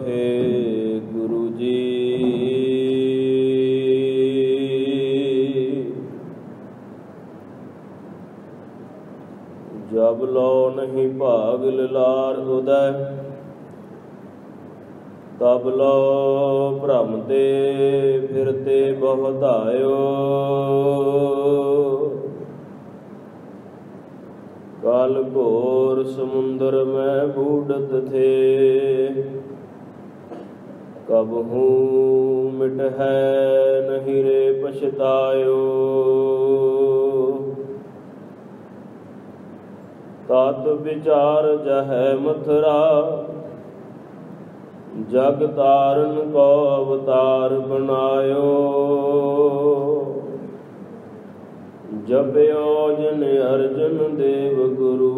हे गुरु जी जब लो नहीं भाग लार उदय तब लो भ्रमते फिरते बहुधायो काल घोर समुंदर में बूढ़त थे कबहू मिट है नहीं रे पछतायो तात विचार जह मथुरा जग तारन को अवतार बनायो जपयो जन अर्जन देव गुरु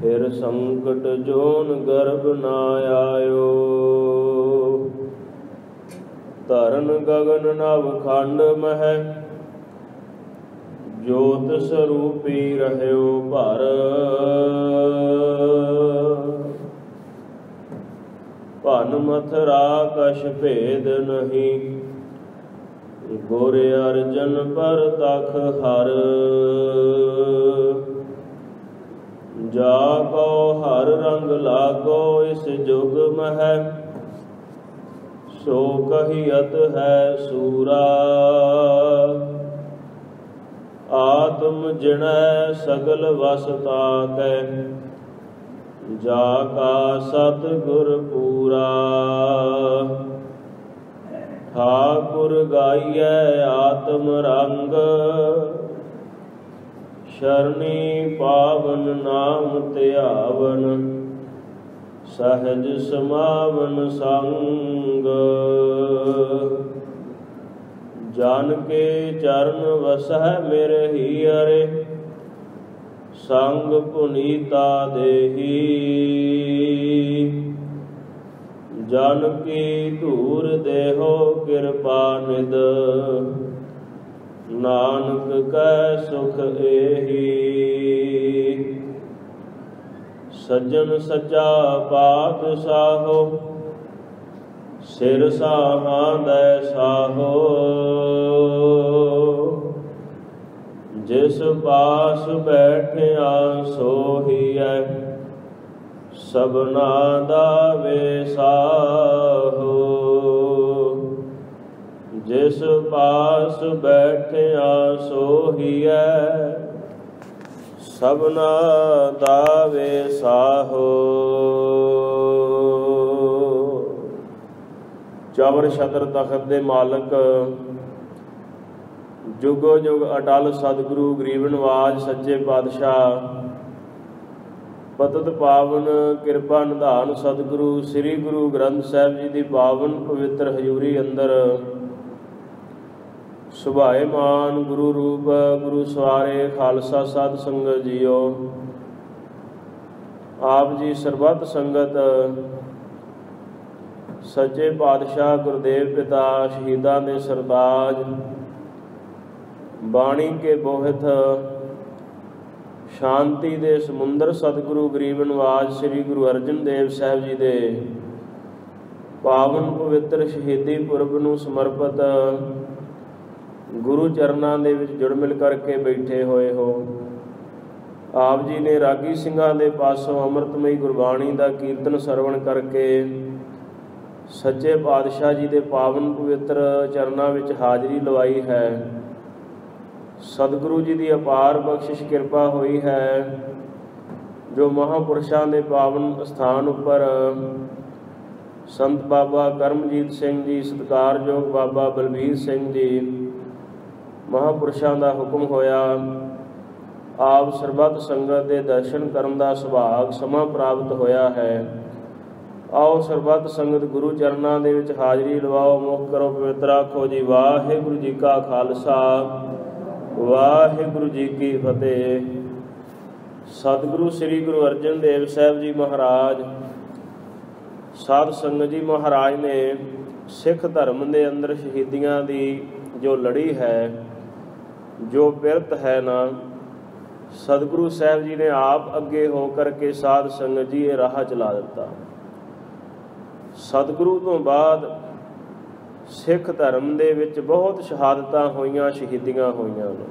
फिर संकट जोन गर्भ ना आयो तरन गगन नव खंड मह जोत स्वरूपी रहयो भर भन मथुरा कछ भेद नहीं गुर अर्जन पर तख हर जाको हर रंग लागो इस जुग मह सो कहियत है सूरा आत्म जिणै सगल वसता कै जाका सतगुर पूरा ठाकुर गाइए आत्म रंग शरणी पावन नाम त्यावन सहज समावन संग जान के चरण वसह मेरे ही अरे संग पुनीता देही जन की धूर देहो कृपा निद नानक कै सुख एही सज्जन सच्चा पातशाहो सिर साहां साहो जिस पास बैठिया सोहिए सबना दा वेसाहो जिस पास बैठिया सोहिए सबना दा वेसाहो। चवर छत्र तखत दे मालक जुगो जुग अटल सतगुरु गरीब नवाज सच्चे पातशाह पतत पावन किरपा निधान सतगुरु श्री गुरु ग्रंथ साहिब जी की पावन पवित्र हजूरी अंदर सुभाएमान गुरु रूप गुरु सवारे खालसा साध संगत जीओ। आप जी सरबत संगत सच्चे पातशाह गुरुदेव पिता शहीदां दे सरताज बाणी के बोहित शांति दे समुंदर सतगुरु गरीब नवाज श्री गुरु अर्जन देव साहिब जी दे पावन पवित्र शहीदी पुरब नूं समर्पित गुरु चरनां दे विच जुड़ मिल करके बैठे होए हो। आप जी ने रागी ਸਿੰਘਾਂ दे पासों अमृतमयी गुरबाणी दा कीर्तन सरवण करके सच्चे पातशाह जी दे पावन पवित्र चरनां विच हाज़री लवाई है। सतगुरु जी की अपार बख्शिश कृपा हुई है जो महापुरुषों के पावन स्थान उपर संत बाबा करमजीत सिंह जी सत्कारयोग बाबा बलबीर सिंह जी महापुरुषों का हुक्म होया आप सरबत संगत के दर्शन करने का सुभाग समा प्राप्त होया है। आओ सरबत संगत गुरु चरणों के विच हाज़री लवाओ मुख करो पवित्र आखो जी वाहिगुरू जी का खालसा वाहिगुरू जी की फतेह। सतगुरु श्री गुरु अर्जन देव साहिब जी महाराज साध संगत जी महाराज ने सिख धर्म के अंदर शहीदियां की जो लड़ी है जो पिरत है ना सतगुरु साहिब जी ने आप अगे होकर के साध संगत जी ये राह चला दिता। ਸਤਿਗੁਰੂ ਤੋਂ ਬਾਅਦ ਸਿੱਖ ਧਰਮ ਦੇ ਵਿੱਚ ਬਹੁਤ ਸ਼ਹਾਦਤਾਂ ਹੋਈਆਂ, ਸ਼ਹੀਦੀਆਂ ਹੋਈਆਂ ਨੇ।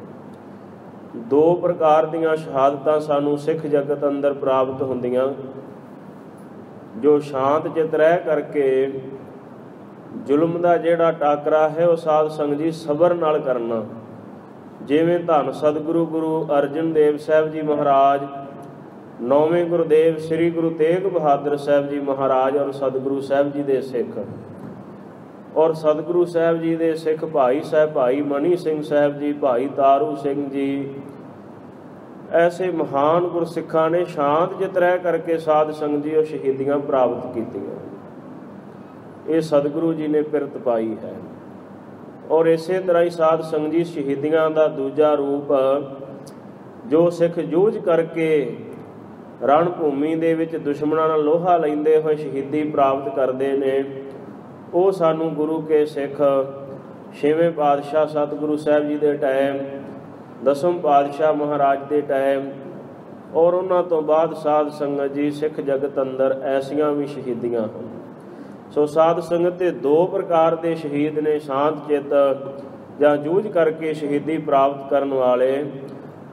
2 ਪ੍ਰਕਾਰ ਦੀਆਂ ਸ਼ਹਾਦਤਾਂ ਸਾਨੂੰ ਸਿੱਖ ਜਗਤ ਅੰਦਰ ਪ੍ਰਾਪਤ ਹੁੰਦੀਆਂ। ਜੋ ਸ਼ਾਂਤ ਚਿੱਤ ਰਹਿ ਕਰਕੇ ਜ਼ੁਲਮ ਦਾ ਜਿਹੜਾ ਟਾਕਰਾ ਹੈ ਉਹ ਸਾਧ ਸੰਗਤ ਜੀ ਸਬਰ ਨਾਲ ਕਰਨਾ। ਜਿਵੇਂ ਧੰਨ ਸਤਿਗੁਰੂ ਗੁਰੂ ਅਰਜਨ ਦੇਵ ਸਾਹਿਬ ਜੀ ਮਹਾਰਾਜ, 9ਵੇਂ ਗੁਰਦੇਵ ਸ੍ਰੀ ਗੁਰੂ ਤੇਗ ਬਹਾਦਰ ਸਾਹਿਬ ਜੀ ਮਹਾਰਾਜ ਔਰ ਸਤਿਗੁਰੂ ਸਾਹਿਬ ਜੀ ਦੇ ਸਿੱਖ, ਔਰ ਸਤਿਗੁਰੂ ਸਾਹਿਬ ਜੀ ਦੇ ਸਿੱਖ ਭਾਈ ਸਾਹਿਬ, ਭਾਈ ਮਨੀ ਸਿੰਘ ਸਾਹਿਬ ਜੀ, ਭਾਈ ਤਾਰੂ ਸਿੰਘ ਜੀ, ਐਸੇ ਮਹਾਨ ਗੁਰਸਿੱਖਾਂ ਨੇ ਸ਼ਾਂਤ ਚਿੱਤ ਰਹਿ ਕਰਕੇ ਸਾਧ ਸੰਗਤ ਜੀ ਉਹ ਸ਼ਹੀਦੀਆਂ ਪ੍ਰਾਪਤ ਕੀਤੀਆਂ। ਇਹ ਸਤਿਗੁਰੂ ਜੀ ਨੇ ਪਿਰਤ ਪਾਈ ਹੈ। ਔਰ ਇਸੇ ਤਰ੍ਹਾਂ ਹੀ ਸਾਧ ਸੰਗਤ ਜੀ ਸ਼ਹੀਦੀਆਂ ਦਾ ਦੂਜਾ ਰੂਪ, ਜੋ ਸਿੱਖ ਜੂਝ ਕਰਕੇ ਰਣ ਭੂਮੀ ਦੇ ਵਿੱਚ ਦੁਸ਼ਮਣਾਂ ਨਾਲ ਲੋਹਾ ਲੈਂਦੇ ਹੋਏ ਸ਼ਹੀਦੀ ਪ੍ਰਾਪਤ ਕਰਦੇ ਨੇ, ਉਹ ਸਾਨੂੰ ਗੁਰੂ ਕੇ ਸਿੱਖ 6ਵੇਂ ਪਾਤਸ਼ਾਹ ਸਤਿਗੁਰੂ ਸਾਹਿਬ ਜੀ ਦੇ ਟਾਈਮ, 10ਵੇਂ ਪਾਤਸ਼ਾਹ ਮਹਾਰਾਜ ਦੇ ਟਾਈਮ, ਔਰ ਉਹਨਾਂ ਤੋਂ ਬਾਅਦ ਸਾਧ ਸੰਗਤ ਜੀ ਸਿੱਖ ਜਗਤ ਅੰਦਰ ਐਸੀਆਂ ਵੀ ਸ਼ਹੀਦੀਆਂ ਹਨ। ਸੋ ਸਾਧ ਸੰਗਤ ਦੇ 2 ਪ੍ਰਕਾਰ ਦੇ ਸ਼ਹੀਦ ਨੇ, ਸ਼ਾਂਤ ਚਿੱਤ ਜਾਂ ਜੂਝ ਕਰਕੇ ਸ਼ਹੀਦੀ ਪ੍ਰਾਪਤ ਕਰਨ ਵਾਲੇ।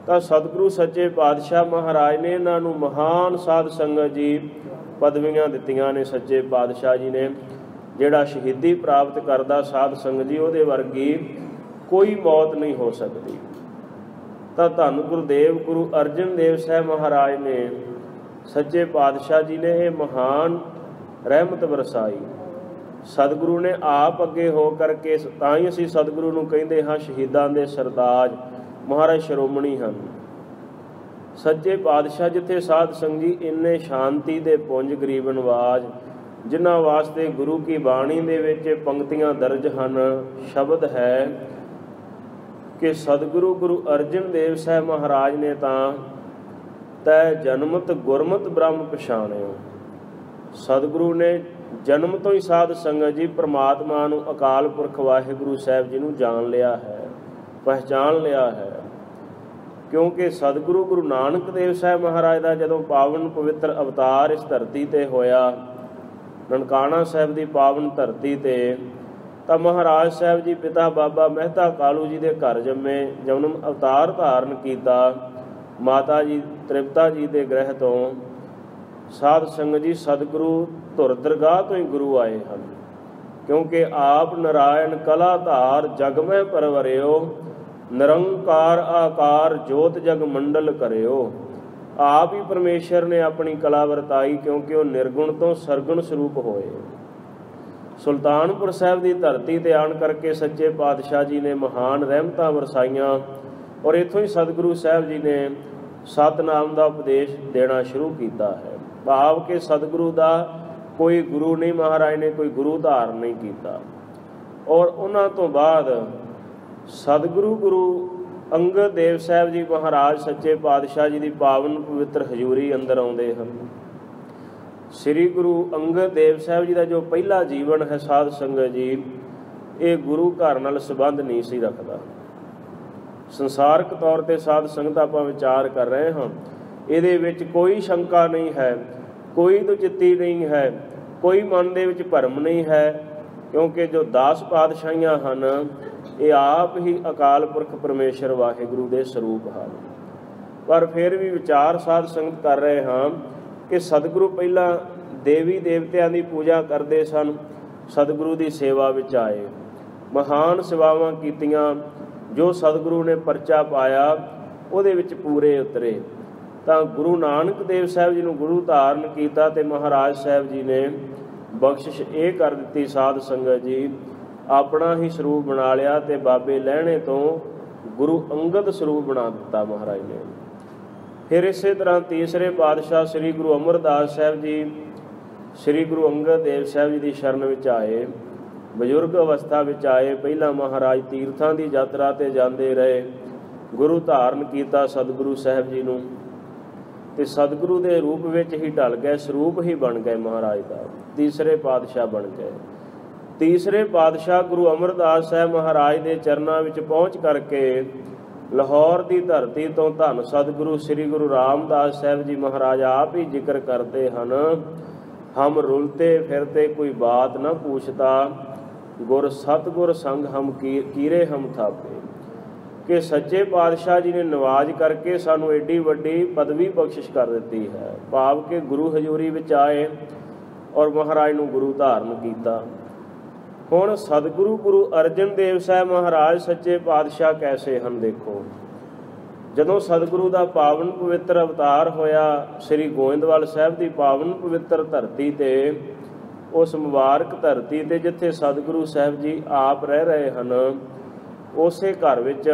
ਤਾਂ ਸਤਿਗੁਰੂ ਸੱਚੇ ਪਾਤਸ਼ਾਹ ਮਹਾਰਾਜ ਨੇ ਇਹਨਾਂ ਨੂੰ ਮਹਾਨ ਸਾਧ ਸੰਗਤ ਜੀ ਪਦਵੀਆਂ ਦਿੱਤੀਆਂ ਨੇ। ਸੱਚੇ ਪਾਤਸ਼ਾਹ ਜੀ ਨੇ ਜਿਹੜਾ ਸ਼ਹੀਦੀ ਪ੍ਰਾਪਤ ਕਰਦਾ ਸਾਧ ਸੰਗਤ ਜੀ, ਉਹਦੇ ਵਰਗੀ ਕੋਈ ਮੌਤ ਨਹੀਂ ਹੋ ਸਕਦੀ। ਤਾਂ ਧੰਨ ਗੁਰਦੇਵ ਗੁਰੂ ਅਰਜਨ ਦੇਵ ਸਾਹਿਬ ਮਹਾਰਾਜ ਨੇ, ਸੱਚੇ ਪਾਤਸ਼ਾਹ ਜੀ ਨੇ ਇਹ ਮਹਾਨ ਰਹਿਮਤ ਵਰਸਾਈ। ਸਤਿਗੁਰੂ ਨੇ ਆਪ ਅੱਗੇ ਹੋ ਕਰਕੇ, ਤਾਂ ਹੀ ਅਸੀਂ ਸਤਿਗੁਰੂ ਨੂੰ ਕਹਿੰਦੇ ਹਾਂ ਸ਼ਹੀਦਾਂ ਦੇ ਸਰਤਾਜ, ਮਹਾਰਾਜ ਸ਼੍ਰੋਮਣੀ ਹਨ। ਸੱਚੇ ਪਾਤਸ਼ਾਹ ਜਿੱਥੇ ਸਾਧ ਸੰਗਤ ਜੀ ਇੰਨੇ ਸ਼ਾਂਤੀ ਦੇ ਪੁੰਜ ਗਰੀਬ ਨਵਾਜ, ਜਿਨ੍ਹਾਂ ਵਾਸਤੇ ਗੁਰੂ ਕੀ ਬਾਣੀ ਦੇ ਵਿੱਚ ਪੰਕਤੀਆਂ ਦਰਜ ਹਨ, ਸ਼ਬਦ ਹੈ ਕਿ ਸਤਿਗੁਰੂ ਗੁਰੂ ਅਰਜਨ ਦੇਵ ਸਾਹਿਬ ਮਹਾਰਾਜ ਨੇ ਤਾਂ ਤੈ ਜਨਮਤ ਗੁਰਮਤ ਬ੍ਰਹਮ ਪਛਾਣਿਓ। ਸਤਿਗੁਰੂ ਨੇ ਜਨਮ ਤੋਂ ਹੀ ਸਾਧ ਸੰਗਤ ਜੀ ਪ੍ਰਮਾਤਮਾ ਨੂੰ, ਅਕਾਲ ਪੁਰਖ ਵਾਹਿਗੁਰੂ ਸਾਹਿਬ ਜੀ ਨੂੰ ਜਾਣ ਲਿਆ ਹੈ, ਪਹਿਚਾਣ ਲਿਆ ਹੈ। ਕਿਉਂਕਿ ਸਤਿਗੁਰੂ ਗੁਰੂ ਨਾਨਕ ਦੇਵ ਸਾਹਿਬ ਮਹਾਰਾਜ ਦਾ ਜਦੋਂ ਪਾਵਨ ਪਵਿੱਤਰ ਅਵਤਾਰ ਇਸ ਧਰਤੀ ਤੇ ਹੋਇਆ, ਨਨਕਾਣਾ ਸਾਹਿਬ ਦੀ ਪਾਵਨ ਧਰਤੀ ਤੇ, ਤਾਂ ਮਹਾਰਾਜ ਸਾਹਿਬ ਜੀ ਪਿਤਾ ਬਾਬਾ ਮਹਿਤਾ ਕਾਲੂ ਜੀ ਦੇ ਘਰ ਜੰਮੇ, ਜਨਮ ਅਵਤਾਰ ਧਾਰਨ ਕੀਤਾ। ਮਾਤਾ ਜੀ ਤ੍ਰਿਪਤਾ ਜੀ ਦੇ ਗ੍ਰਹਿ ਤੋਂ ਸਾਧ ਸੰਗਤ ਜੀ ਸਤਿਗੁਰੂ ਧੁਰ ਦਰਗਾਹ ਤੋਂ ਹੀ ਗੁਰੂ ਆਏ ਹਨ। ਕਿਉਂਕਿ ਆਪ ਨਾਰਾਇਣ ਕਲਾ ਧਾਰ ਜਗ ਮੈਂ ਪਰਵਰਿਓ, ਨਿਰੰਕਾਰ ਆਕਾਰ ਜੋਤ ਜਗ ਮੰਡਲ ਕਰਿਓ। ਆਪ ਹੀ ਪਰਮੇਸ਼ਰ ਨੇ ਆਪਣੀ ਕਲਾ ਵਰਤਾਈ, ਕਿਉਂਕਿ ਉਹ ਨਿਰਗੁਣ ਤੋਂ ਸਰਗੁਣ ਸਰੂਪ ਹੋਏ। ਸੁਲਤਾਨਪੁਰ ਸਾਹਿਬ ਦੀ ਧਰਤੀ ਤੇ ਆਣ ਕਰਕੇ ਸੱਚੇ ਪਾਤਸ਼ਾਹ ਜੀ ਨੇ ਮਹਾਨ ਰਹਿਮਤਾਂ ਵਰਸਾਈਆਂ। ਔਰ ਇੱਥੋਂ ਹੀ ਸਤਿਗੁਰੂ ਸਾਹਿਬ ਜੀ ਨੇ ਸਤਿਨਾਮ ਦਾ ਉਪਦੇਸ਼ ਦੇਣਾ ਸ਼ੁਰੂ ਕੀਤਾ ਹੈ। ਭਾਵ ਕਿ ਸਤਿਗੁਰੂ ਦਾ ਕੋਈ ਗੁਰੂ ਨਹੀਂ, ਮਹਾਰਾਜ ਨੇ ਕੋਈ ਗੁਰੂ ਧਾਰਨ ਨਹੀਂ ਕੀਤਾ। ਔਰ ਉਹਨਾਂ ਤੋਂ ਬਾਅਦ ਸਤਿਗੁਰੂ ਗੁਰੂ ਅੰਗਦ ਦੇਵ ਸਾਹਿਬ ਜੀ ਮਹਾਰਾਜ ਸੱਚੇ ਪਾਤਸ਼ਾਹ ਜੀ ਦੀ ਪਾਵਨ ਪਵਿੱਤਰ ਹਜ਼ੂਰੀ ਅੰਦਰ ਆਉਂਦੇ ਹਨ। ਸ੍ਰੀ ਗੁਰੂ ਅੰਗਦ ਦੇਵ ਸਾਹਿਬ ਜੀ ਦਾ ਜੋ ਪਹਿਲਾ ਜੀਵਨ ਹੈ ਸਾਧ ਸੰਗਤ ਜੀ, ਇਹ ਗੁਰੂ ਘਰ ਨਾਲ ਸੰਬੰਧ ਨਹੀਂ ਸੀ ਰੱਖਦਾ। ਸੰਸਾਰਕ ਤੌਰ ਤੇ ਸਾਧ ਸੰਗਤ ਆਪਾਂ ਵਿਚਾਰ ਕਰ ਰਹੇ ਹਾਂ, ਇਹਦੇ ਵਿੱਚ ਕੋਈ ਸ਼ੰਕਾ ਨਹੀਂ ਹੈ, ਕੋਈ ਦੁਚਿੱਤੀ ਨਹੀਂ ਹੈ, ਕੋਈ ਮਨ ਦੇ ਵਿੱਚ ਭਰਮ ਨਹੀਂ ਹੈ। ਕਿਉਂਕਿ ਜੋ 10 ਪਾਤਸ਼ਾਹੀਆਂ ਹਨ, ਇਹ ਆਪ ਹੀ ਅਕਾਲ ਪੁਰਖ ਪਰਮੇਸ਼ਰ ਵਾਹਿਗੁਰੂ ਦੇ ਸਰੂਪ ਹਨ। ਪਰ ਫਿਰ ਵੀ ਵਿਚਾਰ ਸਾਧ ਸੰਗਤ ਕਰ ਰਹੇ ਹਾਂ ਕਿ ਸਤਿਗੁਰੂ ਪਹਿਲਾਂ ਦੇਵੀ ਦੇਵਤਿਆਂ ਦੀ ਪੂਜਾ ਕਰਦੇ ਸਨ, ਸਤਿਗੁਰੂ ਦੀ ਸੇਵਾ ਵਿੱਚ ਆਏ, ਮਹਾਨ ਸੇਵਾਵਾਂ ਕੀਤੀਆਂ। ਜੋ ਸਤਿਗੁਰੂ ਨੇ ਪਰਚਾ ਪਾਇਆ ਉਹਦੇ ਵਿੱਚ ਪੂਰੇ ਉਤਰੇ। ਤਾਂ ਗੁਰੂ ਨਾਨਕ ਦੇਵ ਸਾਹਿਬ ਜੀ ਨੂੰ ਗੁਰੂ ਧਾਰਨ ਕੀਤਾ ਤੇ ਮਹਾਰਾਜ ਸਾਹਿਬ ਜੀ ਨੇ ਬਖਸ਼ਿਸ਼ ਇਹ ਕਰ ਦਿੱਤੀ, ਸਾਧ ਸੰਗਤ ਜੀ ਆਪਣਾ ਹੀ ਸਰੂਪ ਬਣਾ ਲਿਆ ਤੇ ਬਾਬੇ ਲਹਿਣੇ ਤੋਂ ਗੁਰੂ ਅੰਗਦ ਸਰੂਪ ਬਣਾ ਦਿੱਤਾ ਮਹਾਰਾਜ ਨੇ। ਫਿਰ ਇਸੇ ਤਰ੍ਹਾਂ ਤੀਸਰੇ ਪਾਤਸ਼ਾਹ ਸ੍ਰੀ ਗੁਰੂ ਅਮਰਦਾਸ ਸਾਹਿਬ ਜੀ ਸ੍ਰੀ ਗੁਰੂ ਅੰਗਦ ਦੇਵ ਸਾਹਿਬ ਜੀ ਦੀ ਸ਼ਰਨ ਵਿੱਚ ਆਏ, ਬਜ਼ੁਰਗ ਅਵਸਥਾ ਵਿੱਚ ਆਏ। ਪਹਿਲਾਂ ਮਹਾਰਾਜ ਤੀਰਥਾਂ ਦੀ ਯਾਤਰਾ ਤੇ ਜਾਂਦੇ ਰਹੇ, ਗੁਰੂ ਧਾਰਨ ਕੀਤਾ ਸਤਿਗੁਰੂ ਸਾਹਿਬ ਜੀ ਨੂੰ, ਤੇ ਸਤਿਗੁਰੂ ਦੇ ਰੂਪ ਵਿੱਚ ਹੀ ਢਲ ਗਏ, ਸਰੂਪ ਹੀ ਬਣ ਗਏ ਮਹਾਰਾਜ ਦਾ, ਤੀਸਰੇ ਪਾਤਸ਼ਾਹ ਬਣ ਗਏ। ਤੀਸਰੇ ਪਾਤਸ਼ਾਹ ਗੁਰੂ ਅਮਰਦਾਸ ਸਾਹਿਬ ਮਹਾਰਾਜ ਦੇ ਚਰਨਾਂ ਵਿੱਚ ਪਹੁੰਚ ਕਰਕੇ ਲਾਹੌਰ ਦੀ ਧਰਤੀ ਤੋਂ ਧੰਨ ਸਤਿਗੁਰੂ ਸ੍ਰੀ ਗੁਰੂ ਰਾਮਦਾਸ ਸਾਹਿਬ ਜੀ ਮਹਾਰਾਜ ਆਪ ਹੀ ਜ਼ਿਕਰ ਕਰਦੇ ਹਨ हम रुलते फिरते कोई बात न पूछता, गुर सतगुर संग हम कीरे हम थापे। कि सच्चे पातशाह जी ने नवाज करके सानू एडी वड्डी पदवी बख्शिश कर दी है। भाव के गुरु हजूरी विच आए और महाराज नू गुरु धारण किया। हुण सतगुरु गुरु अर्जन देव साहब महाराज सच्चे पातशाह कैसे हैं देखो। ਜਦੋਂ ਸਤਿਗੁਰੂ ਦਾ ਪਾਵਨ ਪਵਿੱਤਰ ਅਵਤਾਰ ਹੋਇਆ ਸ੍ਰੀ ਗੋਇੰਦਵਾਲ ਸਾਹਿਬ ਦੀ ਪਾਵਨ ਪਵਿੱਤਰ ਧਰਤੀ 'ਤੇ, ਉਸ ਮੁਬਾਰਕ ਧਰਤੀ 'ਤੇ ਜਿੱਥੇ ਸਤਿਗੁਰੂ ਸਾਹਿਬ ਜੀ ਆਪ ਰਹਿ ਰਹੇ ਹਨ, ਉਸੇ ਘਰ ਵਿੱਚ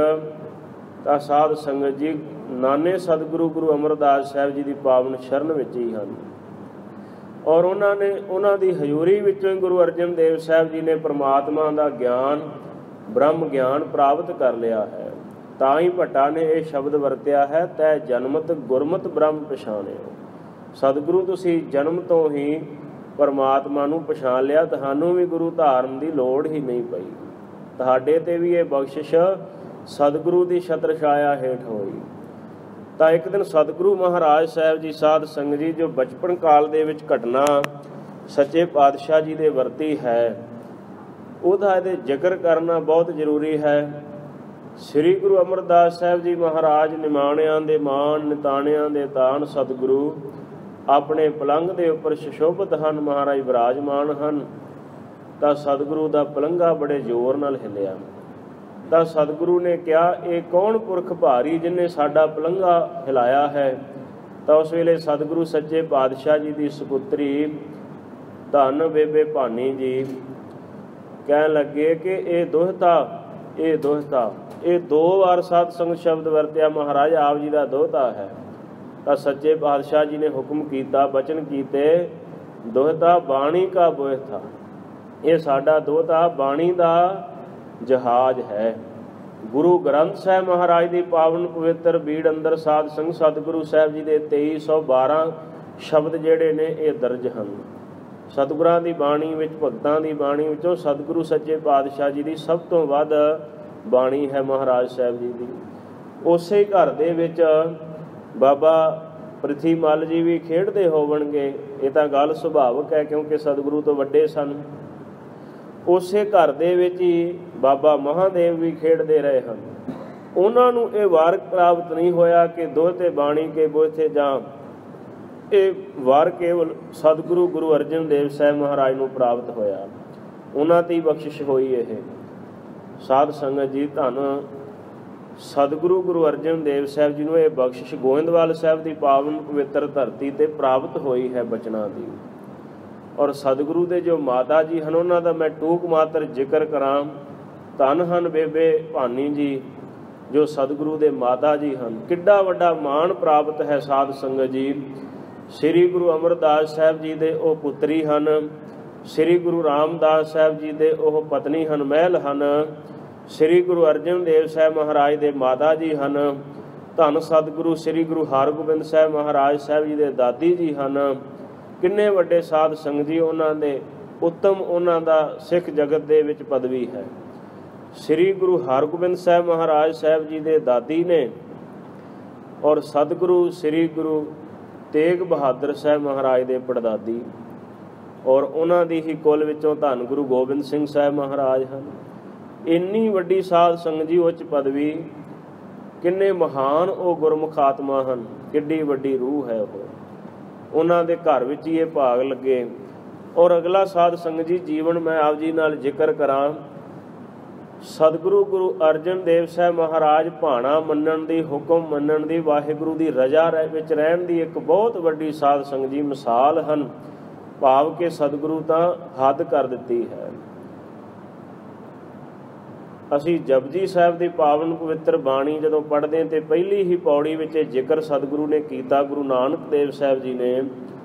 ਤਾਂ ਸਾਧ ਸੰਗਤ ਜੀ ਨਾਨੇ ਸਤਿਗੁਰੂ ਗੁਰੂ ਅਮਰਦਾਸ ਸਾਹਿਬ ਜੀ ਦੀ ਪਾਵਨ ਸ਼ਰਨ ਵਿੱਚ ਹੀ ਹਨ। ਔਰ ਉਹਨਾਂ ਦੀ ਹਜ਼ੂਰੀ ਵਿੱਚੋਂ ਹੀ ਗੁਰੂ ਅਰਜਨ ਦੇਵ ਸਾਹਿਬ ਜੀ ਨੇ ਪਰਮਾਤਮਾ ਦਾ ਗਿਆਨ, ਬ੍ਰਹਮ ਗਿਆਨ ਪ੍ਰਾਪਤ ਕਰ ਲਿਆ ਹੈ। ਤਾਂ ਹੀ ਭੱਟਾ ਨੇ ਇਹ ਸ਼ਬਦ ਵਰਤਿਆ ਹੈ, ਤੈ ਜਨਮਤ ਗੁਰਮਤਿ ਬ੍ਰਹਮ ਪਛਾਣਿਓ। ਸਤਿਗੁਰੂ ਤੁਸੀਂ ਜਨਮ ਤੋਂ ਹੀ ਪਰਮਾਤਮਾ ਨੂੰ ਪਛਾਣ ਲਿਆ, ਤੁਹਾਨੂੰ ਵੀ ਗੁਰੂ ਧਾਰਨ ਦੀ ਲੋੜ ਹੀ ਨਹੀਂ ਪਈ। ਤੁਹਾਡੇ 'ਤੇ ਵੀ ਇਹ ਬਖਸ਼ਿਸ਼ ਸਤਿਗੁਰੂ ਦੀ ਛਤਰ ਛਾਇਆ ਹੇਠ ਹੋਈ। ਤਾਂ ਇੱਕ ਦਿਨ ਸਤਿਗੁਰੂ ਮਹਾਰਾਜ ਸਾਹਿਬ ਜੀ ਸਾਧ ਸੰਗਤ ਜੀ ਜੋ ਬਚਪਨ ਕਾਲ ਦੇ ਵਿੱਚ ਘਟਨਾ ਸੱਚੇ ਪਾਤਸ਼ਾਹ ਜੀ ਦੇ ਵਰਤੀ ਹੈ, ਉਹਦਾ ਇਹਦੇ ਜ਼ਿਕਰ ਕਰਨਾ ਬਹੁਤ ਜ਼ਰੂਰੀ ਹੈ। ਸ੍ਰੀ ਗੁਰੂ ਅਮਰਦਾਸ ਸਾਹਿਬ ਜੀ ਮਹਾਰਾਜ ਨਿਮਾਣਿਆਂ ਦੇ ਮਾਣ, ਨਿਤਾਣਿਆਂ ਦੇ ਤਾਣ ਸਤਿਗੁਰੂ ਆਪਣੇ ਪਲੰਘ ਦੇ ਉੱਪਰ ਸੁਸ਼ੋਭਿਤ ਹਨ, ਮਹਾਰਾਜ ਵਿਰਾਜਮਾਨ ਹਨ। ਤਾਂ ਸਤਿਗੁਰੂ ਦਾ ਪਲੰਘਾ ਬੜੇ ਜ਼ੋਰ ਨਾਲ ਹਿੱਲਿਆ। ਤਾਂ ਸਤਿਗੁਰੂ ਨੇ ਕਿਹਾ, ਇਹ ਕੌਣ ਪੁਰਖ ਭਾਰੀ ਜਿਹਨੇ ਸਾਡਾ ਪਲੰਘਾ ਹਿਲਾਇਆ ਹੈ। ਤਾਂ ਉਸ ਵੇਲੇ ਸਤਿਗੁਰੂ ਸੱਚੇ ਪਾਤਸ਼ਾਹ ਜੀ ਦੀ ਸੁਪੁੱਤਰੀ ਧੰਨ ਬੇਬੇ ਭਾਨੀ ਜੀ ਕਹਿਣ ਲੱਗੇ ਕਿ ਇਹ ਦੋਹਤਾ ਇਹ 2 ਵਾਰ ਸਾਧ ਸੰਗਤ ਸ਼ਬਦ ਵਰਤਿਆ, ਮਹਾਰਾਜ ਆਪ ਜੀ ਦਾ ਦੋਹਤਾ ਹੈ। ਤਾਂ ਸੱਚੇ ਪਾਤਸ਼ਾਹ ਜੀ ਨੇ ਹੁਕਮ ਕੀਤਾ, ਬਚਨ ਕੀਤੇ, ਦੋਹਤਾ ਬਾਣੀ ਕਾ ਬੋਹਤਾ, ਇਹ ਸਾਡਾ ਦੋਹਤਾ ਬਾਣੀ ਦਾ ਜਹਾਜ਼ ਹੈ। ਗੁਰੂ ਗ੍ਰੰਥ ਸਾਹਿਬ ਮਹਾਰਾਜ ਦੀ ਪਾਵਨ ਪਵਿੱਤਰ ਬੀੜ ਅੰਦਰ ਸਾਧ ਸੰਗਤ ਸਤਿਗੁਰੂ ਸਾਹਿਬ ਜੀ ਦੇ 2312 ਸ਼ਬਦ ਜਿਹੜੇ ਨੇ ਇਹ ਦਰਜ ਹਨ। ਸਤਿਗੁਰਾਂ ਦੀ ਬਾਣੀ ਵਿੱਚ, ਭਗਤਾਂ ਦੀ ਬਾਣੀ ਵਿੱਚੋਂ ਸਤਿਗੁਰੂ ਸੱਚੇ ਪਾਤਸ਼ਾਹ ਜੀ ਦੀ ਸਭ ਤੋਂ ਵੱਧ ਬਾਣੀ ਹੈ ਮਹਾਰਾਜ ਸਾਹਿਬ ਜੀ ਦੀ। ਉਸੇ ਘਰ ਦੇ ਵਿੱਚ ਬਾਬਾ ਪ੍ਰਿਥੀ ਮੱਲ ਜੀ ਵੀ ਖੇਡਦੇ ਹੋਵਣਗੇ, ਇਹ ਤਾਂ ਗੱਲ ਸੁਭਾਵਿਕ ਹੈ ਕਿਉਂਕਿ ਸਤਿਗੁਰੂ ਤੋਂ ਵੱਡੇ ਸਨ। ਉਸੇ ਘਰ ਦੇ ਵਿੱਚ ਹੀ ਬਾਬਾ ਮਹਾਦੇਵ ਵੀ ਖੇਡਦੇ ਰਹੇ ਹਨ। ਉਹਨਾਂ ਨੂੰ ਇਹ ਵਾਰ ਪ੍ਰਾਪਤ ਨਹੀਂ ਹੋਇਆ ਕਿ ਦੋਹਤੇ ਬਾਣੀ ਕੇ ਬੋਥੇ ਜਾਂ, ਇਹ ਵਾਰ ਕੇਵਲ ਸਤਿਗੁਰੂ ਗੁਰੂ ਅਰਜਨ ਦੇਵ ਸਾਹਿਬ ਮਹਾਰਾਜ ਨੂੰ ਪ੍ਰਾਪਤ ਹੋਇਆ। ਉਹਨਾਂ 'ਤੇ ਹੀ ਬਖਸ਼ਿਸ਼ ਹੋਈ ਇਹ। ਸਾਧ ਸੰਗਤ ਜੀ ਧੰਨ ਸਤਿਗੁਰੂ ਗੁਰੂ ਅਰਜਨ ਦੇਵ ਸਾਹਿਬ ਜੀ ਨੂੰ ਇਹ ਬਖਸ਼ਿਸ਼ ਗੋਇੰਦਵਾਲ ਸਾਹਿਬ ਦੀ ਪਾਵਨ ਪਵਿੱਤਰ ਧਰਤੀ 'ਤੇ ਪ੍ਰਾਪਤ ਹੋਈ ਹੈ ਬਚਨਾਂ ਦੀ। ਔਰ ਸਤਿਗੁਰੂ ਦੇ ਜੋ ਮਾਤਾ ਜੀ ਹਨ ਉਹਨਾਂ ਦਾ ਮੈਂ ਟੂਕ ਮਾਤਰ ਜ਼ਿਕਰ ਕਰਾਂ। ਧੰਨ ਹਨ ਬੇਬੇ ਭਾਨੀ ਜੀ ਜੋ ਸਤਿਗੁਰੂ ਦੇ ਮਾਤਾ ਜੀ ਹਨ। ਕਿੱਡਾ ਵੱਡਾ ਮਾਣ ਪ੍ਰਾਪਤ ਹੈ ਸਾਧ ਸੰਗਤ ਜੀ। ਸ੍ਰੀ ਗੁਰੂ ਅਮਰਦਾਸ ਸਾਹਿਬ ਜੀ ਦੇ ਉਹ ਪੁੱਤਰੀ ਹਨ, ਸ੍ਰੀ ਗੁਰੂ ਰਾਮਦਾਸ ਸਾਹਿਬ ਜੀ ਦੇ ਉਹ ਪਤਨੀ ਹਨ, ਮਹਿਲ ਹਨ। ਸ੍ਰੀ ਗੁਰੂ ਅਰਜਨ ਦੇਵ ਸਾਹਿਬ ਮਹਾਰਾਜ ਦੇ ਮਾਤਾ ਜੀ ਹਨ। ਧੰਨ ਸਤਿਗੁਰੂ ਸ੍ਰੀ ਗੁਰੂ ਹਰਗੋਬਿੰਦ ਸਾਹਿਬ ਮਹਾਰਾਜ ਸਾਹਿਬ ਜੀ ਦੇ ਦਾਦੀ ਜੀ ਹਨ। ਕਿੰਨੇ ਵੱਡੇ ਸਾਧ ਸੰਗਤ ਜੀ, ਉਹਨਾਂ ਦੇ ਉੱਤਮ, ਉਹਨਾਂ ਦਾ ਸਿੱਖ ਜਗਤ ਦੇ ਵਿੱਚ ਪਦਵੀ ਹੈ। ਸ੍ਰੀ ਗੁਰੂ ਹਰਗੋਬਿੰਦ ਸਾਹਿਬ ਮਹਾਰਾਜ ਸਾਹਿਬ ਜੀ ਦੇ ਦਾਦੀ ਨੇ ਔਰ ਸਤਿਗੁਰੂ ਸ੍ਰੀ ਗੁਰੂ ਤੇਗ ਬਹਾਦਰ ਸਾਹਿਬ ਮਹਾਰਾਜ ਦੇ ਪੜਦਾਦੀ, ਔਰ ਉਹਨਾਂ ਦੀ ਹੀ ਕੁਲ ਵਿੱਚੋਂ ਧੰਨ ਗੁਰੂ ਗੋਬਿੰਦ ਸਿੰਘ ਸਾਹਿਬ ਮਹਾਰਾਜ ਹਨ। ਇੰਨੀ ਵੱਡੀ ਸਾਧ ਸੰਗਤ ਜੀ, ਉੱਚ ਪਦਵੀ, ਕਿੰਨੇ ਮਹਾਨ ਉਹ ਗੁਰਮੁਖ ਆਤਮਾ ਹਨ, ਕਿੱਡੀ ਵੱਡੀ ਰੂਹ ਹੈ ਉਹ। ਉਹਨਾਂ ਦੇ ਘਰ ਵਿੱਚ ਹੀ ਇਹ ਭਾਗ ਲੱਗੇ। ਔਰ ਅਗਲਾ ਸਾਧ ਸੰਗਤ ਜੀ ਜੀਵਨ ਮੈਂ ਆਪ ਜੀ ਨਾਲ ਜ਼ਿਕਰ ਕਰਾਂ। ਸਤਿਗੁਰੂ ਗੁਰੂ ਅਰਜਨ ਦੇਵ ਸਾਹਿਬ ਮਹਾਰਾਜ ਭਾਣਾ ਮੰਨਣ ਦੀ, ਹੁਕਮ ਮੰਨਣ ਦੀ, ਵਾਹਿਗੁਰੂ ਦੀ ਰਜ਼ਾ ਵਿੱਚ ਰਹਿਣ ਦੀ ਇੱਕ ਬਹੁਤ ਵੱਡੀ ਸਾਧ ਸੰਗਤ ਜੀ ਮਿਸਾਲ ਹਨ। ਭਾਵ ਕਿ ਸਤਿਗੁਰੂ ਤਾਂ ਹੱਦ ਕਰ ਦਿੱਤੀ ਹੈ। ਅਸੀਂ ਜਪਜੀ ਸਾਹਿਬ ਦੀ ਪਾਵਨ ਪਵਿੱਤਰ ਬਾਣੀ ਜਦੋਂ ਪੜ੍ਹਦੇ ਤੇ ਪਹਿਲੀ ਹੀ ਪੌੜੀ ਵਿੱਚ ਜ਼ਿਕਰ ਸਤਿਗੁਰੂ ਨੇ ਕੀਤਾ। ਗੁਰੂ ਨਾਨਕ ਦੇਵ ਸਾਹਿਬ ਜੀ ਨੇ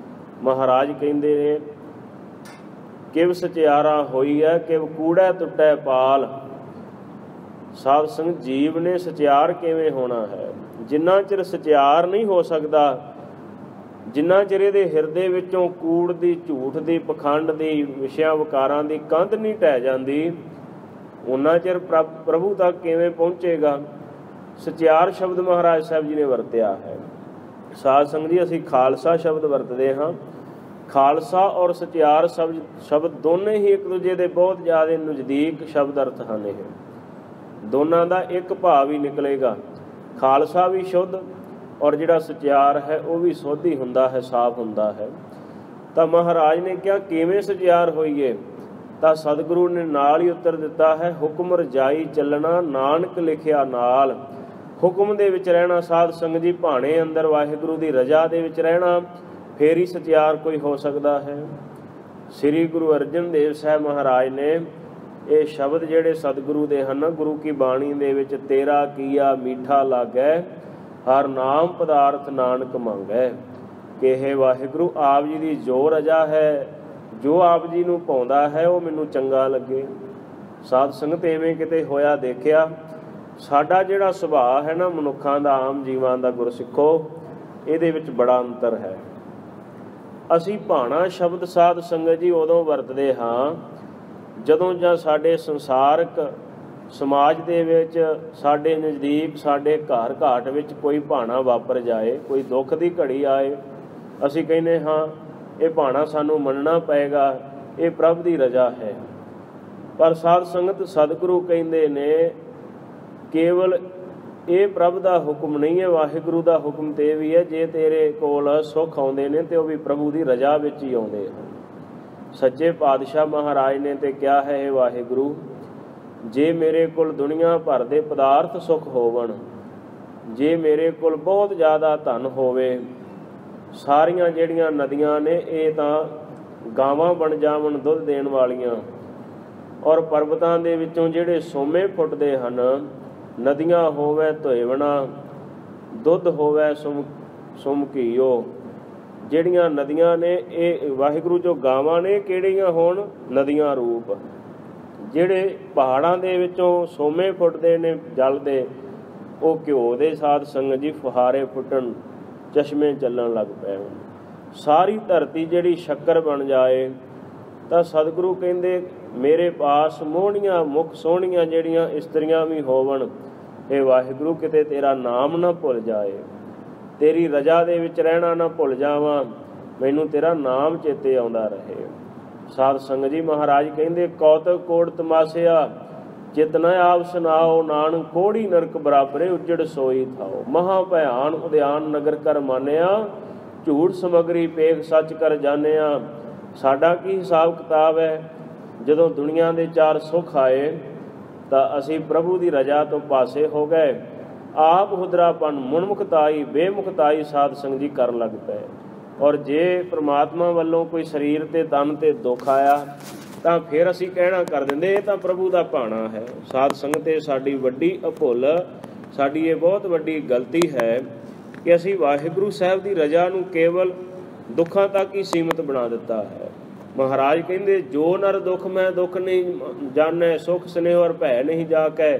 ਮਹਾਰਾਜ ਕਹਿੰਦੇ ਨੇ, ਕਿਵ ਸਚਿਆਰਾ ਹੋਈ ਹੈ, ਕਿਵ ਕੂੜੈ ਟੁੱਟੈ ਪਾਲ। ਸਾਧ ਸੰਗਤ ਜੀਵ ਨੇ ਸਚਿਆਰ ਕਿਵੇਂ ਹੋਣਾ ਹੈ? ਜਿੰਨਾ ਚਿਰ ਸਚਿਆਰ ਨਹੀਂ ਹੋ ਸਕਦਾ, ਜਿੰਨਾ ਚਿਰ ਇਹਦੇ ਹਿਰਦੇ ਵਿੱਚੋਂ ਕੂੜ ਦੀ, ਝੂਠ ਦੀ, ਪਖੰਡ ਦੀ, ਵਿਸ਼ਿਆਂ ਵਿਕਾਰਾਂ ਦੀ ਕੰਧ ਨਹੀਂ ਢਹਿ ਜਾਂਦੀ, ਉਹਨਾਂ ਚਿਰ ਪ੍ਰਭੂ ਤੱਕ ਕਿਵੇਂ ਪਹੁੰਚੇਗਾ? ਸਚਿਆਰ ਸ਼ਬਦ ਮਹਾਰਾਜ ਸਾਹਿਬ ਜੀ ਨੇ ਵਰਤਿਆ ਹੈ। ਸਾਧ ਸੰਗਤ ਜੀ ਅਸੀਂ ਖਾਲਸਾ ਸ਼ਬਦ ਵਰਤਦੇ ਹਾਂ। ਖਾਲਸਾ ਔਰ ਸਚਿਆਰ ਸ਼ਬਦ ਦੋਨੇ ਹੀ ਇੱਕ ਦੂਜੇ ਦੇ ਬਹੁਤ ਜ਼ਿਆਦਾ ਨਜ਼ਦੀਕ ਸ਼ਬਦ ਅਰਥ ਹਨ। ਇਹ ਦੋਨਾਂ ਦਾ ਇੱਕ ਭਾਵ ਹੀ ਨਿਕਲੇਗਾ। ਖਾਲਸਾ ਵੀ ਸ਼ੁੱਧ ਔਰ ਜਿਹੜਾ ਸਚਿਆਰ ਹੈ ਉਹ ਵੀ ਸੁੱਧ ਹੀ ਹੁੰਦਾ ਹੈ, ਸਾਫ਼ ਹੁੰਦਾ ਹੈ। ਤਾਂ ਮਹਾਰਾਜ ਨੇ ਕਿਹਾ ਕਿਵੇਂ ਸਚਿਆਰ ਹੋਈਏ? ਤਾਂ ਸਤਿਗੁਰੂ ਨੇ ਨਾਲ ਹੀ ਉੱਤਰ ਦਿੱਤਾ ਹੈ, ਹੁਕਮ ਰਜਾਈ ਚੱਲਣਾ ਨਾਨਕ ਲਿਖਿਆ ਨਾਲ। ਹੁਕਮ ਦੇ ਵਿੱਚ ਰਹਿਣਾ ਸਾਧ ਸੰਗਤ ਜੀ, ਭਾਣੇ ਅੰਦਰ ਵਾਹਿਗੁਰੂ ਦੀ ਰਜ਼ਾ ਦੇ ਵਿੱਚ ਰਹਿਣਾ, ਫੇਰ ਹੀ ਸਚਿਆਰ ਕੋਈ ਹੋ ਸਕਦਾ ਹੈ। ਸ੍ਰੀ ਗੁਰੂ ਅਰਜਨ ਦੇਵ ਸਾਹਿਬ ਮਹਾਰਾਜ ਨੇ ਇਹ ਸ਼ਬਦ ਜਿਹੜੇ ਸਤਿਗੁਰੂ ਦੇ ਹਨ, ਗੁਰੂ ਕੀ ਬਾਣੀ ਦੇ ਵਿੱਚ, ਤੇਰਾ ਕੀਆ ਮੀਠਾ ਲਾਗੈ ਹਰ ਨਾਮ ਪਦਾਰਥ ਨਾਨਕ ਮੰਗੈ, ਕਿ ਇਹ ਵਾਹਿਗੁਰੂ ਆਪ ਜੀ ਦੀ ਜੋ ਰਜ਼ਾ ਹੈ, ਜੋ ਆਪ ਜੀ ਨੂੰ ਪਾਉਂਦਾ ਹੈ ਉਹ ਮੈਨੂੰ ਚੰਗਾ ਲੱਗੇ। ਸਾਧ ਸੰਗਤ ਐਵੇਂ ਕਿਤੇ ਹੋਇਆ ਦੇਖਿਆ? ਸਾਡਾ ਜਿਹੜਾ ਸੁਭਾਅ ਹੈ ਨਾ ਮਨੁੱਖਾਂ ਦਾ, ਆਮ ਜੀਵਾਂ ਦਾ, ਗੁਰਸਿੱਖੋ, ਇਹਦੇ ਵਿੱਚ ਬੜਾ ਅੰਤਰ ਹੈ। ਅਸੀਂ ਭਾਣਾ ਸ਼ਬਦ ਸਾਧ ਸੰਗਤ ਜੀ ਉਦੋਂ ਵਰਤਦੇ ਹਾਂ ਜਦੋਂ ਜਾਂ ਸਾਡੇ ਸੰਸਾਰਕ ਸਮਾਜ ਦੇ ਵਿੱਚ, ਸਾਡੇ ਨਜ਼ਦੀਕ, ਸਾਡੇ ਘਰ ਘਾਟ ਵਿੱਚ ਕੋਈ ਭਾਣਾ ਵਾਪਰ ਜਾਏ, ਕੋਈ ਦੁੱਖ ਦੀ ਘੜੀ ਆਏ, ਅਸੀਂ ਕਹਿੰਦੇ ਹਾਂ ਇਹ ਭਾਣਾ ਸਾਨੂੰ ਮੰਨਣਾ ਪਏਗਾ, ਇਹ ਪ੍ਰਭ ਦੀ ਰਜ਼ਾ ਹੈ। ਪਰ ਸਾਧ ਸੰਗਤ ਸਤਿਗੁਰੂ ਕਹਿੰਦੇ ਨੇ ਕੇਵਲ ਇਹ ਪ੍ਰਭ ਦਾ ਹੁਕਮ ਨਹੀਂ ਹੈ, ਵਾਹਿਗੁਰੂ ਦਾ ਹੁਕਮ ਤੇ ਇਹ ਵੀ ਹੈ, ਜੇ ਤੇਰੇ ਕੋਲ ਸੁੱਖ ਆਉਂਦੇ ਨੇ ਤੇ ਉਹ ਵੀ ਪ੍ਰਭੂ ਦੀ ਰਜ਼ਾ ਵਿੱਚ ਹੀ ਆਉਂਦੇ ਹਨ। ਸੱਚੇ ਪਾਤਸ਼ਾਹ ਮਹਾਰਾਜ ਨੇ ਤੇ ਕਿਹਾ ਹੈ, ਇਹ ਵਾਹਿਗੁਰੂ, ਜੇ ਮੇਰੇ ਕੋਲ ਦੁਨੀਆ ਭਰ ਦੇ ਪਦਾਰਥ ਸੁੱਖ ਹੋਵਣ, ਜੇ ਮੇਰੇ ਕੋਲ ਬਹੁਤ ਜ਼ਿਆਦਾ ਧਨ ਹੋਵੇ, ਸਾਰੀਆਂ ਜਿਹੜੀਆਂ ਨਦੀਆਂ ਨੇ ਇਹ ਤਾਂ ਗਾਵਾਂ ਬਣ ਜਾਵਣ ਦੁੱਧ ਦੇਣ ਵਾਲੀਆਂ, ਔਰ ਪਰਬਤਾਂ ਦੇ ਵਿੱਚੋਂ ਜਿਹੜੇ ਸੋਮੇ ਫੁੱਟਦੇ ਹਨ, ਨਦੀਆਂ ਹੋਵੇ ਧੋਵਣਾ, ਦੁੱਧ ਹੋਵੇ ਸੁਮ ਘੀਓ, ਜਿਹੜੀਆਂ ਨਦੀਆਂ ਨੇ ਇਹ ਵਾਹਿਗੁਰੂ ਜੋ ਗਾਵਾਂ ਨੇ ਕਿਹੜੀਆਂ ਹੋਣ? ਨਦੀਆਂ ਰੂਪ। ਜਿਹੜੇ ਪਹਾੜਾਂ ਦੇ ਵਿੱਚੋਂ ਸੋਮੇ ਫੁੱਟਦੇ ਨੇ ਜਲ ਦੇ, ਉਹ ਘਿਓ ਦੇ ਸਾਧ ਸੰਗਤ ਜੀ ਫੁਹਾਰੇ ਫੁੱਟਣ, ਚਸ਼ਮੇ ਚੱਲਣ ਲੱਗ ਪਏ। ਸਾਰੀ ਧਰਤੀ ਜਿਹੜੀ ਸ਼ੱਕਰ ਬਣ ਜਾਏ ਤਾਂ ਸਤਿਗੁਰੂ ਕਹਿੰਦੇ ਮੇਰੇ ਪਾਸ ਮੋਹਣੀਆਂ ਮੁਖ ਸੋਹਣੀਆਂ ਜਿਹੜੀਆਂ ਇਸਤਰੀਆਂ ਵੀ ਹੋਵਣ, ਇਹ ਵਾਹਿਗੁਰੂ ਕਿਤੇ ਤੇਰਾ ਨਾਮ ਨਾ ਭੁੱਲ ਜਾਏ, ਤੇਰੀ ਰਜ਼ਾ ਦੇ ਵਿੱਚ ਰਹਿਣਾ ਨਾ ਭੁੱਲ ਜਾਵਾਂ, ਮੈਨੂੰ ਤੇਰਾ ਨਾਮ ਚੇਤੇ ਆਉਂਦਾ ਰਹੇ। ਸਾਧ ਸੰਗਤ ਜੀ ਮਹਾਰਾਜ ਕਹਿੰਦੇ ਕੌਤਕ ਕੋੜ ਤਮਾਸਿਆ ਚਿਤ ਨ ਆਪ ਸੁਨਾਓ, ਨਾਨਕ ਕੋੜੀ ਨਰਕ ਬਰਾਬਰੇ ਉੱਜੜ ਸੋਈ ਥਾਓ। ਮਹਾ ਭਿਆਨ ਉਦਿਆਨ ਨਗਰ ਕਰ ਮਾਨਿਆ, ਝੂਠ ਸਮਗਰੀ ਪੇਖ ਸੱਚ ਕਰ ਜਾਣਿਆ। ਸਾਡਾ ਕੀ ਹਿਸਾਬ ਕਿਤਾਬ ਹੈ? ਜਦੋਂ ਦੁਨੀਆ ਦੇ ਚਾਰ ਸੁੱਖ ਆਏ ਤਾਂ ਅਸੀਂ ਪ੍ਰਭੂ ਦੀ ਰਜ਼ਾ ਤੋਂ ਪਾਸੇ ਹੋ ਗਏ, ਆਪ ਹੁਦਰਾਪਨ ਮੁਨਮੁਖਤਾਈ ਬੇਮੁਖਤਾਈ ਸਾਧ ਸੰਗਤ ਜੀ ਕਰਨ ਲੱਗ ਪਏ। ਔਰ ਜੇ ਪ੍ਰਮਾਤਮਾ ਵੱਲੋਂ ਕੋਈ ਸਰੀਰ ਤੇ ਤਨ ਤੇ ਦੁੱਖ ਆਇਆ ਤਾਂ ਫਿਰ ਅਸੀਂ ਕਹਿਣਾ ਕਰ ਦਿੰਦੇ ਇਹ ਤਾਂ ਪ੍ਰਭੂ ਦਾ ਭਾਣਾ ਹੈ। ਸਾਧ ਸੰਗਤ ਇਹ ਸਾਡੀ ਵੱਡੀ ਅਭੁੱਲ, ਸਾਡੀ ਇਹ ਬਹੁਤ ਵੱਡੀ ਗਲਤੀ ਹੈ ਕਿ ਅਸੀਂ ਵਾਹਿਗੁਰੂ ਸਾਹਿਬ ਦੀ ਰਜ਼ਾ ਨੂੰ ਕੇਵਲ ਦੁੱਖਾਂ ਤੱਕ ਹੀ ਸੀਮਿਤ ਬਣਾ ਦਿੱਤਾ ਹੈ। ਮਹਾਰਾਜ ਕਹਿੰਦੇ ਜੋ ਨਰ ਦੁੱਖ ਮੈਂ ਦੁੱਖ ਨਹੀਂ ਜਾਣੈ, ਸੁਖ ਸਨੇਹ ਔਰ ਭੈ ਨਹੀਂ ਜਾ ਕੈ,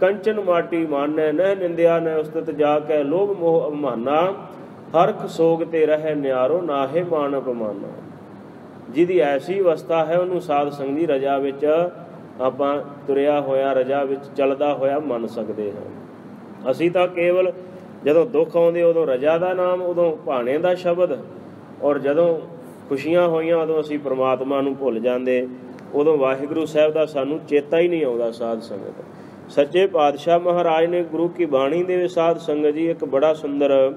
ਕੰਚਨ ਮਾਟੀ ਮਾਨੈ ਨਹਿ ਨਿੰਦਿਆ ਨਹਿ ਉਸਤਤ ਜਾ ਕੈ, ਲੋਭ ਮੋਹ ਅਭਿਮਾਨਾ ਹਰਖ ਸੋਗ ਤੇ ਰਹਿ ਨਿਆਰੋ, ਨਾਹੇ ਮਾਨ ਅਪਮਾਨਾ। ਜਿਹਦੀ ਐਸੀ ਅਵਸਥਾ ਹੈ ਉਹਨੂੰ ਸਾਧ ਸੰਗਤ ਦੀ ਰਜ਼ਾ ਵਿੱਚ ਆਪਾਂ ਤੁਰਿਆ ਹੋਇਆ, ਰਜ਼ਾ ਵਿੱਚ ਚੱਲਦਾ ਹੋਇਆ ਮੰਨ ਸਕਦੇ ਹਾਂ। ਅਸੀਂ ਤਾਂ ਕੇਵਲ ਜਦੋਂ ਦੁੱਖ ਆਉਂਦੇ ਉਦੋਂ ਰਜ਼ਾ ਦਾ ਨਾਮ, ਉਦੋਂ ਭਾਣੇ ਦਾ ਸ਼ਬਦ, ਔਰ ਜਦੋਂ ਖੁਸ਼ੀਆਂ ਹੋਈਆਂ ਉਦੋਂ ਅਸੀਂ ਪ੍ਰਮਾਤਮਾ ਨੂੰ ਭੁੱਲ ਜਾਂਦੇ, ਉਦੋਂ ਵਾਹਿਗੁਰੂ ਸਾਹਿਬ ਦਾ ਸਾਨੂੰ ਚੇਤਾ ਹੀ ਨਹੀਂ ਆਉਂਦਾ। ਸਾਧ ਸੰਗਤ ਸੱਚੇ ਪਾਤਸ਼ਾਹ ਮਹਾਰਾਜ ਨੇ ਗੁਰੂ ਕੀ ਬਾਣੀ ਦੇ ਵਿੱਚ ਸਾਧ ਸੰਗਤ ਜੀ ਇੱਕ ਬੜਾ ਸੁੰਦਰ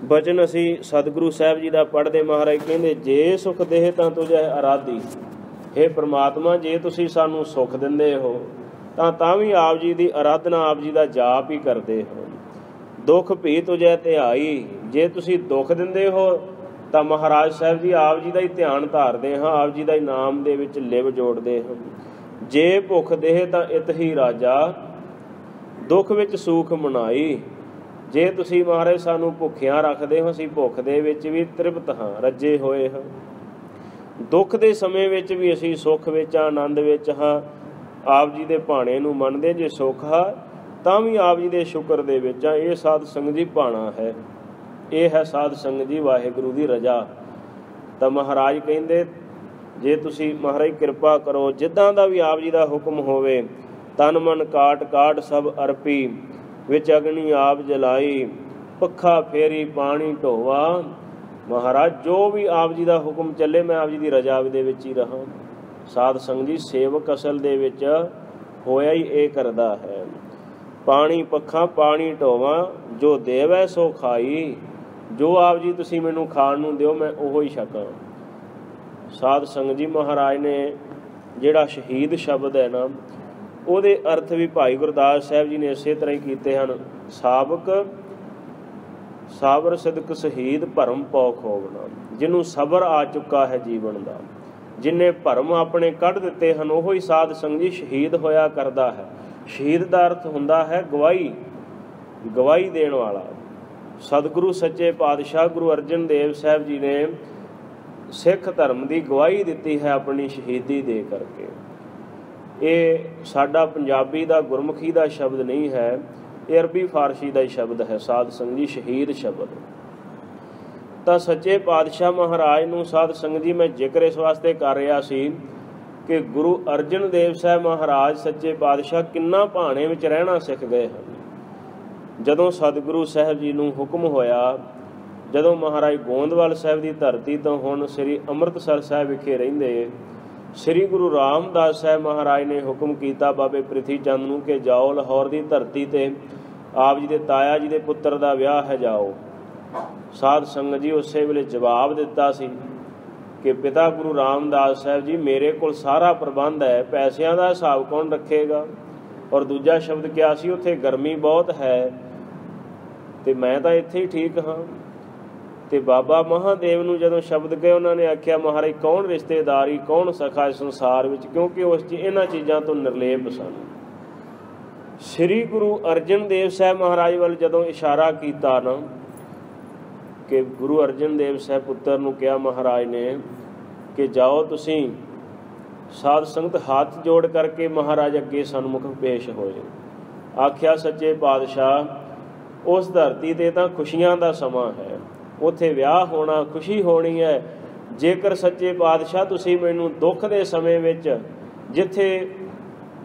ਬਚਨ ਅਸੀਂ ਸਤਿਗੁਰੂ ਸਾਹਿਬ ਜੀ ਦਾ ਪੜ੍ਹਦੇ। ਮਹਾਰਾਜ ਕਹਿੰਦੇ ਜੇ ਸੁਖ ਦੇਹ ਤਾਂ ਤੁਝੇ ਅਰਾਧੀ, ਹੇ ਪ੍ਰਮਾਤਮਾ ਜੇ ਤੁਸੀਂ ਸਾਨੂੰ ਸੁੱਖ ਦਿੰਦੇ ਹੋ ਤਾਂ ਵੀ ਆਪ ਜੀ ਦੀ ਅਰਾਧਨਾ, ਆਪ ਜੀ ਦਾ ਜਾਪ ਹੀ ਕਰਦੇ ਹੋ। ਦੁੱਖ ਭੀ ਤੁਝੇ ਧਿਆਈ, ਜੇ ਤੁਸੀਂ ਦੁੱਖ ਦਿੰਦੇ ਹੋ ਤਾਂ ਮਹਾਰਾਜ ਸਾਹਿਬ ਜੀ ਆਪ ਜੀ ਦਾ ਹੀ ਧਿਆਨ ਧਾਰਦੇ ਹਾਂ, ਆਪ ਜੀ ਦਾ ਹੀ ਨਾਮ ਦੇ ਵਿੱਚ ਲਿਵ ਜੋੜਦੇ ਹਾਂ। ਜੇ ਭੁੱਖ ਦੇਹ ਤਾਂ ਇਤ ਹੀ ਰਾਜਾ, ਦੁੱਖ ਵਿੱਚ ਸੂਖ ਮਨਾਈ। ਜੇ ਤੁਸੀਂ ਮਹਾਰਾਜ ਸਾਨੂੰ ਭੁੱਖਿਆਂ ਰੱਖਦੇ ਹੋ, ਅਸੀਂ ਭੁੱਖ ਦੇ ਵਿੱਚ ਵੀ ਤ੍ਰਿਪਤ ਹਾਂ, ਰੱਜੇ ਹੋਏ ਹਾਂ। ਦੁੱਖ ਦੇ ਸਮੇਂ ਵਿੱਚ ਵੀ ਅਸੀਂ ਸੁੱਖ ਵਿੱਚ, ਆਨੰਦ ਵਿੱਚ ਹਾਂ। ਆਪ ਜੀ ਦੇ ਭਾਣੇ ਨੂੰ ਮੰਨਦੇ, ਜੇ ਸੁੱਖ ਹੈ ਤਾਂ ਵੀ ਆਪ ਜੀ ਦੇ ਸ਼ੁਕਰ ਦੇ ਵਿੱਚ ਹਾਂ। ਇਹ ਸਾਧ ਸੰਗਤ ਜੀ ਭਾਣਾ ਹੈ, ਇਹ ਹੈ ਸਾਧ ਸੰਗਤ ਜੀ ਵਾਹਿਗੁਰੂ ਦੀ ਰਜ਼ਾ। ਤਾਂ ਮਹਾਰਾਜ ਕਹਿੰਦੇ ਜੇ ਤੁਸੀਂ ਮਹਾਰਾਜ ਕਿਰਪਾ ਕਰੋ, ਜਿੱਦਾਂ ਦਾ ਵੀ ਆਪ ਜੀ ਦਾ ਹੁਕਮ ਹੋਵੇ, ਤਨ ਮਨ ਕਾਟ ਕਾਟ ਸਭ ਅਰਪੀ, ਵਿੱਚ ਅਗਨੀ ਆਪ ਜਲਾਈ, ਪੱਖਾ ਫੇਰੀ ਪਾਣੀ ਢੋਵਾ, महाराज जो भी आप जी का हुक्म चले मैं आप जी की रजा दे विच ही रहा। साध संग जी सेवक असल दे विच होया ही ये करदा है। पानी पखा पानी ढोवां जो देवै सो खाई। जो आप जी तुसीं मैनूं खाण नूं दिओ मैं ओहो ही छकां। साध संग जी महाराज ने जिहड़ा शहीद शब्द है ना ਉਹਦੇ अर्थ भी भाई गुरदास साहब जी ने इसे तरह ही कीते हैं। साबक साबर सिदक शहीद भरम पौ खोवना। जिन्हों सबर आ चुका है जीवन का, जिन्हें भरम अपने कढ़ दिते हैं, वो ही साध संग जी शहीद होया करदा है। शहीद का अर्थ हुंदा है गवाही, गवाही देण वाला। सतगुरु सच्चे पातशाह गुरु अर्जन देव साहब जी ने सिख धर्म की गवाही दी है अपनी शहीदी दे करके। ये साडा पंजाबी दा गुरमुखी दा शब्द नहीं है, ये अरबी फारसी का ही शब्द है। साध संग जी शहीद शब्द तो सच्चे पातशाह महाराज नूं साध संग जी मैं जिक्र इस वास्ते कर रहा सी कि गुरु अर्जन देव साहब महाराज सच्चे पातशाह किन्ना भाणे विच रहना सिख गए हैं। जदों सतगुरु साहब जी नूं हुक्म होया, जदों महाराज गोंदवाल साहब की धरती तो हुण श्री अमृतसर साहब विखे रहिंदे श्री गुरु रामदास साहब महाराज ने हुक्म किया बाबे प्रिथी चंद नूं कि जाओ लाहौर की धरती ते आप जी के ताया जी के पुत्र का विआह है, जाओ। साध संगत जी उस वेले जवाब दिता सी कि पिता गुरु रामदास साहब जी मेरे को सारा प्रबंध है, पैसों का हिसाब कौन रखेगा। और दूजा शब्द क्या सी उत्थे गर्मी बहुत है तो मैं तो इत्थे ही ठीक हाँ। तो बाबा महादेव नूं जदों शब्द कहे उन्होंने आख्या महाराज कौन रिश्तेदारी कौन सखा इस संसार विच, क्योंकि उस इन्हां चीज़ों तो निर्लेप सन। श्री गुरु अर्जन देव साहब महाराज वाल जदों इशारा किया ना कि गुरु अर्जन देव साहब पुत्र नूं कहा महाराज ने कि जाओ तुसीं साध संगत हाथ जोड़ करके महाराज अगे सन्मुख पेश होए। आख्या सच्चे पातशाह उस धरती ते तां खुशियां दा समां है, उत्थे विआह होना खुशी होनी है। जेकर सच्चे पातशाह तुसीं मैनूं दुख दे समय विच जिथे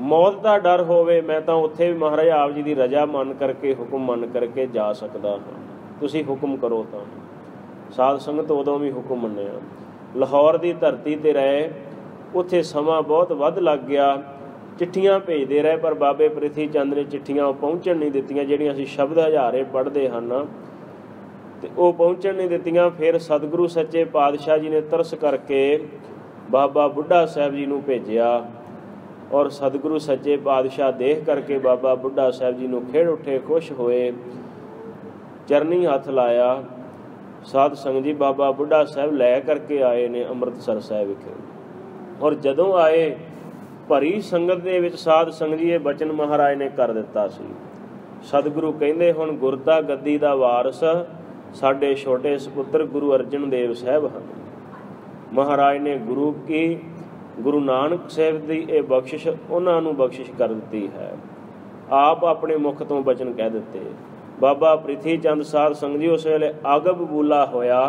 मौत का डर होवे मैं तां उत्थे भी महाराज आप जी की रजा मन करके हुक्म मन करके जा सकदा हाँ, तुसीं हुक्म करो। तां साध संगत उदों भी हुक्म मन्निया। लाहौर की धरती ते रहे, उत्थे समा बहुत वध लग गया। चिट्ठियां भेजते रहे पर बाबे प्रिथी चंद ने चिट्ठियां पहुँचण नहीं दित्तियां, जिहड़ियां असीं शब्द हज़ारे पढ़ते हैं तो वो पहुँचण नहीं दित्तियां। फिर सतगुरु सच्चे पातशाह जी ने तरस करके बाबा बुढ़ा साहब जी नूं भेजिया और सतगुरु सच्चे पातशाह देख करके बाबा बुढ़ा साहब जी नूं खिड़ उठे, खुश होए, चरनी हथ लाया। साध संग जी बाबा बुढ़ा साहब लै करके आए ने अमृतसर साहब विखे। और जदों आए भरी संगत दे विच साध संग जी ये बचन महाराज ने कर दिता सी। सतगुरु कहंदे हुण गुरता गद्दी दा वारस साडे छोटे सपुत्र गुरु अर्जन देव साहब हैं। महाराज ने गुरु नानक साहब की यह बख्शिश उन्होंने बख्शिश कर दी है। आप अपने मुख तो बचन कह दिते। बाबा प्रिथी चंद साध संग जी उस वेले अग बबूला होया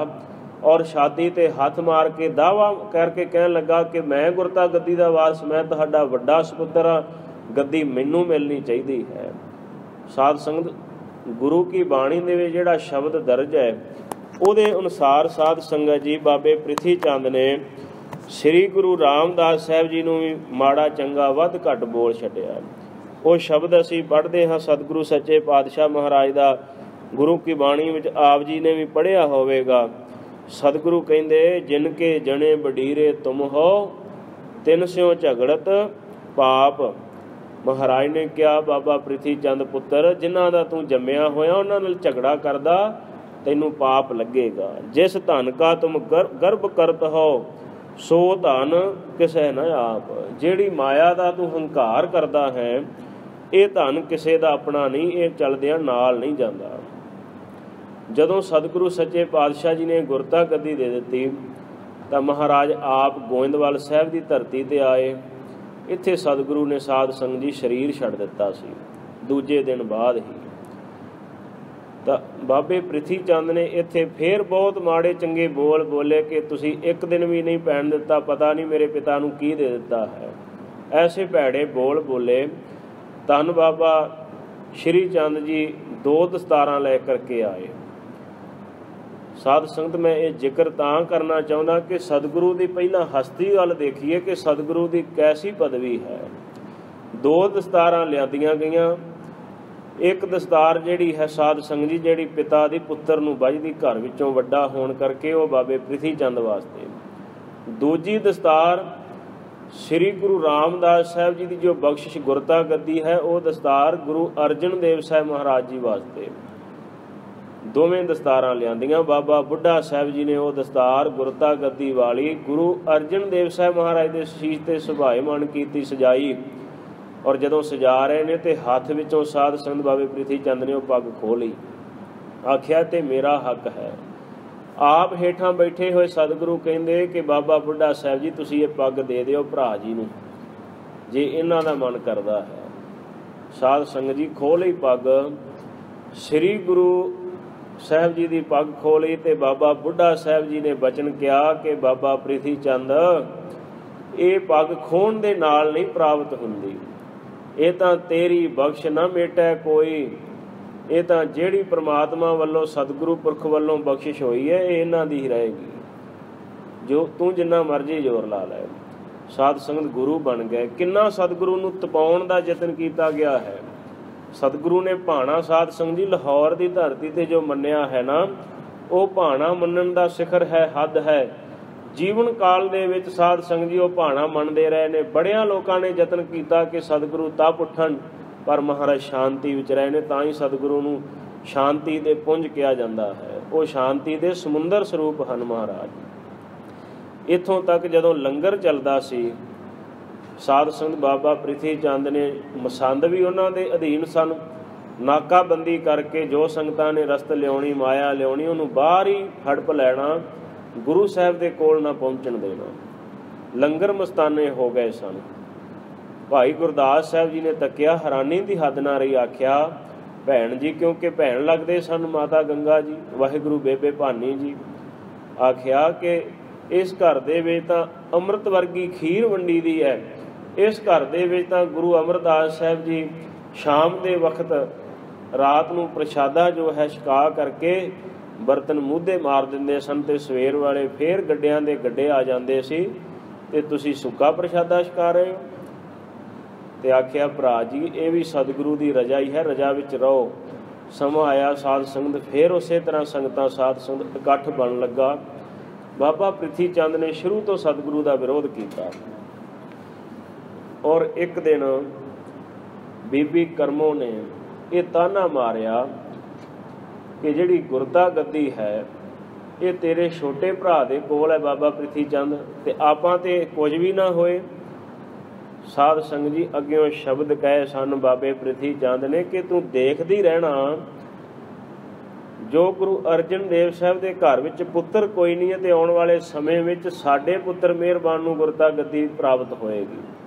और छाती ते हाथ मार के दावा करके कहन लगा कि मैं गुरता गद्दी का वारस, मैं तुहाडा वड्डा सपुत्र हाँ, गद्दी मैनू मिलनी चाहिए है। साध संगत गुरु की बाणी दे जिहड़ा शब्द दर्ज है उहदे अनुसार साध संगत जी बाबे प्रिथी चंद ने श्री गुरु रामदास साहब जी नूं भी माड़ा चंगा वध घट बोल छड्डिया। वो शब्द असीं पढ़ते हाँ सतगुरु सच्चे पातशाह महाराज का गुरु की बाणी विच आप जी ने भी पढ़िया होवेगा। सतगुरु कहंदे जिनके जने बडीरे तुम हो तिन स्यों झगड़त पाप। महाराज ने कहा बाबा प्रिथी चंद पुत्र जिन्हां दा तू जम्मिया होया उन्हां नाल झगड़ा करदा तैनूं पाप लगेगा। जिस धन का तुम गर्भ करत हो सो धन किसे न आप। जिहड़ी माया दा तू हंकार करदा है ये धन किसे दा अपना नहीं, ये चलदियां नाल नहीं जांदा। जदों सतगुरु सच्चे पातशाह जी ने गुरता गद्दी दे दित्ती तां महाराज आप गोइंदवाल साहब की धरती ते आए। इत्थे सतगुरु ने साध संग जी शरीर छड्ड दिता सी। दूजे दिन बाद ही ਤਾਂ ਬਾਬੇ ਪ੍ਰਿਥੀ ਚੰਦ ਨੇ ਇੱਥੇ ਫੇਰ ਬਹੁਤ ਮਾੜੇ ਚੰਗੇ ਬੋਲ ਬੋਲੇ ਕਿ ਤੁਸੀਂ ਇੱਕ ਦਿਨ ਵੀ ਨਹੀਂ ਪੈਣ ਦਿੱਤਾ, ਪਤਾ ਨਹੀਂ ਮੇਰੇ ਪਿਤਾ ਨੂੰ ਕੀ ਦੇ ਦਿੱਤਾ ਹੈ। ਐਸੇ ਭੈੜੇ ਬੋਲ ਬੋਲੇ। ਧੰਨ ਬਾਬਾ ਸ਼੍ਰੀ ਚੰਦ ਜੀ 2 ਦਸਤਾਰਾਂ ਲੈ ਕਰਕੇ ਆਏ। ਸਾਧ ਸੰਗਤ ਮੈਂ ਇਹ ਜ਼ਿਕਰ ਤਾਂ ਕਰਨਾ ਚਾਹੁੰਦਾ ਕਿ ਸਤਿਗੁਰੂ ਦੀ ਪਹਿਲਾਂ ਹਸਤੀ ਵੱਲ ਦੇਖੀਏ ਕਿ ਸਤਿਗੁਰੂ ਦੀ ਕੈਸੀ ਪਦਵੀ ਹੈ। 2 ਦਸਤਾਰਾਂ ਲਿਆਂਦੀਆਂ ਗਈਆਂ। ਇੱਕ ਦਸਤਾਰ ਜਿਹੜੀ ਹੈ ਸਾਧ ਸੰਗਤ ਜੀ, ਜਿਹੜੀ ਪਿਤਾ ਦੀ ਪੁੱਤਰ ਨੂੰ ਵੱਜਦੀ ਘਰ ਵਿੱਚੋਂ ਵੱਡਾ ਹੋਣ ਕਰਕੇ ਉਹ ਬਾਬੇ ਪ੍ਰਿਥੀ ਚੰਦ ਵਾਸਤੇ। ਦੂਜੀ ਦਸਤਾਰ ਸ੍ਰੀ ਗੁਰੂ ਰਾਮਦਾਸ ਸਾਹਿਬ ਜੀ ਦੀ ਜੋ ਬਖਸ਼ਿਸ਼ ਗੁਰਤਾ ਗੱਦੀ ਹੈ, ਉਹ ਦਸਤਾਰ ਗੁਰੂ ਅਰਜਨ ਦੇਵ ਸਾਹਿਬ ਮਹਾਰਾਜ ਜੀ ਵਾਸਤੇ। ਦੋਵੇਂ ਦਸਤਾਰਾਂ ਲਿਆਂਦੀਆਂ। ਬਾਬਾ ਬੁੱਢਾ ਸਾਹਿਬ ਜੀ ਨੇ ਉਹ ਦਸਤਾਰ ਗੁਰਤਾ ਗੱਦੀ ਵਾਲੀ ਗੁਰੂ ਅਰਜਨ ਦੇਵ ਸਾਹਿਬ ਮਹਾਰਾਜ ਦੇ ਸੀਸ ਤੇ ਸੁਭਾਏਮਾਨ ਕੀਤੀ, ਸਜਾਈ। ਔਰ ਜਦੋਂ ਸਜਾ ਰਹੇ ਨੇ ਤੇ ਹੱਥ ਵਿੱਚੋਂ ਸਾਧ ਸੰਗਤ ਬਾਬੇ ਪ੍ਰਿਥੀ ਚੰਦ ਨੇ ਉਹ ਪੱਗ ਖੋਹ ਲਈ। ਆਖਿਆ ਤੇ ਮੇਰਾ ਹੱਕ ਹੈ। ਆਪ ਹੇਠਾਂ ਬੈਠੇ ਹੋਏ ਸਤਿਗੁਰੂ ਕਹਿੰਦੇ ਕਿ ਬਾਬਾ ਬੁੱਢਾ ਸਾਹਿਬ ਜੀ ਤੁਸੀਂ ਇਹ ਪੱਗ ਦੇ ਦਿਓ ਭਰਾ ਜੀ ਨੂੰ, ਜੇ ਇਹਨਾਂ ਦਾ ਮਨ ਕਰਦਾ ਹੈ। ਸਾਧ ਸੰਗਤ ਜੀ ਖੋਹ ਲਈ ਪੱਗ। ਸ੍ਰੀ ਗੁਰੂ ਸਾਹਿਬ ਜੀ ਦੀ ਪੱਗ ਖੋਹ ਲਈ ਤੇ ਬਾਬਾ ਬੁੱਢਾ ਸਾਹਿਬ ਜੀ ਨੇ ਬਚਨ ਕਿਹਾ ਕਿ ਬਾਬਾ ਪ੍ਰਿਥੀ ਚੰਦ, ਇਹ ਪੱਗ ਖੋਹਣ ਦੇ ਨਾਲ ਨਹੀਂ ਪ੍ਰਾਪਤ ਹੁੰਦੀ, ਇਹ ਤਾਂ ਤੇਰੀ ਬਖਸ਼ ਨਾ ਮੇਟੈ ਕੋਈ, ਇਹ ਤਾਂ ਜਿਹੜੀ ਪ੍ਰਮਾਤਮਾ ਵੱਲੋਂ ਸਤਿਗੁਰੂ ਪੁਰਖ ਵੱਲੋਂ ਬਖਸ਼ਿਸ਼ ਹੋਈ ਹੈ ਇਹ ਇਹਨਾਂ ਦੀ ਹੀ ਰਹੇਗੀ, ਜੋ ਤੂੰ ਜਿੰਨਾ ਮਰਜ਼ੀ ਜ਼ੋਰ ਲਾ ਲੈ। ਸਾਧ ਸੰਗਤ ਗੁਰੂ ਬਣ ਗਏ। ਕਿੰਨਾ ਸਤਿਗੁਰੂ ਨੂੰ ਤਪਾਉਣ ਦਾ ਯਤਨ ਕੀਤਾ ਗਿਆ ਹੈ। ਸਤਿਗੁਰੂ ਨੇ ਭਾਣਾ ਸਾਧ ਸੰਗਤ ਜੀ ਲਾਹੌਰ ਦੀ ਧਰਤੀ ਤੇ ਜੋ ਮੰਨਿਆ ਹੈ ਨਾ, ਉਹ ਭਾਣਾ ਮੰਨਣ ਦਾ ਸਿਖਰ ਹੈ, ਹੱਦ ਹੈ। ਜੀਵਨ ਕਾਲ ਦੇ ਵਿੱਚ ਸਾਧ ਸੰਗਤ ਜੀ ਉਹ ਭਾਣਾ ਮੰਨਦੇ ਰਹੇ ਨੇ। ਬੜਿਆਂ ਲੋਕਾਂ ਨੇ ਯਤਨ ਕੀਤਾ ਕਿ ਸਤਿਗੁਰੂ ਤਪ ਉੱਠਣ, ਪਰ ਮਹਾਰਾਜ ਸ਼ਾਂਤੀ ਵਿੱਚ ਰਹੇ ਨੇ। ਤਾਂ ਹੀ ਸਤਿਗੁਰੂ ਨੂੰ ਸ਼ਾਂਤੀ ਦੇ ਪੁੰਜ ਕਿਹਾ ਜਾਂਦਾ ਹੈ। ਉਹ ਸ਼ਾਂਤੀ ਦੇ ਸਮੁੰਦਰ ਸਰੂਪ ਹਨ ਮਹਾਰਾਜ। ਇੱਥੋਂ ਤੱਕ ਜਦੋਂ ਲੰਗਰ ਚੱਲਦਾ ਸੀ, ਸਾਧ ਸੰਗਤ ਬਾਬਾ ਪ੍ਰਿਥੀ ਚੰਦ ਨੇ, ਮਸੰਦ ਵੀ ਉਹਨਾਂ ਦੇ ਅਧੀਨ ਸਨ। ਨਾਕਾਬੰਦੀ ਕਰਕੇ ਜੋ ਸੰਗਤਾਂ ਨੇ ਰਸਤ ਲਿਆਉਣੀ, ਮਾਇਆ ਲਿਆਉਣੀ, ਉਹਨੂੰ ਬਾਹਰ ਹੀ ਹੜਪ ਲੈਣਾ, ਗੁਰੂ ਸਾਹਿਬ ਦੇ ਕੋਲ ਨਾ ਪਹੁੰਚਣ ਦੇਣਾ। ਲੰਗਰ ਮਸਤਾਨੇ ਹੋ ਗਏ ਸਨ। ਭਾਈ ਗੁਰਦਾਸ ਸਾਹਿਬ ਜੀ ਨੇ ਤੱਕਿਆ, ਹੈਰਾਨੀ ਦੀ ਹੱਦ ਨਾ ਰਹੀ। ਆਖਿਆ ਭੈਣ ਜੀ, ਕਿਉਂਕਿ ਭੈਣ ਲੱਗਦੇ ਸਨ ਮਾਤਾ ਗੰਗਾ ਜੀ, ਵਾਹਿਗੁਰੂ ਬੇਬੇ ਭਾਨੀ ਜੀ। ਆਖਿਆ ਕਿ ਇਸ ਘਰ ਦੇ ਵਿੱਚ ਤਾਂ ਅੰਮ੍ਰਿਤ ਵਰਗੀ ਖੀਰ ਵੰਡੀ ਦੀ ਹੈ। ਇਸ ਘਰ ਦੇ ਵਿੱਚ ਤਾਂ ਗੁਰੂ ਅਮਰਦਾਸ ਸਾਹਿਬ ਜੀ ਸ਼ਾਮ ਦੇ ਵਕਤ ਰਾਤ ਨੂੰ ਪ੍ਰਸ਼ਾਦਾ ਜੋ ਹੈ ਛਕਾ ਕਰਕੇ ਬਰਤਨ ਮੂਧੇ ਮਾਰ ਦਿੰਦੇ ਸਨ ਤੇ ਸਵੇਰ ਵਾਲੇ ਫੇਰ ਗੱਡਿਆਂ ਦੇ ਗੱਡੇ ਆ ਜਾਂਦੇ ਸੀ ਤੇ ਤੁਸੀਂ ਸੁੱਕਾ ਪ੍ਰਸ਼ਾਦਾ ਛਕਾ ਰਹੇ ਹੋ। ਤੇ ਆਖਿਆ ਭਰਾ ਜੀ ਇਹ ਵੀ ਸਤਿਗੁਰੂ ਦੀ ਰਜਾ ਹੀ ਹੈ, ਰਜਾ ਵਿੱਚ ਰਹੋ। ਸਮਾਂ ਆਇਆ, ਸਾਧ ਸੰਗਤ ਫੇਰ ਉਸੇ ਤਰ੍ਹਾਂ ਸੰਗਤਾਂ ਸਾਧ ਸੰਗਤ ਇਕੱਠ ਬਣ ਲੱਗਾ। ਬਾਬਾ ਪ੍ਰਿਥੀ ਚੰਦ ਨੇ ਸ਼ੁਰੂ ਤੋਂ ਸਤਿਗੁਰੂ ਦਾ ਵਿਰੋਧ ਕੀਤਾ। ਔਰ ਇੱਕ ਦਿਨ ਬੀਬੀ ਕਰਮੋ ਨੇ ਇਹ ਤਾਨਾ ਮਾਰਿਆ ਕਿ ਜਿਹੜੀ ਗੁਰਤਾ ਗੱਦੀ ਹੈ ਇਹ ਤੇਰੇ ਛੋਟੇ ਭਰਾ ਦੇ ਕੋਲ ਹੈ ਬਾਬਾ ਪ੍ਰਿਥੀ ਚੰਦ, ਤੇ ਆਪਾਂ ਤੇ ਕੁਝ ਵੀ ਨਾ ਹੋਏ। ਸਾਧ ਸੰਗਤ ਜੀ ਅੱਗਿਓਂ ਸ਼ਬਦ ਕਹੇ ਸਨ ਬਾਬੇ ਪ੍ਰਿਥੀ ਚੰਦ ਨੇ ਕਿ ਤੂੰ ਦੇਖਦੀ ਰਹਿਣਾ, ਜੋ ਗੁਰੂ ਅਰਜਨ ਦੇਵ ਸਾਹਿਬ ਦੇ ਘਰ ਵਿੱਚ ਪੁੱਤਰ ਕੋਈ ਨਹੀਂ ਹੈ ਤੇ ਆਉਣ ਵਾਲੇ ਸਮੇਂ ਵਿੱਚ ਸਾਡੇ ਪੁੱਤਰ ਮਿਹਰਬਾਨ ਨੂੰ ਗੁਰਤਾ ਗੱਦੀ ਪ੍ਰਾਪਤ ਹੋਏਗੀ।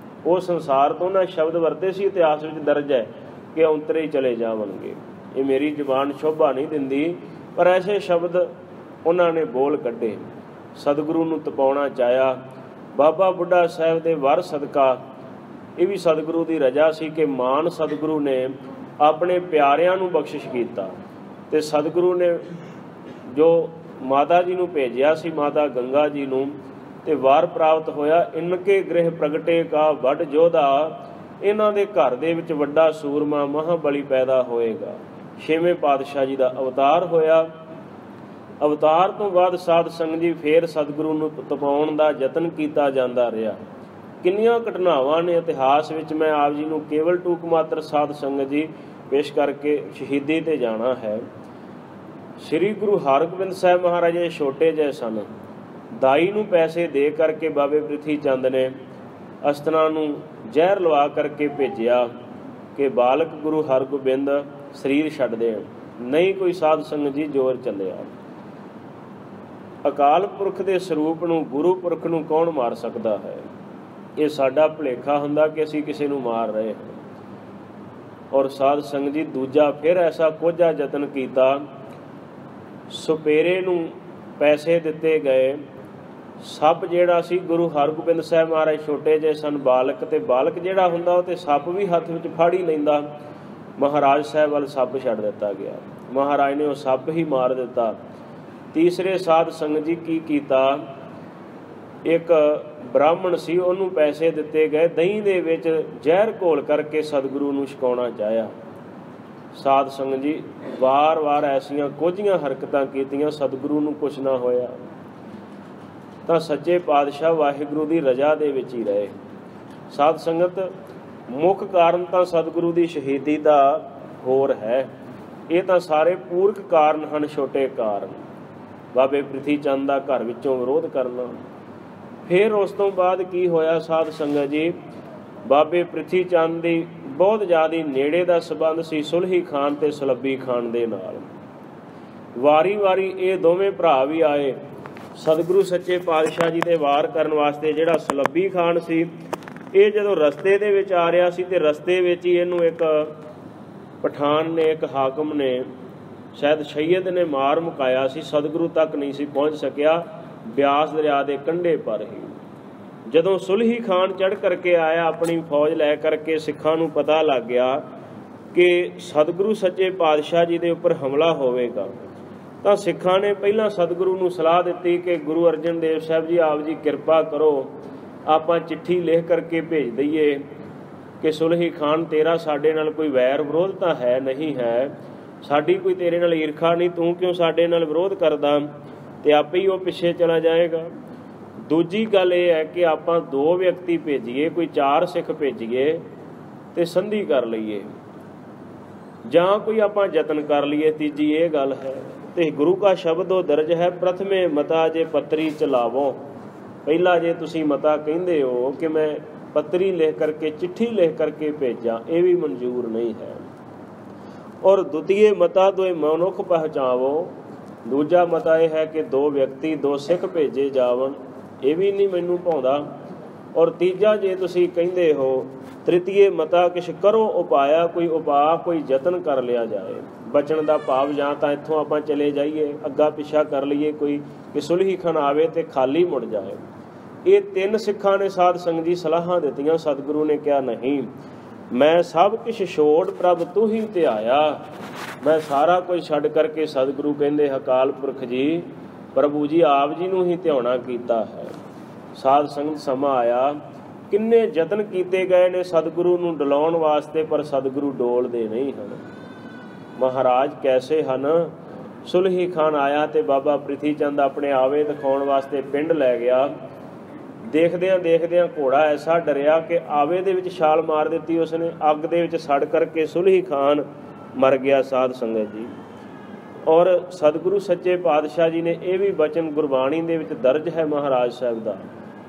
ਉਹ ਸੰਸਾਰ ਤੋਂ ਨਾ ਸ਼ਬਦ ਵਰਤੇ ਸੀ, ਇਤਿਹਾਸ ਵਿੱਚ ਦਰਜ ਹੈ ਕਿ ਔਂਤਰੇ ਹੀ ਚਲੇ ਜਾਵਣਗੇ। ਇਹ ਮੇਰੀ ਜ਼ੁਬਾਨ ਸ਼ੋਭਾ ਨਹੀਂ ਦਿੰਦੀ, ਪਰ ਐਸੇ ਸ਼ਬਦ ਉਹਨਾਂ ਨੇ ਬੋਲ ਕੱਢੇ। ਸਤਿਗੁਰੂ ਨੂੰ ਤਪਾਉਣਾ ਚਾਹਿਆ। ਬਾਬਾ ਬੁੱਢਾ ਸਾਹਿਬ ਦੇ ਵਰ ਸਦਕਾ, ਇਹ ਵੀ ਸਤਿਗੁਰੂ ਦੀ ਰਜਾ ਸੀ ਕਿ ਮਾਨ ਸਤਿਗੁਰੂ ਨੇ ਆਪਣੇ ਪਿਆਰਿਆਂ ਨੂੰ ਬਖਸ਼ਿਸ਼ ਕੀਤਾ। ਤੇ ਸਤਿਗੁਰੂ ਨੇ ਜੋ ਮਾਤਾ ਜੀ ਨੂੰ ਭੇਜਿਆ ਸੀ, ਮਾਤਾ ਗੰਗਾ ਜੀ ਨੂੰ, ਤੇ ਵਾਰ ਪ੍ਰਾਪਤ ਹੋਇਆ। ਇਨਕੇ ਗ੍ਰਹਿ ਪ੍ਰਗਟੇ ਕਾ ਵੱਡ ਜੋਧਾ, ਇਹਨਾਂ ਦੇ ਘਰ ਦੇ ਵਿੱਚ ਵੱਡਾ ਸੂਰਮਾ ਮਹਾਬਲੀ ਪੈਦਾ ਹੋਏਗਾ। 6ਵੇਂ ਪਾਤਸ਼ਾਹ ਜੀ ਦਾ ਅਵਤਾਰ ਹੋਇਆ। ਅਵਤਾਰ ਤੋਂ ਬਾਅਦ ਸਾਧ ਸੰਗਤ ਜੀ ਫੇਰ ਸਤਿਗੁਰੂ ਨੂੰ ਤਪਾਉਣ ਦਾ ਯਤਨ ਕੀਤਾ ਜਾਂਦਾ ਰਿਹਾ। ਕਿੰਨੀਆਂ ਘਟਨਾਵਾਂ ਨੇ ਇਤਿਹਾਸ ਵਿੱਚ, ਮੈਂ ਆਪ ਜੀ ਨੂੰ ਕੇਵਲ ਟੂਕ ਮਾਤਰ ਸਾਧ ਸੰਗਤ ਜੀ ਪੇਸ਼ ਕਰਕੇ ਸ਼ਹੀਦੀ ਤੇ ਜਾਣਾ ਹੈ। ਸ੍ਰੀ ਗੁਰੂ ਹਰਗੋਬਿੰਦ ਸਾਹਿਬ ਮਹਾਰਾਜ ਜੀ ਛੋਟੇ ਜਿਹੇ ਸਨ। ਦਾਈ ਨੂੰ ਪੈਸੇ ਦੇ ਕਰਕੇ ਬਾਬੇ ਪ੍ਰਿਥੀ ਚੰਦ ਨੇ ਅਸਤਨਾ ਨੂੰ ਜ਼ਹਿਰ ਲਵਾ ਕਰਕੇ ਭੇਜਿਆ ਕਿ ਬਾਲਕ ਗੁਰੂ ਹਰਗੋਬਿੰਦ ਸਰੀਰ ਛੱਡ ਦੇਣ। ਨਹੀਂ ਕੋਈ ਸਾਧ ਸੰਗਤ ਜੀ ਜ਼ੋਰ ਚੱਲਿਆ। ਅਕਾਲ ਪੁਰਖ ਦੇ ਸਰੂਪ ਨੂੰ, ਗੁਰੂ ਪੁਰਖ ਨੂੰ ਕੌਣ ਮਾਰ ਸਕਦਾ ਹੈ? ਇਹ ਸਾਡਾ ਭੁਲੇਖਾ ਹੁੰਦਾ ਕਿ ਅਸੀਂ ਕਿਸੇ ਨੂੰ ਮਾਰ ਰਹੇ ਹਾਂ। ਔਰ ਸਾਧ ਸੰਗਤ ਜੀ ਦੂਜਾ ਫਿਰ ਐਸਾ ਕੋਝਾ ਯਤਨ ਕੀਤਾ। ਸੁਪੇਰੇ ਨੂੰ ਪੈਸੇ ਦਿੱਤੇ ਗਏ। ਸੱਪ ਜਿਹੜਾ ਸੀ, ਗੁਰੂ ਹਰਗੋਬਿੰਦ ਸਾਹਿਬ ਮਹਾਰਾਜ ਛੋਟੇ ਜਿਹੇ ਸਨ, ਬਾਲਕ, ਤੇ ਬਾਲਕ ਜਿਹੜਾ ਹੁੰਦਾ ਉਹ ਤੇ ਸੱਪ ਵੀ ਹੱਥ ਵਿੱਚ ਫੜ ਹੀ ਲੈਂਦਾ। ਮਹਾਰਾਜ ਸਾਹਿਬ ਵੱਲ ਸੱਪ ਛੱਡ ਦਿੱਤਾ ਗਿਆ। ਮਹਾਰਾਜ ਨੇ ਉਹ ਸੱਪ ਹੀ ਮਾਰ ਦਿੱਤਾ। तीसरे साध संगत जी की कीता, एक ब्राह्मण सी, ਉਹਨੂੰ ਪੈਸੇ ਦਿੱਤੇ ਗਏ, ਦਹੀਂ ਦੇ ਵਿੱਚ ਜ਼ਹਿਰ ਘੋਲ ਕਰਕੇ ਸਤਿਗੁਰੂ ਨੂੰ ਛਕਾਉਣਾ ਚਾਹਿਆ। ਸਾਧ ਸੰਗਤ ਜੀ ਵਾਰ-ਵਾਰ ਐਸੀਆਂ ਕੋਝੀਆਂ ਹਰਕਤਾਂ ਕੀਤੀਆਂ, ਸਤਿਗੁਰੂ ਨੂੰ ਕੁਛ ਨਾ ਹੋਇਆ। ਤਾਂ ਸੱਚੇ ਪਾਤਸ਼ਾਹ ਵਾਹਿਗੁਰੂ ਦੀ ਰਜ਼ਾ ਦੇ ਵਿੱਚ ਹੀ ਰਹੇ। ਸਾਧ ਸੰਗਤ ਮੁੱਖ ਕਾਰਨ ਤਾਂ ਸਤਿਗੁਰੂ ਦੀ ਸ਼ਹੀਦੀ ਦਾ ਹੋਰ ਹੈ, ਇਹ ਤਾਂ ਸਾਰੇ ਪੂਰਕ ਕਾਰਨ ਹਨ, ਛੋਟੇ ਕਾਰਨ। ਬਾਬੇ ਪ੍ਰਿਥੀ ਚੰਦ ਦਾ ਘਰ ਵਿੱਚੋਂ ਵਿਰੋਧ ਕਰਨਾ। ਫਿਰ ਉਸ ਤੋਂ ਬਾਅਦ ਕੀ ਹੋਇਆ ਸਾਧ ਸੰਗਤ ਜੀ, ਬਾਬੇ ਪ੍ਰਿਥੀ ਚੰਦ ਦੀ ਬਹੁਤ ਜ਼ਿਆਦਾ ਨੇੜੇ ਦਾ ਸੰਬੰਧ ਸੀ ਸੁਲਹੀ ਖਾਨ ਤੇ ਸੁਲੱਭੀ ਖਾਨ ਦੇ ਨਾਲ। ਵਾਰੀ-ਵਾਰੀ ਇਹ ਦੋਵੇਂ ਭਰਾ ਵੀ ਆਏ ਸਤਿਗੁਰੂ ਸੱਚੇ ਪਾਤਸ਼ਾਹ ਜੀ ਦੇ ਵਾਰ ਕਰਨ ਵਾਸਤੇ। ਜਿਹੜਾ ਸੁਲੱਭੀ ਖਾਨ ਸੀ, ਇਹ ਜਦੋਂ ਰਸਤੇ ਦੇ ਵਿੱਚ ਆ ਰਿਹਾ ਸੀ ਤੇ ਰਸਤੇ ਵਿੱਚ ਹੀ ਇਹਨੂੰ ਇੱਕ ਪਠਾਨ ਨੇ, ਇੱਕ ਹਾਕਮ ਨੇ, ਸ਼ਾਇਦ ਸੈਯਦ ਨੇ ਮਾਰ ਮੁਕਾਇਆ ਸੀ। ਸਤਿਗੁਰੂ ਤੱਕ ਨਹੀਂ ਸੀ ਪਹੁੰਚ ਸਕਿਆ, ਬਿਆਸ ਦਰਿਆ ਦੇ ਕੰਢੇ ਪਰ ਹੀ। ਜਦੋਂ ਸੁਲਹੀ ਖਾਨ ਚੜ੍ਹ ਕਰਕੇ ਆਇਆ ਆਪਣੀ ਫੌਜ ਲੈ ਕਰਕੇ, ਸਿੱਖਾਂ ਨੂੰ ਪਤਾ ਲੱਗ ਗਿਆ ਕਿ ਸਤਿਗੁਰੂ ਸੱਚੇ ਪਾਤਸ਼ਾਹ ਜੀ ਦੇ ਉੱਪਰ ਹਮਲਾ ਹੋਵੇਗਾ, ਤਾਂ ਸਿੱਖਾਂ ਨੇ ਪਹਿਲਾਂ ਸਤਿਗੁਰੂ ਨੂੰ ਸਲਾਹ ਦਿੱਤੀ ਕਿ ਗੁਰੂ ਅਰਜਨ ਦੇਵ ਸਾਹਿਬ ਜੀ, ਆਪ ਜੀ ਕਿਰਪਾ ਕਰੋ, ਆਪਾਂ ਚਿੱਠੀ ਲਿਖ ਕਰਕੇ ਭੇਜ ਦਈਏ ਕਿ ਸੁਲਹੀ ਖਾਨ ਤੇਰਾ ਸਾਡੇ ਨਾਲ ਕੋਈ ਵੈਰ ਵਿਰੋਧ ਤਾਂ ਹੈ ਨਹੀਂ ਹੈ, ਸਾਡੀ ਕੋਈ ਤੇਰੇ ਨਾਲ ਈਰਖਾ ਨਹੀਂ, ਤੂੰ ਕਿਉਂ ਸਾਡੇ ਨਾਲ ਵਿਰੋਧ ਕਰਦਾ, ਤੇ ਆਪੇ ਹੀ ਉਹ ਪਿੱਛੇ ਚਲਾ ਜਾਏਗਾ। ਦੂਜੀ ਗੱਲ ਇਹ ਹੈ ਕਿ ਆਪਾਂ 2 ਵਿਅਕਤੀ ਭੇਜੀਏ, ਕੋਈ 4 ਸਿੱਖ ਭੇਜੀਏ ਤੇ ਸੰਧੀ ਕਰ ਲਈਏ, ਜਾਂ ਕੋਈ ਆਪਾਂ ਯਤਨ ਕਰ ਲਈਏ। ਤੀਜੀ ਇਹ ਗੱਲ ਹੈ, ਤੇ ਗੁਰੂ ਕਾ ਸ਼ਬਦੋ ਦਰਜ ਹੈ, ਪ੍ਰਥਮੇ ਮਤਾ ਜੇ ਪੱਤਰੀ ਚਲਾਵੋ। ਪਹਿਲਾ ਜੇ ਤੁਸੀਂ ਮਤਾ ਕਹਿੰਦੇ ਹੋ ਕਿ ਮੈਂ ਪੱਤਰੀ ਲਿਖ ਕਰਕੇ, ਚਿੱਠੀ ਲਿਖ ਕਰਕੇ ਭੇਜਾਂ, ਇਹ ਵੀ ਮਨਜ਼ੂਰ ਨਹੀਂ ਹੈ। ਔਰ ਦੂਤੀਏ ਮਤਾ ਦੋਏ ਮਨੁੱਖ ਪਹਿਚਾਵੋ। ਦੂਜਾ ਮਤਾ ਇਹ ਹੈ ਕਿ 2 ਵਿਅਕਤੀ 2 ਸਿੱਖ ਭੇਜੇ ਜਾਵਣ, ਇਹ ਵੀ ਨਹੀਂ ਮੈਨੂੰ ਭਾਉਂਦਾ। ਔਰ ਤੀਜਾ ਜੇ ਤੁਸੀਂ ਕਹਿੰਦੇ ਹੋ, ਤ੍ਰਿਤੀਏ ਮਤਾ ਕਿਛ ਕਰੋ ਉਪਾਇਆ, ਕੋਈ ਉਪਾਅ, ਕੋਈ ਯਤਨ ਕਰ ਲਿਆ ਜਾਏ ਬਚਣ ਦਾ ਭਾਵ, ਜਾਂ ਤਾਂ ਇੱਥੋਂ ਆਪਾਂ ਚਲੇ ਜਾਈਏ, ਅੱਗਾ ਪਿੱਛਾ ਕਰ ਲਈਏ ਕੋਈ, ਕਿ ਸੁਲਹੀ ਖਾਨ ਆਵੇ ਤੇ ਖਾਲੀ ਮੁੜ ਜਾਏ। ਇਹ 3 ਸਿੱਖਾਂ ਨੇ ਸਾਧ ਸੰਗਤ ਜੀ ਸਲਾਹਾਂ ਦਿੱਤੀਆਂ। ਸਤਿਗੁਰੂ ਨੇ ਕਿਹਾ ਨਹੀਂ, ਮੈਂ ਸਭ ਕੁਛ ਛੋੜ ਪ੍ਰਭ ਤੂੰ ਹੀ ਧਿਆਇਆ। ਮੈਂ ਸਾਰਾ ਕੁਝ ਛੱਡ ਕਰਕੇ, ਸਤਿਗੁਰੂ ਕਹਿੰਦੇ ਅਕਾਲ ਪੁਰਖ ਜੀ, ਪ੍ਰਭੂ ਜੀ ਆਪ ਜੀ ਨੂੰ ਹੀ ਧਿਆਉਣਾ ਕੀਤਾ ਹੈ। ਸਾਧ ਸੰਗਤ ਸਮਾਂ ਆਇਆ, ਕਿੰਨੇ ਯਤਨ ਕੀਤੇ ਗਏ ਨੇ ਸਤਿਗੁਰੂ ਨੂੰ ਡਲਾਉਣ ਵਾਸਤੇ, ਪਰ ਸਤਿਗੁਰੂ ਡੋਲਦੇ ਨਹੀਂ ਹਨ। ਮਹਾਰਾਜ ਕੈਸੇ ਹਨ। ਸੁਲਹੀ ਖਾਨ ਆਇਆ ਤੇ ਬਾਬਾ ਪ੍ਰਿਥੀ ਚੰਦ ਆਪਣੇ ਆਵੇ ਦਿਖਾਉਣ ਵਾਸਤੇ ਪਿੰਡ ਲੈ ਗਿਆ। ਦੇਖਦਿਆਂ ਦੇਖਦਿਆਂ ਘੋੜਾ ਐਸਾ ਡਰਿਆ ਕਿ ਆਵੇ ਦੇ ਵਿੱਚ ਛਾਲ ਮਾਰ ਦਿੱਤੀ ਉਸਨੇ, ਅੱਗ ਦੇ ਵਿੱਚ ਸੜ ਕਰਕੇ ਸੁਲਹੀ ਖਾਨ ਮਰ ਗਿਆ। ਸਾਧ ਸੰਗਤ ਜੀ, ਔਰ ਸਤਿਗੁਰੂ ਸੱਚੇ ਪਾਤਸ਼ਾਹ ਜੀ ਨੇ ਇਹ ਵੀ ਬਚਨ ਗੁਰਬਾਣੀ ਦੇ ਵਿੱਚ ਦਰਜ ਹੈ ਮਹਾਰਾਜ ਸਾਹਿਬ ਦਾ।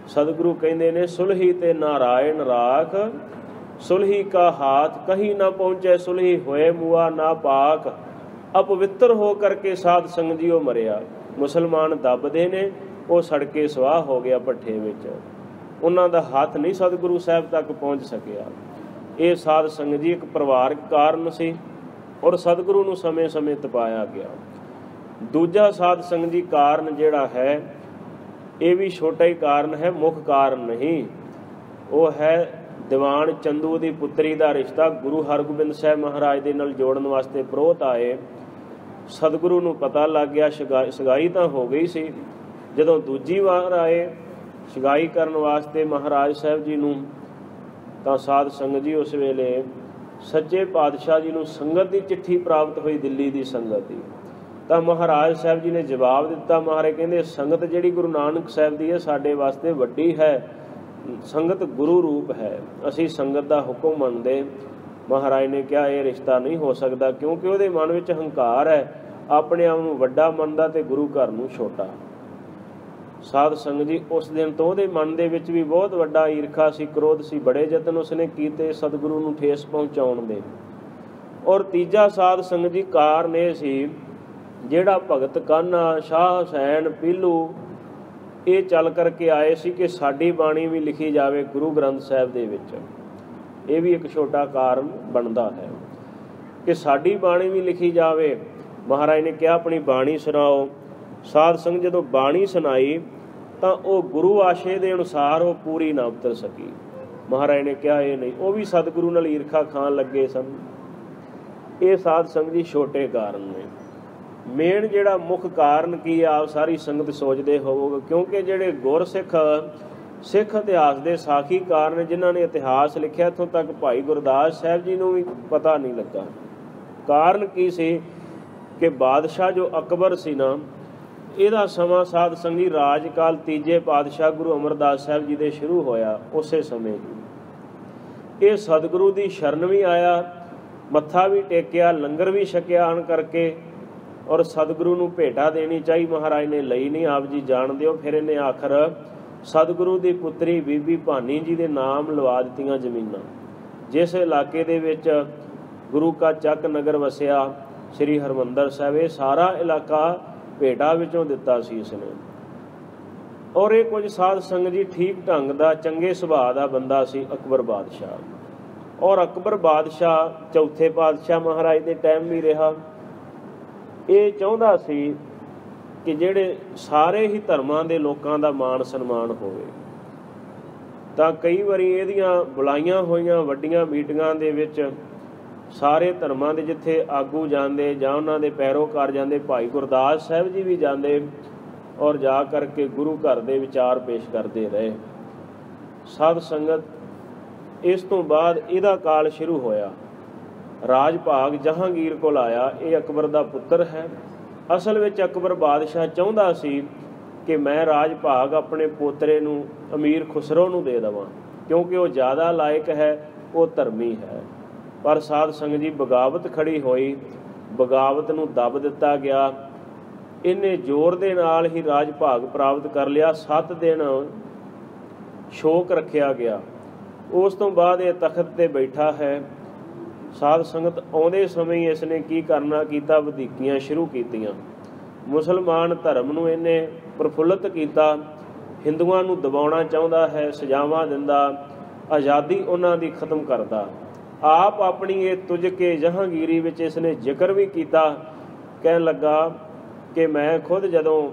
ਸਤਿਗੁਰੂ ਕਹਿੰਦੇ ਨੇ, ਸੁਲਹੀ ਤੇ ਨਾਰਾਇਣ ਰਾਖ, ਸੁਲਹੀ ਕਾ ਹਾਥ ਕਹੀਂ ਨਾ ਪਹੁੰਚੇ, ਸੁਲਹੀ ਹੋਏ ਮੁਆ ਨਾ ਪਾਕ। ਅਪਵਿੱਤਰ ਹੋ ਕਰਕੇ ਸਾਧ ਸੰਗਤ ਜੀ ਉਹ ਮਰਿਆ। ਮੁਸਲਮਾਨ ਦੱਬਦੇ ਨੇ, ਉਹ ਸੜ ਕੇ ਸਵਾਹ ਹੋ ਗਿਆ ਭੱਠੇ ਵਿੱਚ, ਉਹਨਾਂ ਦਾ ਹੱਥ ਨਹੀਂ ਸਤਿਗੁਰੂ ਸਾਹਿਬ ਤੱਕ ਪਹੁੰਚ ਸਕਿਆ। ਇਹ ਸਾਧ ਸੰਗਤ ਜੀ ਇੱਕ ਪਰਿਵਾਰਕ ਕਾਰਨ ਸੀ, ਔਰ ਸਤਿਗੁਰੂ ਨੂੰ ਸਮੇਂ-ਸਮੇਂ ਤਪਾਇਆ ਗਿਆ। ਦੂਜਾ ਸਾਧ ਸੰਗਤ ਜੀ ਕਾਰਨ ਜਿਹੜਾ ਹੈ, ਇਹ ਵੀ ਛੋਟਾ ਹੀ ਕਾਰਨ ਹੈ, ਮੁੱਖ ਕਾਰਨ ਨਹੀਂ। ਉਹ ਹੈ ਦੀਵਾਨ ਚੰਦੂ ਦੀ ਪੁੱਤਰੀ ਦਾ ਰਿਸ਼ਤਾ ਗੁਰੂ ਹਰਗੋਬਿੰਦ ਸਾਹਿਬ ਮਹਾਰਾਜ ਦੇ ਨਾਲ ਜੋੜਨ ਵਾਸਤੇ ਪ੍ਰੋਹਤ ਆਏ। ਸਤਿਗੁਰੂ ਨੂੰ ਪਤਾ ਲੱਗ ਗਿਆ, ਸਗਾਈ ਤਾਂ ਹੋ ਗਈ ਸੀ। ਜਦੋਂ ਦੂਜੀ ਵਾਰ ਆਏ ਸਗਾਈ ਕਰਨ ਵਾਸਤੇ ਮਹਾਰਾਜ ਸਾਹਿਬ ਜੀ ਨੂੰ, ਤਾਂ ਸਾਧ ਸੰਗਤ ਜੀ ਉਸ ਵੇਲੇ ਸੱਚੇ ਪਾਤਸ਼ਾਹ ਜੀ ਨੂੰ ਸੰਗਤ ਦੀ ਚਿੱਠੀ ਪ੍ਰਾਪਤ ਹੋਈ, ਦਿੱਲੀ ਦੀ ਸੰਗਤ ਦੀ। ਤਾਂ ਮਹਾਰਾਜ ਸਾਹਿਬ ਜੀ ਨੇ ਜਵਾਬ ਦਿੱਤਾ। ਮਹਾਰਾਜ ਕਹਿੰਦੇ, ਸੰਗਤ ਜਿਹੜੀ ਗੁਰੂ ਨਾਨਕ ਸਾਹਿਬ ਦੀ ਹੈ ਸਾਡੇ ਵਾਸਤੇ ਵੱਡੀ ਹੈ, ਸੰਗਤ ਗੁਰੂ ਰੂਪ ਹੈ, ਅਸੀਂ ਸੰਗਤ ਦਾ ਹੁਕਮ ਮੰਨਦੇ। ਮਹਾਰਾਜ ਨੇ ਕਿਹਾ ਇਹ ਰਿਸ਼ਤਾ ਨਹੀਂ ਹੋ ਸਕਦਾ, ਕਿਉਂਕਿ ਉਹਦੇ ਮਨ ਵਿੱਚ ਹੰਕਾਰ ਹੈ, ਆਪਣੇ ਆਪ ਨੂੰ ਵੱਡਾ ਮੰਨਦਾ ਤੇ ਗੁਰੂ ਘਰ ਨੂੰ ਛੋਟਾ। ਸਾਧ ਸੰਗਤ ਜੀ, ਉਸ ਦਿਨ ਤੋਂ ਉਹਦੇ ਮਨ ਦੇ ਵਿੱਚ ਵੀ ਬਹੁਤ ਵੱਡਾ ਈਰਖਾ ਸੀ, ਕ੍ਰੋਧ ਸੀ, ਬੜੇ ਯਤਨ ਉਸਨੇ ਕੀਤੇ ਸਤਿਗੁਰੂ ਨੂੰ ਠੇਸ ਪਹੁੰਚਾਉਣ ਦੇ। ਔਰ ਤੀਜਾ ਸਾਧ ਸੰਗਤ ਜੀ ਕਾਰਨ ਇਹ ਸੀ, ਜਿਹੜਾ ਭਗਤ ਕਾਨ੍ਹਾ, ਸ਼ਾਹ ਹੁਸੈਨ, ਪੀਲੂ, ਇਹ ਚੱਲ ਕਰਕੇ ਆਏ ਸੀ ਕਿ ਸਾਡੀ ਬਾਣੀ ਵੀ ਲਿਖੀ ਜਾਵੇ ਗੁਰੂ ਗ੍ਰੰਥ ਸਾਹਿਬ ਦੇ ਵਿੱਚ। ਇਹ ਵੀ ਇੱਕ ਛੋਟਾ ਕਾਰਨ ਬਣਦਾ ਹੈ ਕਿ ਸਾਡੀ ਬਾਣੀ ਵੀ ਲਿਖੀ ਜਾਵੇ। ਮਹਾਰਾਜ ਨੇ ਕਿਹਾ ਆਪਣੀ ਬਾਣੀ ਸੁਣਾਓ। ਸਾਧ ਸੰਗਤ ਜਦੋਂ ਬਾਣੀ ਸੁਣਾਈ ਤਾਂ ਉਹ ਗੁਰੂ ਆਸ਼ੇ ਦੇ ਅਨੁਸਾਰ ਉਹ ਪੂਰੀ ਨਾ ਉਤਰ ਸਕੀ। ਮਹਾਰਾਜ ਨੇ ਕਿਹਾ ਇਹ ਨਹੀਂ, ਉਹ ਵੀ ਸਤਿਗੁਰੂ ਨਾਲ ਈਰਖਾ ਖਾਣ ਲੱਗੇ ਸਨ। ਇਹ ਸਾਧ ਸੰਗਤ ਜੀ ਛੋਟੇ ਕਾਰਨ ਨੇ। ਮੇਨ ਜਿਹੜਾ ਮੁੱਖ ਕਾਰਨ ਕੀ ਆ, ਆਪ ਸਾਰੀ ਸੰਗਤ ਸੋਚਦੇ ਹੋਵੋਗੇ, ਕਿਉਂਕਿ ਜਿਹੜੇ ਗੁਰਸਿੱਖ ਸਿੱਖ ਇਤਿਹਾਸ ਦੇ ਸਾਖੀਕਾਰ ਨੇ, ਜਿਨ੍ਹਾਂ ਨੇ ਇਤਿਹਾਸ ਲਿਖਿਆ, ਇੱਥੋਂ ਤੱਕ ਭਾਈ ਗੁਰਦਾਸ ਸਾਹਿਬ ਜੀ ਨੂੰ ਵੀ ਪਤਾ ਨਹੀਂ ਲੱਗਾ। ਕਾਰਨ ਕੀ ਸੀ ਕਿ ਬਾਦਸ਼ਾਹ ਜੋ ਅਕਬਰ ਸੀ ਨਾ, ਇਹਦਾ ਸਮਾਂ ਸਾਧ ਸੰਗੀ ਰਾਜਕਾਲ ਤੀਜੇ ਪਾਤਸ਼ਾਹ ਗੁਰੂ ਅਮਰਦਾਸ ਸਾਹਿਬ ਜੀ ਦੇ ਸ਼ੁਰੂ ਹੋਇਆ। ਉਸੇ ਸਮੇਂ ਹੀ ਇਹ ਸਤਿਗੁਰੂ ਦੀ ਸ਼ਰਨ ਵੀ ਆਇਆ, ਮੱਥਾ ਵੀ ਟੇਕਿਆ, ਲੰਗਰ ਵੀ ਛਕਿਆ ਆਣ ਕਰਕੇ, ਔਰ ਸਤਿਗੁਰੂ ਨੂੰ ਭੇਟਾ ਦੇਣੀ ਚਾਹੀ, ਮਹਾਰਾਜ ਨੇ ਲਈ ਨਹੀਂ, ਆਪ ਜੀ ਜਾਣਦੇ ਹੋ। ਫਿਰ ਇਹਨੇ ਆਖਰ ਸਤਿਗੁਰੂ ਦੀ ਪੁੱਤਰੀ ਬੀਬੀ ਭਾਨੀ ਜੀ ਦੇ ਨਾਮ ਲਵਾ ਦਿੱਤੀਆਂ ਜ਼ਮੀਨਾਂ। ਜਿਸ ਇਲਾਕੇ ਦੇ ਵਿੱਚ ਗੁਰੂ ਕਾ ਚੱਕ ਨਗਰ ਵਸਿਆ ਸ੍ਰੀ ਹਰਿਮੰਦਰ ਸਾਹਿਬ, ਇਹ ਸਾਰਾ ਇਲਾਕਾ ਭੇਟਾ ਵਿੱਚੋਂ ਦਿੱਤਾ ਸੀ ਇਸਨੇ। ਔਰ ਇਹ ਕੁਝ ਸਾਧ ਸੰਗਤ ਜੀ ਠੀਕ ਢੰਗ ਦਾ, ਚੰਗੇ ਸੁਭਾਅ ਦਾ ਬੰਦਾ ਸੀ ਅਕਬਰ ਬਾਦਸ਼ਾਹ। ਔਰ ਅਕਬਰ ਬਾਦਸ਼ਾਹ ਚੌਥੇ ਪਾਤਸ਼ਾਹ ਮਹਾਰਾਜ ਦੇ ਟਾਈਮ ਵੀ ਰਿਹਾ। ਇਹ ਚਾਹੁੰਦਾ ਸੀ ਕਿ ਜਿਹੜੇ ਸਾਰੇ ਹੀ ਧਰਮਾਂ ਦੇ ਲੋਕਾਂ ਦਾ ਮਾਣ ਸਨਮਾਨ ਹੋਵੇ। ਤਾਂ ਕਈ ਵਾਰੀ ਇਹਦੀਆਂ ਬੁਲਾਈਆਂ ਹੋਈਆਂ ਵੱਡੀਆਂ ਮੀਟਿੰਗਾਂ ਦੇ ਵਿੱਚ ਸਾਰੇ ਧਰਮਾਂ ਦੇ ਜਿੱਥੇ ਆਗੂ ਜਾਂਦੇ ਜਾਂ ਉਹਨਾਂ ਦੇ ਪੈਰੋਕਾਰ ਜਾਂਦੇ, ਭਾਈ ਗੁਰਦਾਸ ਸਾਹਿਬ ਜੀ ਵੀ ਜਾਂਦੇ, ਔਰ ਜਾ ਕਰਕੇ ਗੁਰੂ ਘਰ ਦੇ ਵਿਚਾਰ ਪੇਸ਼ ਕਰਦੇ ਰਹੇ। ਸਾਧ ਸੰਗਤ ਇਸ ਤੋਂ ਬਾਅਦ ਇਹਦਾ ਕਾਲ ਸ਼ੁਰੂ ਹੋਇਆ। ਰਾਜ ਭਾਗ ਜਹਾਂਗੀਰ ਕੋਲ ਆਇਆ। ਇਹ ਅਕਬਰ ਦਾ ਪੁੱਤਰ ਹੈ। ਅਸਲ ਵਿੱਚ ਅਕਬਰ ਬਾਦਸ਼ਾਹ ਚਾਹੁੰਦਾ ਸੀ ਕਿ ਮੈਂ ਰਾਜ ਭਾਗ ਆਪਣੇ ਪੋਤਰੇ ਨੂੰ ਅਮੀਰ ਖੁਸਰੋ ਨੂੰ ਦੇ ਦੇਵਾਂ, ਕਿਉਂਕਿ ਉਹ ਜ਼ਿਆਦਾ ਲਾਇਕ ਹੈ, ਉਹ ਧਰਮੀ ਹੈ। ਪਰ ਸਾਧ ਸੰਗਤ ਜੀ ਬਗਾਵਤ ਖੜੀ ਹੋਈ, ਬਗਾਵਤ ਨੂੰ ਦੱਬ ਦਿੱਤਾ ਗਿਆ। ਇਹਨੇ ਜ਼ੋਰ ਦੇ ਨਾਲ ਹੀ ਰਾਜ ਭਾਗ ਪ੍ਰਾਪਤ ਕਰ ਲਿਆ। 7 ਦਿਨ ਸ਼ੋਕ ਰੱਖਿਆ ਗਿਆ। ਉਸ ਤੋਂ ਬਾਅਦ ਇਹ ਤਖਤ ਤੇ ਬੈਠਾ ਹੈ। ਸਾਧ ਸੰਗਤ ਆਉਂਦੇ ਸਮੇਂ ਹੀ ਇਸਨੇ ਕੀ ਕਰਨਾ ਕੀਤਾ, ਵਧੀਕੀਆਂ ਸ਼ੁਰੂ ਕੀਤੀਆਂ। ਮੁਸਲਮਾਨ ਧਰਮ ਨੂੰ ਇਹਨੇ ਪ੍ਰਫੁੱਲਤ ਕੀਤਾ, ਹਿੰਦੂਆਂ ਨੂੰ ਦਬਾਉਣਾ ਚਾਹੁੰਦਾ ਹੈ, ਸਜ਼ਾਵਾਂ ਦਿੰਦਾ, ਆਜ਼ਾਦੀ ਉਹਨਾਂ ਦੀ ਖਤਮ ਕਰਦਾ। ਆਪ ਆਪਣੀ ਇਹ ਤੁਝ ਕੇ ਜਹਾਂਗੀਰੀ ਵਿੱਚ ਇਸਨੇ ਜ਼ਿਕਰ ਵੀ ਕੀਤਾ। ਕਹਿਣ ਲੱਗਾ ਕਿ ਮੈਂ ਖੁਦ ਜਦੋਂ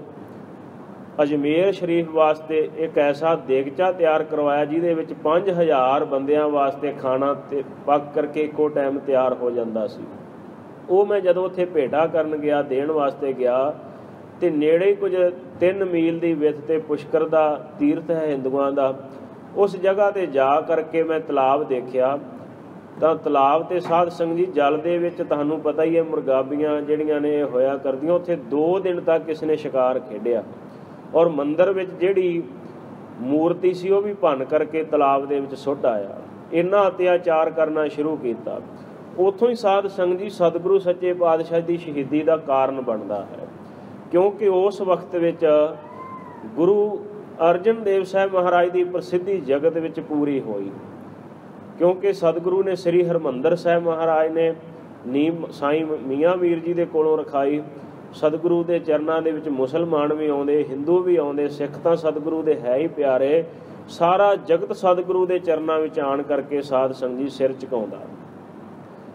ਅਜਮੇਰ ਸ਼ਰੀਫ ਵਾਸਤੇ ਇੱਕ ਐਸਾ ਦੇਗਚਾ ਤਿਆਰ ਕਰਵਾਇਆ ਜਿਹਦੇ ਵਿੱਚ 5000 ਬੰਦਿਆਂ ਵਾਸਤੇ ਖਾਣਾ ਤੇ ਪੱਕ ਕਰਕੇ ਇੱਕੋ ਟਾਈਮ ਤਿਆਰ ਹੋ ਜਾਂਦਾ ਸੀ, ਉਹ ਮੈਂ ਜਦੋਂ ਉੱਥੇ ਭੇਟਾ ਕਰਨ ਗਿਆ, ਦੇਣ ਵਾਸਤੇ ਗਿਆ, ਤੇ ਨੇੜੇ ਹੀ ਕੁਝ 3 ਮੀਲ ਦੀ ਵਿੱਥ ਤੇ ਪੁਸ਼ਕਰ ਦਾ ਤੀਰਥ ਹੈ ਹਿੰਦੂਆਂ ਦਾ। ਉਸ ਜਗ੍ਹਾ ਤੇ ਜਾ ਕਰਕੇ ਮੈਂ ਤਲਾਬ ਦੇਖਿਆ। ਤਾਂ ਤਲਾਬ ਤੇ ਸਾਧ ਸੰਗਤ ਜੀ ਜਲ ਦੇ ਵਿੱਚ ਤੁਹਾਨੂੰ ਪਤਾ ਹੀ ਹੈ ਮੁਰਗਾਬੀਆਂ ਜਿਹੜੀਆਂ ਨੇ ਹੋਇਆ ਕਰਦੀਆਂ। ਉੱਥੇ 2 ਦਿਨ ਤੱਕ ਇਸ ਨੇ ਸ਼ਿਕਾਰ ਖੇਡਿਆ। ਔਰ ਮੰਦਰ ਵਿੱਚ ਜਿਹੜੀ ਮੂਰਤੀ ਸੀ ਉਹ ਵੀ ਭੰਨ ਕਰਕੇ ਤਲਾਬ ਦੇ ਵਿੱਚ ਸੁੱਟ ਆਇਆ। ਇੰਨਾ ਅਤਿਆਚਾਰ ਕਰਨਾ ਸ਼ੁਰੂ ਕੀਤਾ। ਉੱਥੋਂ ਹੀ ਸਾਧ ਸੰਗਤ ਜੀ ਸਤਿਗੁਰੂ ਸੱਚੇ ਪਾਤਸ਼ਾਹ ਦੀ ਸ਼ਹੀਦੀ ਦਾ ਕਾਰਨ ਬਣਦਾ ਹੈ, ਕਿਉਂਕਿ ਉਸ ਵਕਤ ਵਿੱਚ ਗੁਰੂ ਅਰਜਨ ਦੇਵ ਸਾਹਿਬ ਮਹਾਰਾਜ ਦੀ ਪ੍ਰਸਿੱਧੀ ਜਗਤ ਵਿੱਚ ਪੂਰੀ ਹੋਈ। ਕਿਉਂਕਿ ਸਤਿਗੁਰੂ ਨੇ ਸ੍ਰੀ ਹਰਿਮੰਦਰ ਸਾਹਿਬ ਮਹਾਰਾਜ ਨੇ ਨੀਂਹ ਸਾਈਂ ਮੀਆਂ ਮੀਰ ਜੀ ਦੇ ਕੋਲੋਂ ਰਖਾਈ। ਸਤਿਗੁਰੂ ਦੇ ਚਰਨਾਂ ਦੇ ਵਿੱਚ ਮੁਸਲਮਾਨ ਵੀ ਆਉਂਦੇ, ਹਿੰਦੂ ਵੀ ਆਉਂਦੇ, ਸਿੱਖ ਤਾਂ ਸਤਿਗੁਰੂ ਦੇ ਹੈ ਹੀ ਪਿਆਰੇ। ਸਾਰਾ ਜਗਤ ਸਤਿਗੁਰੂ ਦੇ ਚਰਨਾਂ ਵਿੱਚ ਆਣ ਕਰਕੇ ਸਾਧ ਸੰਗਤ ਜੀ ਸਿਰ ਝੁਕਾਉਂਦਾ।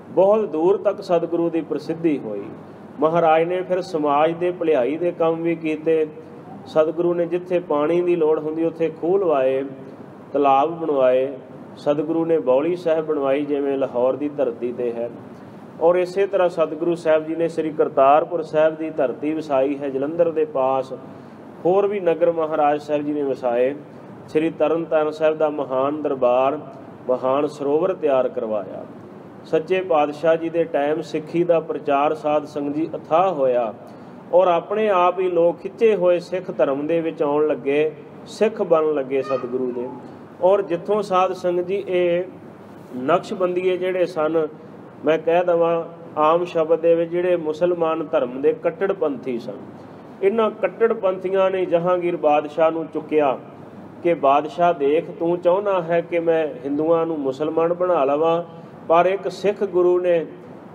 ਬਹੁਤ ਦੂਰ ਤੱਕ ਸਤਿਗੁਰੂ ਦੀ ਪ੍ਰਸਿੱਧੀ ਹੋਈ। ਮਹਾਰਾਜ ਨੇ ਫਿਰ ਸਮਾਜ ਦੇ ਭਲਾਈ ਦੇ ਕੰਮ ਵੀ ਕੀਤੇ। ਸਤਿਗੁਰੂ ਨੇ ਜਿੱਥੇ ਪਾਣੀ ਦੀ ਲੋੜ ਹੁੰਦੀ ਉੱਥੇ ਖੂਹ ਲਵਾਏ, ਤਲਾਬ ਬਣਵਾਏ। ਸਤਿਗੁਰੂ ਨੇ ਬੌਲੀ ਸਾਹਿਬ ਬਣਵਾਈ, ਜਿਵੇਂ ਲਾਹੌਰ ਦੀ ਧਰਤੀ ਤੇ ਹੈ। ਔਰ ਇਸੇ ਤਰ੍ਹਾਂ ਸਤਿਗੁਰੂ ਸਾਹਿਬ ਜੀ ਨੇ ਸ੍ਰੀ ਕਰਤਾਰਪੁਰ ਸਾਹਿਬ ਦੀ ਧਰਤੀ ਵਸਾਈ ਹੈ ਜਲੰਧਰ ਦੇ ਪਾਸ। ਹੋਰ ਵੀ ਨਗਰ ਮਹਾਰਾਜ ਸਾਹਿਬ ਜੀ ਨੇ ਵਸਾਏ। ਸ੍ਰੀ ਤਰਨ ਤਾਰਨ ਸਾਹਿਬ ਦਾ ਮਹਾਨ ਦਰਬਾਰ, ਮਹਾਨ ਸਰੋਵਰ ਤਿਆਰ ਕਰਵਾਇਆ। ਸੱਚੇ ਪਾਤਸ਼ਾਹ ਜੀ ਦੇ ਟਾਈਮ ਸਿੱਖੀ ਦਾ ਪ੍ਰਚਾਰ ਸਾਧ ਸੰਗਤ ਜੀ ਅਥਾਹ ਹੋਇਆ। ਔਰ ਆਪਣੇ ਆਪ ਹੀ ਲੋਕ ਖਿੱਚੇ ਹੋਏ ਸਿੱਖ ਧਰਮ ਦੇ ਵਿੱਚ ਆਉਣ ਲੱਗੇ, ਸਿੱਖ ਬਣਨ ਲੱਗੇ ਸਤਿਗੁਰੂ ਦੇ। ਔਰ ਜਿੱਥੋਂ ਸਾਧ ਸੰਗਤ ਜੀ ਇਹ ਨਕਸ਼ਬੰਦੀਏ ਜਿਹੜੇ ਸਨ, ਮੈਂ ਕਹਿ ਦੇਵਾਂ ਆਮ ਸ਼ਬਦ ਦੇ ਵਿੱਚ, ਜਿਹੜੇ ਮੁਸਲਮਾਨ ਧਰਮ ਦੇ ਕੱਟੜਪੰਥੀ ਸਨ, ਇਹਨਾਂ ਕੱਟੜਪੰਥੀਆਂ ਨੇ ਜਹਾਂਗੀਰ ਬਾਦਸ਼ਾਹ ਨੂੰ ਚੁੱਕਿਆ ਕਿ ਬਾਦਸ਼ਾਹ ਦੇਖ, ਤੂੰ ਚਾਹੁੰਦਾ ਹੈ ਕਿ ਮੈਂ ਹਿੰਦੂਆਂ ਨੂੰ ਮੁਸਲਮਾਨ ਬਣਾ ਲਵਾਂ, ਪਰ ਇੱਕ ਸਿੱਖ ਗੁਰੂ ਨੇ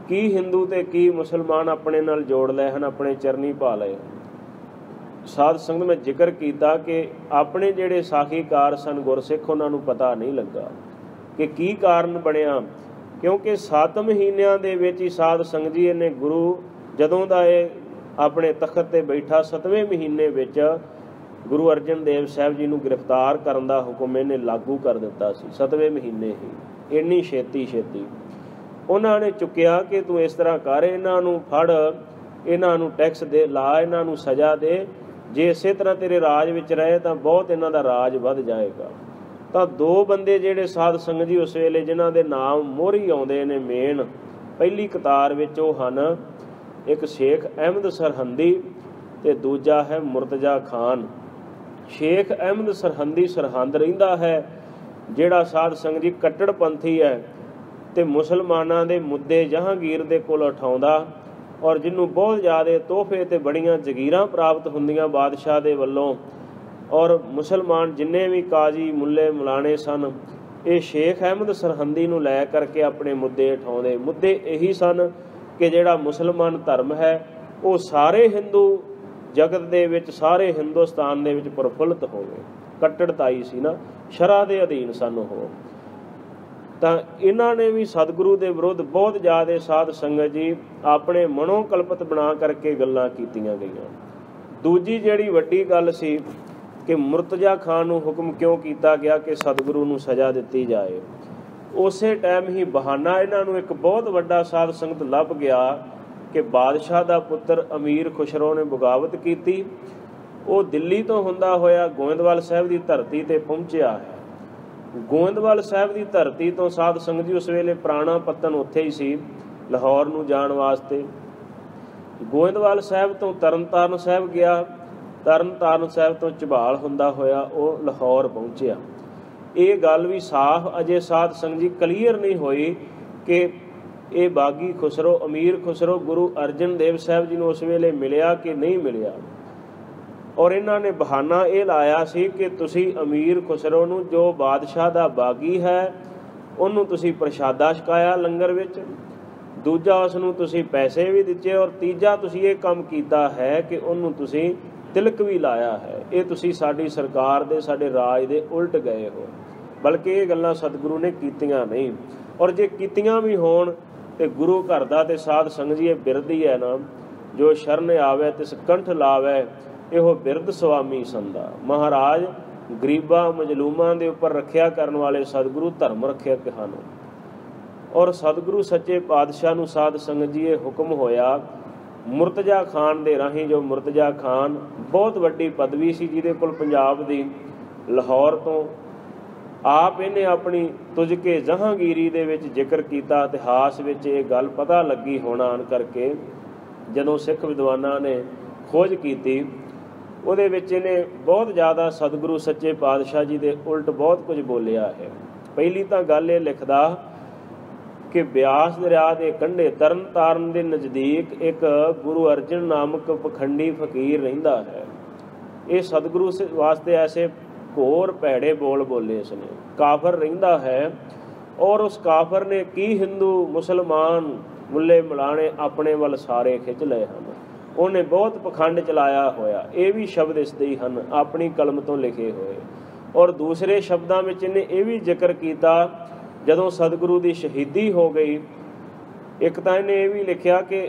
ਕੀ ਹਿੰਦੂ ਤੇ ਕੀ ਮੁਸਲਮਾਨ ਆਪਣੇ ਨਾਲ ਜੋੜ ਲਏ ਹਨ, ਆਪਣੇ ਚਰਨੀ ਪਾ ਲਏ। ਸਾਧ ਸੰਗਤ ਮੈਂ ਜ਼ਿਕਰ ਕੀਤਾ ਕਿ ਆਪਣੇ ਜਿਹੜੇ ਸਾਖੀਕਾਰ ਸਨ ਗੁਰਸਿੱਖ, ਉਹਨਾਂ ਨੂੰ ਪਤਾ ਨਹੀਂ ਲੱਗਾ ਕਿ ਕੀ ਕਾਰਨ ਬਣਿਆ। ਕਿਉਂਕਿ 7 ਮਹੀਨਿਆਂ ਦੇ ਵਿੱਚ ਹੀ ਸਾਧ ਸੰਗਤ ਜੀ ਇਹਨੇ ਗੁਰੂ ਜਦੋਂ ਦਾ ਇਹ ਆਪਣੇ ਤਖਤ ਤੇ ਬੈਠਾ 7ਵੇਂ ਮਹੀਨੇ ਵਿੱਚ ਗੁਰੂ ਅਰਜਨ ਦੇਵ ਸਾਹਿਬ ਜੀ ਨੂੰ ਗ੍ਰਿਫਤਾਰ ਕਰਨ ਦਾ ਹੁਕਮ ਇਹਨੇ ਲਾਗੂ ਕਰ ਦਿੱਤਾ ਸੀ। 7ਵੇਂ ਮਹੀਨੇ ਹੀ ਇੰਨੀ ਛੇਤੀ ਉਹਨਾਂ ਨੇ ਚੁੱਕਿਆ ਕਿ ਤੂੰ ਇਸ ਤਰ੍ਹਾਂ ਕਰ, ਇਹਨਾਂ ਨੂੰ ਫੜ ਇਹਨਾਂ ਨੂੰ ਟੈਕਸ ਦੇ ਲਾ, ਇਹਨਾਂ ਨੂੰ ਸਜ਼ਾ ਦੇ। ਜੇ ਇਸੇ ਤਰ੍ਹਾਂ ਤੇਰੇ ਰਾਜ ਵਿੱਚ ਰਹੇ ਤਾਂ ਬਹੁਤ ਇਹਨਾਂ ਦਾ ਰਾਜ ਵੱਧ ਜਾਏਗਾ। ਤਾਂ ਦੋ ਬੰਦੇ ਜਿਹੜੇ ਸਾਧ ਸੰਗਤ ਜੀ ਉਸ ਵੇਲੇ ਜਿਨ੍ਹਾਂ ਦੇ ਨਾਮ ਮੋਹਰੀ ਆਉਂਦੇ ਨੇ ਮੇਨ ਪਹਿਲੀ ਕਤਾਰ ਵਿੱਚ, ਉਹ ਹਨ ਇੱਕ ਸ਼ੇਖ ਅਹਿਮਦ ਸਰਹੰਦੀ ਅਤੇ ਦੂਜਾ ਹੈ ਮੁਰਤਜ਼ਾ ਖਾਨ। ਸ਼ੇਖ ਅਹਿਮਦ ਸਰਹੰਦੀ ਸਰਹੰਦ ਰਹਿੰਦਾ ਹੈ, ਜਿਹੜਾ ਸਾਧ ਸੰਗਤ ਜੀ ਕੱਟੜਪੰਥੀ ਹੈ ਅਤੇ ਮੁਸਲਮਾਨਾਂ ਦੇ ਮੁੱਦੇ ਜਹਾਂਗੀਰ ਦੇ ਕੋਲ ਉਠਾਉਂਦਾ, ਔਰ ਜਿਹਨੂੰ ਬਹੁਤ ਜ਼ਿਆਦਾ ਤੋਹਫੇ ਅਤੇ ਬੜੀਆਂ ਜਗੀਰਾਂ ਪ੍ਰਾਪਤ ਹੁੰਦੀਆਂ ਬਾਦਸ਼ਾਹ ਦੇ ਵੱਲੋਂ। ਔਰ ਮੁਸਲਮਾਨ ਜਿੰਨੇ ਵੀ ਕਾਜ਼ੀ ਮੁੱਲੇ ਮਲਾਣੇ ਸਨ, ਇਹ ਸ਼ੇਖ ਅਹਿਮਦ ਸਰਹੰਦੀ ਨੂੰ ਲੈ ਕਰਕੇ ਆਪਣੇ ਮੁੱਦੇ ਉਠਾਉਂਦੇ। ਮੁੱਦੇ ਇਹੀ ਸਨ ਕਿ ਜਿਹੜਾ ਮੁਸਲਮਾਨ ਧਰਮ ਹੈ ਉਹ ਸਾਰੇ ਹਿੰਦੂ ਜਗਤ ਦੇ ਵਿੱਚ, ਸਾਰੇ ਹਿੰਦੁਸਤਾਨ ਦੇ ਵਿੱਚ ਪ੍ਰਫੁੱਲਤ ਹੋਵੇ। ਕੱਟੜਤਾਈ ਸੀ ਨਾ, ਸ਼ਰ੍ਹਾ ਦੇ ਅਧੀਨ ਸਨ ਉਹ। ਤਾਂ ਇਹਨਾਂ ਨੇ ਵੀ ਸਤਿਗੁਰੂ ਦੇ ਵਿਰੁੱਧ ਬਹੁਤ ਜ਼ਿਆਦਾ ਸਾਧ ਸੰਗਤ ਜੀ ਆਪਣੇ ਮਨੋਂ ਕਲਪਿਤ ਬਣਾ ਕਰਕੇ ਗੱਲਾਂ ਕੀਤੀਆਂ ਗਈਆਂ। ਦੂਜੀ ਜਿਹੜੀ ਵੱਡੀ ਗੱਲ ਸੀ ਕਿ ਮੁਰਤਜ਼ਾ ਖਾਨ ਨੂੰ ਹੁਕਮ ਕਿਉਂ ਕੀਤਾ ਗਿਆ ਕਿ ਸਤਿਗੁਰੂ ਨੂੰ ਸਜ਼ਾ ਦਿੱਤੀ ਜਾਏ। ਉਸੇ ਟਾਈਮ ਹੀ ਬਹਾਨਾ ਇਹਨਾਂ ਨੂੰ ਇੱਕ ਬਹੁਤ ਵੱਡਾ ਸਾਧ ਸੰਗਤ ਲੱਭ ਗਿਆ ਕਿ ਬਾਦਸ਼ਾਹ ਦਾ ਪੁੱਤਰ ਅਮੀਰ ਖੁਸਰੋ ਨੇ ਬਗਾਵਤ ਕੀਤੀ। ਉਹ ਦਿੱਲੀ ਤੋਂ ਹੁੰਦਾ ਹੋਇਆ ਗੋਇੰਦਵਾਲ ਸਾਹਿਬ ਦੀ ਧਰਤੀ 'ਤੇ ਪਹੁੰਚਿਆ ਹੈ। ਗੋਇੰਦਵਾਲ ਸਾਹਿਬ ਦੀ ਧਰਤੀ ਤੋਂ ਸਾਧ ਸੰਗਤ ਜੀ ਉਸ ਵੇਲੇ ਪੁਰਾਣਾ ਪੱਤਨ ਉੱਥੇ ਹੀ ਸੀ ਲਾਹੌਰ ਨੂੰ ਜਾਣ ਵਾਸਤੇ। ਗੋਇੰਦਵਾਲ ਸਾਹਿਬ ਤੋਂ ਤਰਨਤਾਰਨ ਸਾਹਿਬ ਗਿਆ, ਤਰਨਤਾਰਨ ਸਾਹਿਬ ਤੋਂ ਝਬਾਲ ਹੁੰਦਾ ਹੋਇਆ ਉਹ ਲਾਹੌਰ ਪਹੁੰਚਿਆ। ਇਹ ਗੱਲ ਵੀ ਸਾਫ਼ ਅਜੇ ਸਾਧ ਸੰਗਤ ਜੀ ਕਲੀਅਰ ਨਹੀਂ ਹੋਈ ਕਿ ਇਹ ਬਾਗੀ ਖੁਸਰੋ ਅਮੀਰ ਖੁਸਰੋ ਗੁਰੂ ਅਰਜਨ ਦੇਵ ਸਾਹਿਬ ਜੀ ਨੂੰ ਉਸ ਵੇਲੇ ਮਿਲਿਆ ਕਿ ਨਹੀਂ ਮਿਲਿਆ। ਔਰ ਇਹਨਾਂ ਨੇ ਬਹਾਨਾ ਇਹ ਲਾਇਆ ਸੀ ਕਿ ਤੁਸੀਂ ਅਮੀਰ ਖੁਸਰੋ ਨੂੰ, ਜੋ ਬਾਦਸ਼ਾਹ ਦਾ ਬਾਗੀ ਹੈ, ਉਹਨੂੰ ਤੁਸੀਂ ਪ੍ਰਸ਼ਾਦਾ ਛਕਾਇਆ ਲੰਗਰ ਵਿੱਚ। ਦੂਜਾ ਉਸ ਨੂੰ ਤੁਸੀਂ ਪੈਸੇ ਵੀ ਦਿੱਤੇ, ਔਰ ਤੀਜਾ ਤੁਸੀਂ ਇਹ ਕੰਮ ਕੀਤਾ ਹੈ ਕਿ ਉਹਨੂੰ ਤੁਸੀਂ ਤਿਲਕ ਵੀ ਲਾਇਆ ਹੈ। ਇਹ ਤੁਸੀਂ ਸਾਡੀ ਸਰਕਾਰ ਦੇ, ਸਾਡੇ ਰਾਜ ਦੇ ਉਲਟ ਗਏ ਹੋ। ਬਲਕਿ ਇਹ ਗੱਲਾਂ ਸਤਿਗੁਰੂ ਨੇ ਕੀਤੀਆਂ ਨਹੀਂ। ਔਰ ਜੇ ਕੀਤੀਆਂ ਵੀ ਹੋਣ ਤੇ ਗੁਰੂ ਘਰ ਦਾ ਤੇ ਸਾਧ ਸੰਗਤ ਜੀ ਇਹ ਬਿਰਦ ਹੀ ਹੈ ਨਾ, ਜੋ ਸ਼ਰਨ ਆਵੇ ਤਿਸ ਕੰਠ ਲਾਵੇ, ਇਹੋ ਬਿਰਦ ਸੁਆਮੀ ਸੰਦਾ। ਮਹਾਰਾਜ ਗਰੀਬਾਂ ਮਜਲੂਮਾਂ ਦੇ ਉੱਪਰ ਰੱਖਿਆ ਕਰਨ ਵਾਲੇ ਸਤਿਗੁਰੂ ਧਰਮ ਰੱਖਿਅਕ ਹਨ। ਔਰ ਸਤਿਗੁਰੂ ਸੱਚੇ ਪਾਤਸ਼ਾਹ ਨੂੰ ਸਾਧ ਸੰਗਤ ਜੀ ਇਹ ਹੁਕਮ ਹੋਇਆ ਮੁਰਤਜ਼ਾ ਖਾਨ ਦੇ ਰਾਹੀਂ। ਜੋ ਮੁਰਤਜ਼ਾ ਖਾਨ ਬਹੁਤ ਵੱਡੀ ਪਦਵੀ ਸੀ, ਜਿਹਦੇ ਕੋਲ ਪੰਜਾਬ ਦੀ ਲਾਹੌਰ ਤੋਂ ਆਪ ਇਹਨੇ ਆਪਣੀ ਤੁਝਕੇ ਜਹਾਂਗੀਰੀ ਦੇ ਵਿੱਚ ਜ਼ਿਕਰ ਕੀਤਾ। ਇਤਿਹਾਸ ਵਿੱਚ ਇਹ ਗੱਲ ਪਤਾ ਲੱਗੀ ਹੋਣਾ ਕਰਕੇ ਜਦੋਂ ਸਿੱਖ ਵਿਦਵਾਨਾਂ ਨੇ ਖੋਜ ਕੀਤੀ, ਉਹਦੇ ਵਿੱਚ ਇਹਨੇ ਬਹੁਤ ਜ਼ਿਆਦਾ ਸਤਿਗੁਰੂ ਸੱਚੇ ਪਾਤਸ਼ਾਹ ਜੀ ਦੇ ਉਲਟ ਬਹੁਤ ਕੁਝ ਬੋਲਿਆ ਹੈ। ਪਹਿਲੀ ਤਾਂ ਗੱਲ ਇਹ ਲਿਖਦਾ ਕਿ ਬਿਆਸ ਦਰਿਆ ਦੇ ਕੰਢੇ ਤਰਨ ਤਾਰਨ ਦੇ ਨਜ਼ਦੀਕ ਇੱਕ ਗੁਰੂ ਅਰਜਨ ਨਾਮਕ ਪਖੰਡੀ ਫਕੀਰ ਰਹਿੰਦਾ ਹੈ। ਇਹ ਸਤਿਗੁਰੂ ਵਾਸਤੇ ਐਸੇ ਘੋਰ ਭੈੜੇ ਬੋਲ ਬੋਲੇ ਇਸਨੇ। ਕਾਫਰ ਰਹਿੰਦਾ ਹੈ, ਔਰ ਉਸ ਕਾਫਰ ਨੇ ਕੀ ਹਿੰਦੂ ਮੁਸਲਮਾਨ ਮੁੱਲੇ ਮਲਾਣੇ ਆਪਣੇ ਵੱਲ ਸਾਰੇ ਖਿੱਚ ਲਏ ਹਨ। ਉਹਨੇ ਬਹੁਤ ਪਖੰਡ ਚਲਾਇਆ ਹੋਇਆ। ਇਹ ਵੀ ਸ਼ਬਦ ਇਸ ਦੇ ਹੀ ਹਨ, ਆਪਣੀ ਕਲਮ ਤੋਂ ਲਿਖੇ ਹੋਏ। ਔਰ ਦੂਸਰੇ ਸ਼ਬਦਾਂ ਵਿੱਚ ਇਹਨੇ ਇਹ ਵੀ ਜ਼ਿਕਰ ਕੀਤਾ, ਜਦੋਂ ਸਤਿਗੁਰੂ ਦੀ ਸ਼ਹੀਦੀ ਹੋ ਗਈ, ਇੱਕ ਤਾਂ ਇਹਨੇ ਇਹ ਵੀ ਲਿਖਿਆ ਕਿ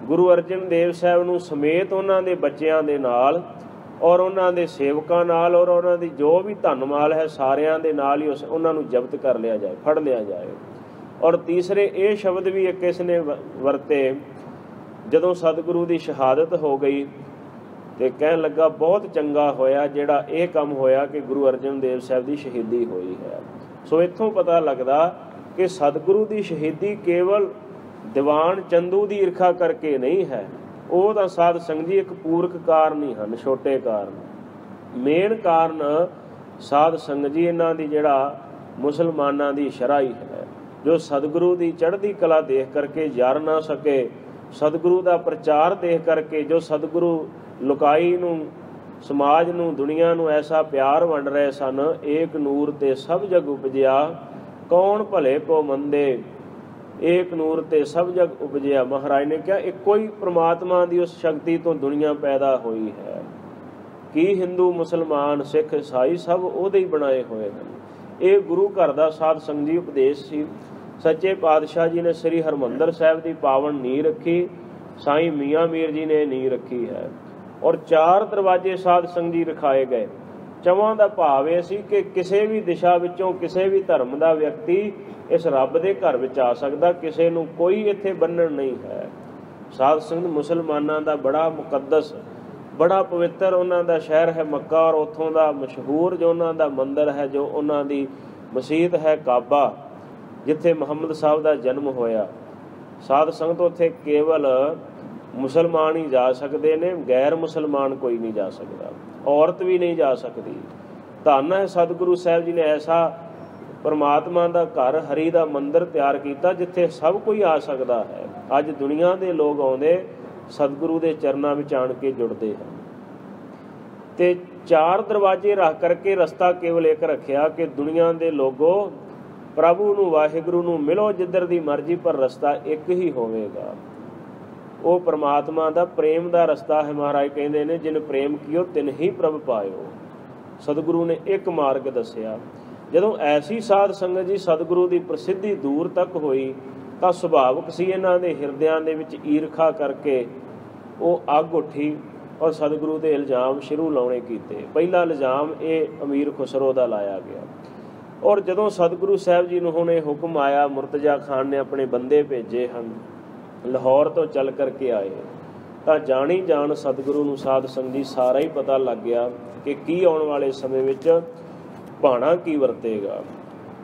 ਗੁਰੂ ਅਰਜਨ ਦੇਵ ਸਾਹਿਬ ਨੂੰ ਸਮੇਤ ਉਹਨਾਂ ਦੇ ਬੱਚਿਆਂ ਦੇ ਨਾਲ ਔਰ ਉਹਨਾਂ ਦੇ ਸੇਵਕਾਂ ਨਾਲ ਔਰ ਉਹਨਾਂ ਦੀ ਜੋ ਵੀ ਧਨ ਮਾਲ ਹੈ ਸਾਰਿਆਂ ਦੇ ਨਾਲ ਹੀ ਉਹਨਾਂ ਨੂੰ ਜ਼ਬਤ ਕਰ ਲਿਆ ਜਾਏ, ਫੜ ਲਿਆ ਜਾਏ। ਔਰ ਤੀਸਰੇ ਇਹ ਸ਼ਬਦ ਵੀ ਇੱਕ ਇਸ ਨੇ ਵਰਤੇ, ਜਦੋਂ ਸਤਿਗੁਰੂ ਦੀ ਸ਼ਹਾਦਤ ਹੋ ਗਈ ਤੇ ਕਹਿਣ ਲੱਗਾ ਬਹੁਤ ਚੰਗਾ ਹੋਇਆ ਜਿਹੜਾ ਇਹ ਕੰਮ ਹੋਇਆ ਕਿ ਗੁਰੂ ਅਰਜਨ ਦੇਵ ਸਾਹਿਬ ਦੀ ਸ਼ਹੀਦੀ ਹੋਈ ਹੈ। ਸੋ ਇੱਥੋਂ ਪਤਾ ਲੱਗਦਾ ਕਿ ਸਤਿਗੁਰੂ ਦੀ ਸ਼ਹੀਦੀ ਕੇਵਲ ਦੀਵਾਨ ਚੰਦੂ ਦੀ ਈਰਖਾ ਕਰਕੇ ਨਹੀਂ ਹੈ। ਉਹ ਤਾਂ ਸਾਧ ਸੰਗਤ ਜੀ ਇੱਕ ਪੂਰਕ ਕਾਰਨ ਹੀ ਹਨ, ਛੋਟੇ ਕਾਰਨ। ਮੇਨ ਕਾਰਨ ਸਾਧ ਸੰਗਤ ਜੀ ਇਹਨਾਂ ਦੀ ਜਿਹੜਾ ਮੁਸਲਮਾਨਾਂ ਦੀ ਸ਼ਰ੍ਹਾ ਹੀ ਹੈ, ਜੋ ਸਤਿਗੁਰੂ ਦੀ ਚੜ੍ਹਦੀ ਕਲਾ ਦੇਖ ਕਰਕੇ ਜਰ ਨਾ ਸਕੇ, ਸਤਿਗੁਰੂ ਦਾ ਪ੍ਰਚਾਰ ਦੇਖ ਕਰਕੇ, ਜੋ ਸਤਿਗੁਰੂ ਲੁਕਾਈ ਨੂੰ, ਸਮਾਜ ਨੂੰ, ਦੁਨੀਆ ਨੂੰ ਐਸਾ ਪਿਆਰ ਵੰਡ ਰਹੇ ਸਨ। ਏਕ ਨੂਰ ਤੇ ਸਭ ਜਗ ਉਪਜਿਆ, ਕੌਣ ਭਲੇ ਕੋ ਮੰਦੇ, ਏਕ ਨੂਰ ਤੇ ਸਭ ਜਗ ਉਪਜਿਆ। ਮਹਾਰਾਜ ਨੇ ਕਿਹਾ ਇੱਕੋ ਹੀ ਪ੍ਰਮਾਤਮਾ ਦੀ ਉਸ ਸ਼ਕਤੀ ਤੋਂ ਦੁਨੀਆ ਪੈਦਾ ਹੋਈ ਹੈ। ਕੀ ਹਿੰਦੂ ਮੁਸਲਮਾਨ ਸਿੱਖ ਈਸਾਈ ਸਭ ਉਹਦੇ ਹੀ ਬਣਾਏ ਹੋਏ ਹਨ। ਇਹ ਗੁਰੂ ਘਰ ਦਾ ਸਾਧ ਸੰਗਤ ਜੀ ਉਪਦੇਸ਼ ਸੀ। ਸੱਚੇ ਪਾਤਸ਼ਾਹ ਜੀ ਨੇ ਸ੍ਰੀ ਹਰਿਮੰਦਰ ਸਾਹਿਬ ਦੀ ਪਾਵਨ ਨੀਂਹ ਰੱਖੀ, ਸਾਈਂ ਮੀਆਂ ਮੀਰ ਜੀ ਨੇ ਨੀਂਹ ਰੱਖੀ ਹੈ। ਔਰ 4 ਦਰਵਾਜ਼ੇ ਸਾਧ ਸੰਗਤ ਜੀ ਰਖਾਏ ਗਏ। ਚਵਾਂ ਦਾ ਭਾਵ ਇਹ ਸੀ ਕਿ ਕਿਸੇ ਵੀ ਦਿਸ਼ਾ ਵਿੱਚੋਂ ਕਿਸੇ ਵੀ ਧਰਮ ਦਾ ਵਿਅਕਤੀ ਇਸ ਰੱਬ ਦੇ ਘਰ ਵਿੱਚ ਆ ਸਕਦਾ, ਕਿਸੇ ਨੂੰ ਕੋਈ ਇੱਥੇ ਬੰਨਣ ਨਹੀਂ ਹੈ। ਸਾਧ ਸੰਗਤ ਮੁਸਲਮਾਨਾਂ ਦਾ ਬੜਾ ਮੁਕੱਦਸ, ਬੜਾ ਪਵਿੱਤਰ ਉਹਨਾਂ ਦਾ ਸ਼ਹਿਰ ਹੈ ਮੱਕਾ, ਔਰ ਉੱਥੋਂ ਦਾ ਮਸ਼ਹੂਰ ਜੋ ਉਹਨਾਂ ਦਾ ਮੰਦਰ ਹੈ, ਜੋ ਉਹਨਾਂ ਦੀ ਮਸੀਤ ਹੈ ਕਾਬਾ, ਜਿੱਥੇ ਮੁਹੰਮਦ ਸਾਹਿਬ ਦਾ ਜਨਮ ਹੋਇਆ। ਸਾਧ ਸੰਗਤ ਉੱਥੇ ਕੇਵਲ ਮੁਸਲਮਾਨ ਹੀ ਜਾ ਸਕਦੇ ਨੇ, ਗੈਰ ਮੁਸਲਮਾਨ ਕੋਈ ਨਹੀਂ ਜਾ ਸਕਦਾ, ਔਰਤ ਵੀ ਨਹੀਂ ਜਾ ਸਕਦੀ। ਧੰਨ ਹੈ ਸਤਿਗੁਰੂ ਸਾਹਿਬ ਜੀ ਨੇ ਐਸਾ ਪਰਮਾਤਮਾ ਦਾ ਘਰ, ਹਰੀ ਦਾ ਮੰਦਰ ਤਿਆਰ ਕੀਤਾ ਜਿੱਥੇ ਸਭ ਕੋਈ ਆ ਸਕਦਾ ਹੈ। ਅੱਜ ਦੁਨੀਆ ਦੇ ਲੋਕ ਆਉਂਦੇ ਸਤਿਗੁਰੂ ਦੇ ਚਰਨਾਂ ਵਿੱਚ ਆਣ ਕੇ ਜੁੜਦੇ ਹਨ। ਤੇ 4 ਦਰਵਾਜ਼ੇ ਰੱਖ ਕਰਕੇ ਰਸਤਾ ਕੇਵਲ ਇੱਕ ਰੱਖਿਆ ਕਿ ਦੁਨੀਆ ਦੇ ਲੋਗੋ ਪ੍ਰਭੂ ਨੂੰ, ਵਾਹਿਗੁਰੂ ਨੂੰ ਮਿਲੋ ਜਿੱਧਰ ਦੀ ਮਰਜ਼ੀ, ਪਰ ਰਸਤਾ ਇੱਕ ਹੀ ਹੋਵੇਗਾ। ਉਹ ਪਰਮਾਤਮਾ ਦਾ ਪ੍ਰੇਮ ਦਾ ਰਸਤਾ ਹੈ। ਮਹਾਰਾਜ ਕਹਿੰਦੇ ਨੇ ਜਿਨ ਪ੍ਰੇਮ ਕੀਓ ਤਿਨ ਹੀ ਪ੍ਰਭ ਪਾਇਓ। ਸਤਿਗੁਰੂ ਨੇ ਇੱਕ ਮਾਰਗ ਦੱਸਿਆ। ਜਦੋਂ ਐਸੀ ਸਾਧ ਸੰਗਤ ਜੀ ਸਤਿਗੁਰੂ ਦੀ ਪ੍ਰਸਿੱਧੀ ਦੂਰ ਤੱਕ ਹੋਈ ਤਾਂ ਸੁਭਾਵਿਕ ਸੀ ਇਹਨਾਂ ਦੇ ਹਿਰਦਿਆਂ ਦੇ ਵਿੱਚ ਈਰਖਾ ਕਰਕੇ ਉਹ ਅੱਗ ਉੱਠੀ ਔਰ ਸਤਿਗੁਰੂ ਦੇ ਇਲਜ਼ਾਮ ਸ਼ੁਰੂ ਲਾਉਣੇ ਕੀਤੇ। ਪਹਿਲਾ ਇਲਜ਼ਾਮ ਇਹ ਅਮੀਰ ਖੁਸਰੋ ਦਾ ਲਾਇਆ ਗਿਆ। ਔਰ ਜਦੋਂ ਸਤਿਗੁਰੂ ਸਾਹਿਬ ਜੀ ਨੂੰ ਹੁਣ ਇਹ ਹੁਕਮ ਆਇਆ, ਮੁਰਤਜ਼ਾ ਖਾਨ ਨੇ ਆਪਣੇ ਬੰਦੇ ਭੇਜੇ ਹਨ, ਲਾਹੌਰ ਤੋਂ ਚੱਲ ਕਰਕੇ ਆਏ, ਤਾਂ ਜਾਣੀ ਜਾਣ ਸਤਿਗੁਰੂ ਨੂੰ ਸਾਧ ਸੰਗਤ ਜੀ ਸਾਰਾ ਹੀ ਪਤਾ ਲੱਗ ਗਿਆ ਕਿ ਕੀ ਆਉਣ ਵਾਲੇ ਸਮੇਂ ਵਿੱਚ ਭਾਣਾ ਕੀ ਵਰਤੇਗਾ।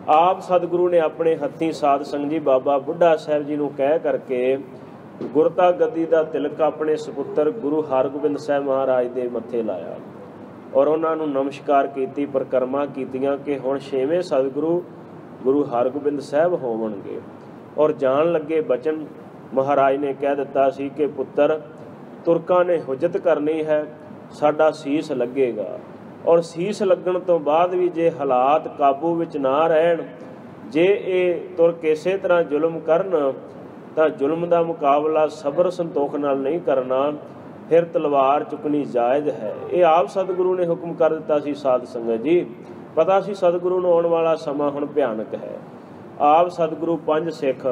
ਆਪ ਸਤਿਗੁਰੂ ਨੇ ਆਪਣੇ ਹੱਥੀਂ ਸਾਧ ਸੰਗਤ ਜੀ ਬਾਬਾ ਬੁੱਢਾ ਸਾਹਿਬ ਜੀ ਨੂੰ ਕਹਿ ਕਰਕੇ ਗੁਰਤਾ ਗੱਦੀ ਦਾ ਤਿਲਕ ਆਪਣੇ ਸਪੁੱਤਰ ਗੁਰੂ ਹਰਗੋਬਿੰਦ ਸਾਹਿਬ ਮਹਾਰਾਜ ਦੇ ਮੱਥੇ ਲਾਇਆ ਔਰ ਉਹਨਾਂ ਨੂੰ ਨਮਸਕਾਰ ਕੀਤੀ, ਪਰਿਕਰਮਾ ਕੀਤੀਆਂ ਕਿ ਹੁਣ 6ਵੇਂ ਸਤਿਗੁਰੂ ਗੁਰੂ ਹਰਗੋਬਿੰਦ ਸਾਹਿਬ ਹੋਵਣਗੇ। ਔਰ ਜਾਣ ਲੱਗੇ ਬਚਨ ਮਹਾਰਾਜ ਨੇ ਕਹਿ ਦਿੱਤਾ ਸੀ ਕਿ ਪੁੱਤਰ, ਤੁਰਕਾਂ ਨੇ ਹੁਜਤ ਕਰਨੀ ਹੈ, ਸਾਡਾ ਸੀਸ ਲੱਗੇਗਾ। ਔਰ ਸੀਸ ਲੱਗਣ ਤੋਂ ਬਾਅਦ ਵੀ ਜੇ ਹਾਲਾਤ ਕਾਬੂ ਵਿੱਚ ਨਾ ਰਹਿਣ, ਜੇ ਇਹ ਤੁਰਕ ਇਸੇ ਤਰ੍ਹਾਂ ਜ਼ੁਲਮ ਕਰਨ, ਤਾਂ ਜ਼ੁਲਮ ਦਾ ਮੁਕਾਬਲਾ ਸਬਰ ਸੰਤੋਖ ਨਾਲ ਨਹੀਂ ਕਰਨਾ, ਫਿਰ ਤਲਵਾਰ ਚੁੱਕਣੀ ਜਾਇਜ਼ ਹੈ। ਇਹ ਆਪ ਸਤਿਗੁਰੂ ਨੇ ਹੁਕਮ ਕਰ ਦਿੱਤਾ ਸੀ। ਸਾਧ ਸੰਗਤ ਜੀ ਪਤਾ ਸੀ ਸਤਿਗੁਰੂ ਨੂੰ ਆਉਣ ਵਾਲਾ ਸਮਾਂ ਹੁਣ ਭਿਆਨਕ ਹੈ। ਆਪ ਸਤਿਗੁਰੂ 5 ਸਿੱਖ,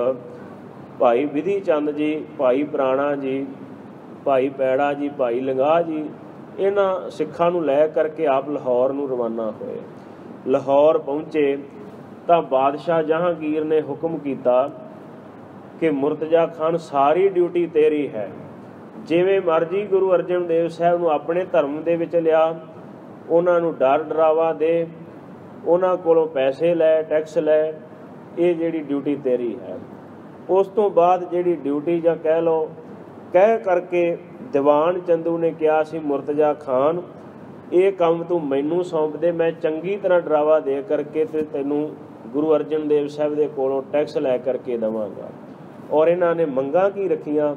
ਭਾਈ ਵਿਧੀ ਚੰਦ ਜੀ, ਭਾਈ ਪ੍ਰਾਣਾ ਜੀ, ਭਾਈ ਪੈੜਾ ਜੀ, ਭਾਈ ਲੰਗਾਹ ਜੀ, ਇਹਨਾਂ ਸਿੱਖਾਂ ਨੂੰ ਲੈ ਕਰਕੇ ਆਪ ਲਾਹੌਰ ਨੂੰ ਰਵਾਨਾ ਹੋਏ। ਲਾਹੌਰ ਪਹੁੰਚੇ ਤਾਂ ਬਾਦਸ਼ਾਹ ਜਹਾਂਗੀਰ ਨੇ ਹੁਕਮ ਕੀਤਾ ਕਿ ਮੁਰਤਜ਼ਾ ਖਾਨ ਸਾਰੀ ਡਿਊਟੀ ਤੇਰੀ ਹੈ, ਜਿਵੇਂ ਮਰਜ਼ੀ ਗੁਰੂ ਅਰਜਨ ਦੇਵ ਸਾਹਿਬ ਨੂੰ ਆਪਣੇ ਧਰਮ ਦੇ ਵਿੱਚ ਲਿਆ, ਉਹਨਾਂ ਨੂੰ ਡਰ ਡਰਾਵਾ ਦੇ, ਉਹਨਾਂ ਕੋਲੋਂ ਪੈਸੇ ਲੈ, ਟੈਕਸ ਲੈ, ਇਹ ਜਿਹੜੀ ਡਿਊਟੀ ਤੇਰੀ ਹੈ। ਉਸ ਤੋਂ ਬਾਅਦ ਜਿਹੜੀ ਡਿਊਟੀ ਜਾਂ ਕਹਿ ਲਓ ਕਹਿ ਕਰਕੇ ਦੀਵਾਨ ਚੰਦੂ ਨੇ ਕਿਹਾ ਸੀ, ਮੁਰਤਜ਼ਾ ਖਾਨ ਇਹ ਕੰਮ ਤੂੰ ਮੈਨੂੰ ਸੌਂਪ ਦੇ, ਮੈਂ ਚੰਗੀ ਤਰ੍ਹਾਂ ਡਰਾਵਾ ਦੇ ਕਰਕੇ ਤੇ ਤੈਨੂੰ ਗੁਰੂ ਅਰਜਨ ਦੇਵ ਸਾਹਿਬ ਦੇ ਕੋਲੋਂ ਟੈਕਸ ਲੈ ਕਰਕੇ ਦੇਵਾਂਗਾ। ਔਰ ਇਹਨਾਂ ਨੇ ਮੰਗਾਂ ਕੀ ਰੱਖੀਆਂ?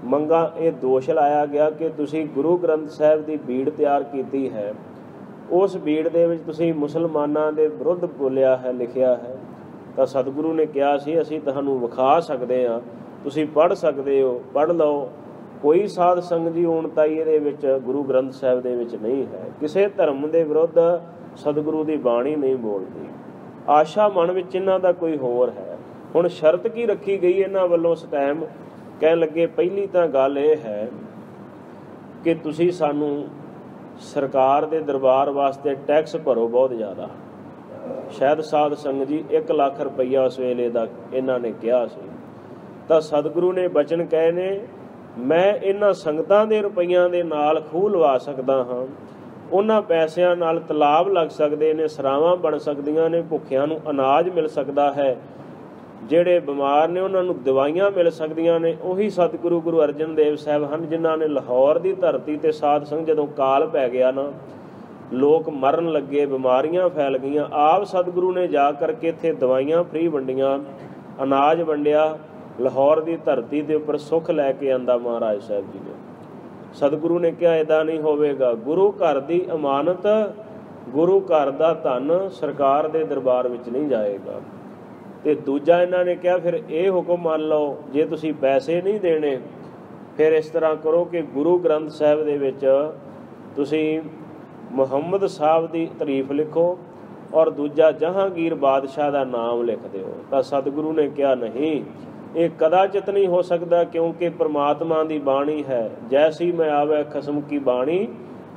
ਮੰਗਾਂ ਇਹ ਦੋਸ਼ ਲਾਇਆ ਗਿਆ ਕਿ ਤੁਸੀਂ ਗੁਰੂ ਗ੍ਰੰਥ ਸਾਹਿਬ ਦੀ ਬੀੜ ਤਿਆਰ ਕੀਤੀ ਹੈ, ਉਸ ਬੀੜ ਦੇ ਵਿੱਚ ਤੁਸੀਂ ਮੁਸਲਮਾਨਾਂ ਦੇ ਵਿਰੁੱਧ ਬੋਲਿਆ ਹੈ, ਲਿਖਿਆ ਹੈ। ਤਾਂ ਸਤਿਗੁਰੂ ਨੇ ਕਿਹਾ ਸੀ ਅਸੀਂ ਤੁਹਾਨੂੰ ਵਿਖਾ ਸਕਦੇ ਹਾਂ, ਤੁਸੀਂ ਪੜ੍ਹ ਸਕਦੇ ਹੋ, ਪੜ੍ਹ ਲਓ। ਕੋਈ ਸਾਧ ਸੰਗਤ ਦੀ ਊਣਤਾਈ ਇਹਦੇ ਵਿੱਚ ਗੁਰੂ ਗ੍ਰੰਥ ਸਾਹਿਬ ਦੇ ਵਿੱਚ ਨਹੀਂ ਹੈ। ਕਿਸੇ ਧਰਮ ਦੇ ਵਿਰੁੱਧ ਸਤਿਗੁਰੂ ਦੀ ਬਾਣੀ ਨਹੀਂ ਬੋਲਦੀ। ਆਸ਼ਾ ਮਨ ਵਿੱਚ ਇਹਨਾਂ ਦਾ ਕੋਈ ਹੋਰ ਹੈ। ਹੁਣ ਸ਼ਰਤ ਕੀ ਰੱਖੀ ਗਈ ਇਹਨਾਂ ਵੱਲੋਂ ਉਸ ਟਾਈਮ? ਕਹਿਣ ਲੱਗੇ ਪਹਿਲੀ ਤਾਂ ਗੱਲ ਇਹ ਹੈ ਕਿ ਤੁਸੀਂ ਸਾਨੂੰ ਸਰਕਾਰ ਦੇ ਦਰਬਾਰ ਵਾਸਤੇ ਟੈਕਸ ਭਰੋ ਬਹੁਤ ਜ਼ਿਆਦਾ। ਸ਼ਾਇਦ ਸਾਧ ਸੰਗਤ ਜੀ 1 ਲੱਖ ਰੁਪਈਆ ਉਸ ਵੇਲੇ ਦਾ ਇਹਨਾਂ ਨੇ ਕਿਹਾ ਸੀ। ਤਾਂ ਸਤਿਗੁਰੂ ਨੇ ਬਚਨ ਕਹੇ ਨੇ, ਮੈਂ ਇਹਨਾਂ ਸੰਗਤਾਂ ਦੇ ਰੁਪਈਆਂ ਦੇ ਨਾਲ ਖੂਹ ਲਵਾ ਸਕਦਾ ਹਾਂ, ਉਹਨਾਂ ਪੈਸਿਆਂ ਨਾਲ ਤਲਾਬ ਲੱਗ ਸਕਦੇ ਨੇ, ਸਰਾਵਾਂ ਬਣ ਸਕਦੀਆਂ ਨੇ, ਭੁੱਖਿਆਂ ਨੂੰ ਅਨਾਜ ਮਿਲ ਸਕਦਾ ਹੈ, ਜਿਹੜੇ ਬਿਮਾਰ ਨੇ ਉਹਨਾਂ ਨੂੰ ਦਵਾਈਆਂ ਮਿਲ ਸਕਦੀਆਂ ਨੇ। ਉਹੀ ਸਤਿਗੁਰੂ ਗੁਰੂ ਅਰਜਨ ਦੇਵ ਸਾਹਿਬ ਹਨ ਜਿਨ੍ਹਾਂ ਨੇ ਲਾਹੌਰ ਦੀ ਧਰਤੀ ਤੇ ਸਾਧ ਸੰਗਤ ਜਦੋਂ ਕਾਲ ਪੈ ਗਿਆ ਨਾ, ਲੋਕ ਮਰਨ ਲੱਗੇ, ਬਿਮਾਰੀਆਂ ਫੈਲ ਗਈਆਂ, ਆਪ ਸਤਿਗੁਰੂ ਨੇ ਜਾ ਕਰਕੇ ਇੱਥੇ ਦਵਾਈਆਂ ਫ੍ਰੀ ਵੰਡੀਆਂ, ਅਨਾਜ ਵੰਡਿਆ, ਲਾਹੌਰ ਦੀ ਧਰਤੀ ਦੇ ਉੱਪਰ ਸੁੱਖ ਲੈ ਕੇ ਆਂਦਾ ਮਹਾਰਾਜ ਸਾਹਿਬ ਜੀ ਨੇ। ਸਤਿਗੁਰੂ ਨੇ ਕਿਹਾ ਇੱਦਾਂ ਨਹੀਂ ਹੋਵੇਗਾ, ਗੁਰੂ ਘਰ ਦੀ ਅਮਾਨਤ, ਗੁਰੂ ਘਰ ਦਾ ਧਨ ਸਰਕਾਰ ਦੇ ਦਰਬਾਰ ਵਿੱਚ ਨਹੀਂ ਜਾਏਗਾ। ਤੇ ਦੂਜਾ ਇਹਨਾਂ ਨੇ ਕਿਹਾ ਫਿਰ ਇਹ ਹੁਕਮ ਮੰਨ ਲਓ, ਜੇ ਤੁਸੀਂ ਪੈਸੇ ਨਹੀਂ ਦੇਣੇ ਫਿਰ ਇਸ ਤਰ੍ਹਾਂ ਕਰੋ ਕਿ ਗੁਰੂ ਗ੍ਰੰਥ ਸਾਹਿਬ ਦੇ ਵਿੱਚ ਤੁਸੀਂ ਮੁਹੰਮਦ ਸਾਹਿਬ ਦੀ ਤਾਰੀਫ ਲਿਖੋ ਔਰ ਦੂਜਾ ਜਹਾਂਗੀਰ ਬਾਦਸ਼ਾਹ ਦਾ ਨਾਮ ਲਿਖ ਦਿਓ। ਤਾਂ ਸਤਿਗੁਰੂ ਨੇ ਕਿਹਾ ਨਹੀਂ, ਇਹ ਕਦਾਚਿਤ ਨਹੀਂ ਹੋ ਸਕਦਾ, ਕਿਉਂਕਿ ਪ੍ਰਮਾਤਮਾ ਦੀ ਬਾਣੀ ਹੈ, ਜੈਸੀ ਮੈਂ ਆਵੇ ਖਸਮ ਕੀ ਬਾਣੀ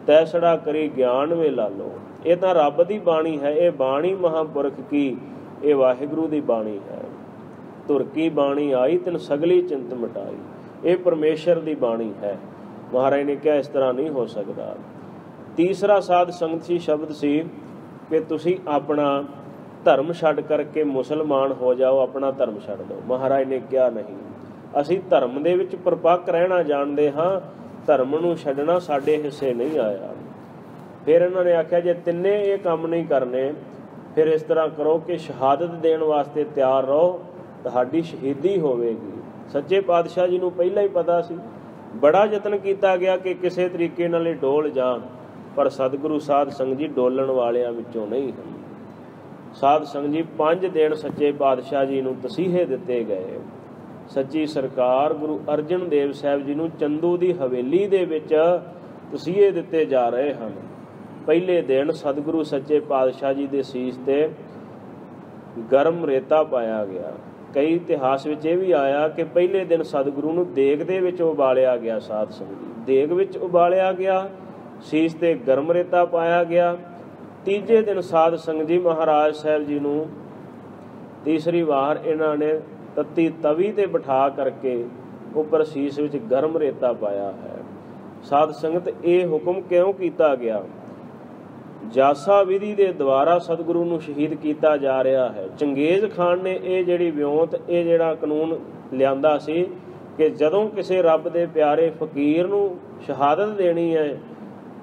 ਤੈਸੜਾ ਕਰੀ ਗਿਆਨ ਵੇ ਲਾਲੋ। ਇਹ ਤਾਂ ਰੱਬ ਦੀ ਬਾਣੀ ਹੈ, ਇਹ ਬਾਣੀ ਮਹਾਂਪੁਰਖ ਕੀ, ਇਹ ਵਾਹਿਗੁਰੂ ਦੀ ਬਾਣੀ ਹੈ। ਧੁਰ ਕੀ ਬਾਣੀ ਆਈ ਤਿਨ ਸਗਲੀ ਚਿੰਤ ਮਿਟਾਈ। ਇਹ ਪਰਮੇਸ਼ਰ ਦੀ ਬਾਣੀ ਹੈ। ਮਹਾਰਾਜ ਨੇ ਕਿਹਾ ਇਸ ਤਰ੍ਹਾਂ ਨਹੀਂ ਹੋ ਸਕਦਾ। ਤੀਸਰਾ ਸਾਧ ਸੰਗਤ ਸੀ ਸ਼ਬਦ ਸੀ ਕਿ ਤੁਸੀਂ ਆਪਣਾ ਧਰਮ ਛੱਡ ਕਰਕੇ ਮੁਸਲਮਾਨ ਹੋ ਜਾਓ, ਆਪਣਾ ਧਰਮ ਛੱਡ ਦਿਓ। ਮਹਾਰਾਜ ਨੇ ਕਿਹਾ ਨਹੀਂ, ਅਸੀਂ ਧਰਮ ਦੇ ਵਿੱਚ ਪਰਪੱਕ ਰਹਿਣਾ ਜਾਣਦੇ ਹਾਂ, ਧਰਮ ਨੂੰ ਛੱਡਣਾ ਸਾਡੇ ਹਿੱਸੇ ਨਹੀਂ ਆਇਆ। ਫਿਰ ਇਹਨਾਂ ਨੇ ਆਖਿਆ ਜੇ ਤਿੰਨੇ ਇਹ ਕੰਮ ਨਹੀਂ ਕਰਨੇ, ਫਿਰ ਇਸ ਤਰ੍ਹਾਂ ਕਰੋ ਕਿ ਸ਼ਹਾਦਤ ਦੇਣ ਵਾਸਤੇ ਤਿਆਰ ਰਹੋ, ਤੁਹਾਡੀ ਸ਼ਹੀਦੀ ਹੋਵੇਗੀ। ਸੱਚੇ ਪਾਤਸ਼ਾਹ ਜੀ ਨੂੰ ਪਹਿਲਾਂ ਹੀ ਪਤਾ ਸੀ। ਬੜਾ ਯਤਨ ਕੀਤਾ ਗਿਆ ਕਿ ਕਿਸੇ ਤਰੀਕੇ ਨਾਲ ਇਹ ਡੋਲ ਜਾਣ, ਪਰ ਸਤਿਗੁਰੂ ਸਾਧ ਸੰਗਤ ਜੀ ਡੋਲਣ ਵਾਲਿਆਂ ਵਿੱਚੋਂ ਨਹੀਂ ਹਨ। ਸਾਧ ਸੰਗਤ ਜੀ 5 ਦਿਨ ਸੱਚੇ ਪਾਤਸ਼ਾਹ ਜੀ ਨੂੰ ਤਸੀਹੇ ਦਿੱਤੇ ਗਏ। ਸੱਚੀ ਸਰਕਾਰ ਗੁਰੂ ਅਰਜਨ ਦੇਵ ਸਾਹਿਬ ਜੀ ਨੂੰ ਚੰਦੂ ਦੀ ਹਵੇਲੀ ਦੇ ਵਿੱਚ ਤਸੀਹੇ ਦਿੱਤੇ ਜਾ ਰਹੇ ਹਨ। ਪਹਿਲੇ ਦਿਨ ਸਤਿਗੁਰੂ ਸੱਚੇ ਪਾਤਸ਼ਾਹ ਜੀ ਦੇ ਸੀਸ ਤੇ ਗਰਮ ਰੇਤਾ ਪਾਇਆ ਗਿਆ। ਕਈ ਇਤਿਹਾਸ ਵਿੱਚ ਇਹ ਵੀ ਆਇਆ ਕਿ ਪਹਿਲੇ ਦਿਨ ਸਤਿਗੁਰੂ ਨੂੰ ਦੇਗ ਦੇ ਵਿੱਚ ਉਬਾਲਿਆ ਗਿਆ। ਸਾਧ ਸੰਗਤ ਜੀ ਦੇਗ ਵਿੱਚ ਉਬਾਲਿਆ ਗਿਆ, ਸੀਸ ਤੇ ਗਰਮ ਰੇਤਾ ਪਾਇਆ ਗਿਆ। ਤੀਜੇ ਦਿਨ ਸਾਧ ਸੰਗਤ ਜੀ ਮਹਾਰਾਜ ਸਾਹਿਬ ਜੀ ਨੂੰ ਤੀਸਰੀ ਵਾਰ ਇਹਨਾਂ ਨੇ ਤੱਤੀ ਤਵੀ ਤੇ ਬਿਠਾ ਕਰਕੇ ਉੱਪਰ ਸੀਸ ਵਿੱਚ ਗਰਮ ਰੇਤਾ ਪਾਇਆ ਹੈ। ਸਾਧ ਸੰਗਤ ਇਹ ਹੁਕਮ ਕਿਉਂ ਕੀਤਾ ਗਿਆ? ਜਾਸਾ ਵਿਧੀ ਦੇ ਦੁਆਰਾ ਸਤਿਗੁਰੂ ਨੂੰ ਸ਼ਹੀਦ ਕੀਤਾ ਜਾ ਰਿਹਾ ਹੈ। ਚੰਗੇਜ਼ ਖਾਨ ਨੇ ਇਹ ਜਿਹੜੀ ਵਿਉਂਤ, ਇਹ ਜਿਹੜਾ ਕਾਨੂੰਨ ਲਿਆਂਦਾ ਸੀ ਕਿ ਜਦੋਂ ਕਿਸੇ ਰੱਬ ਦੇ ਪਿਆਰੇ ਫਕੀਰ ਨੂੰ ਸ਼ਹਾਦਤ ਦੇਣੀ ਹੈ,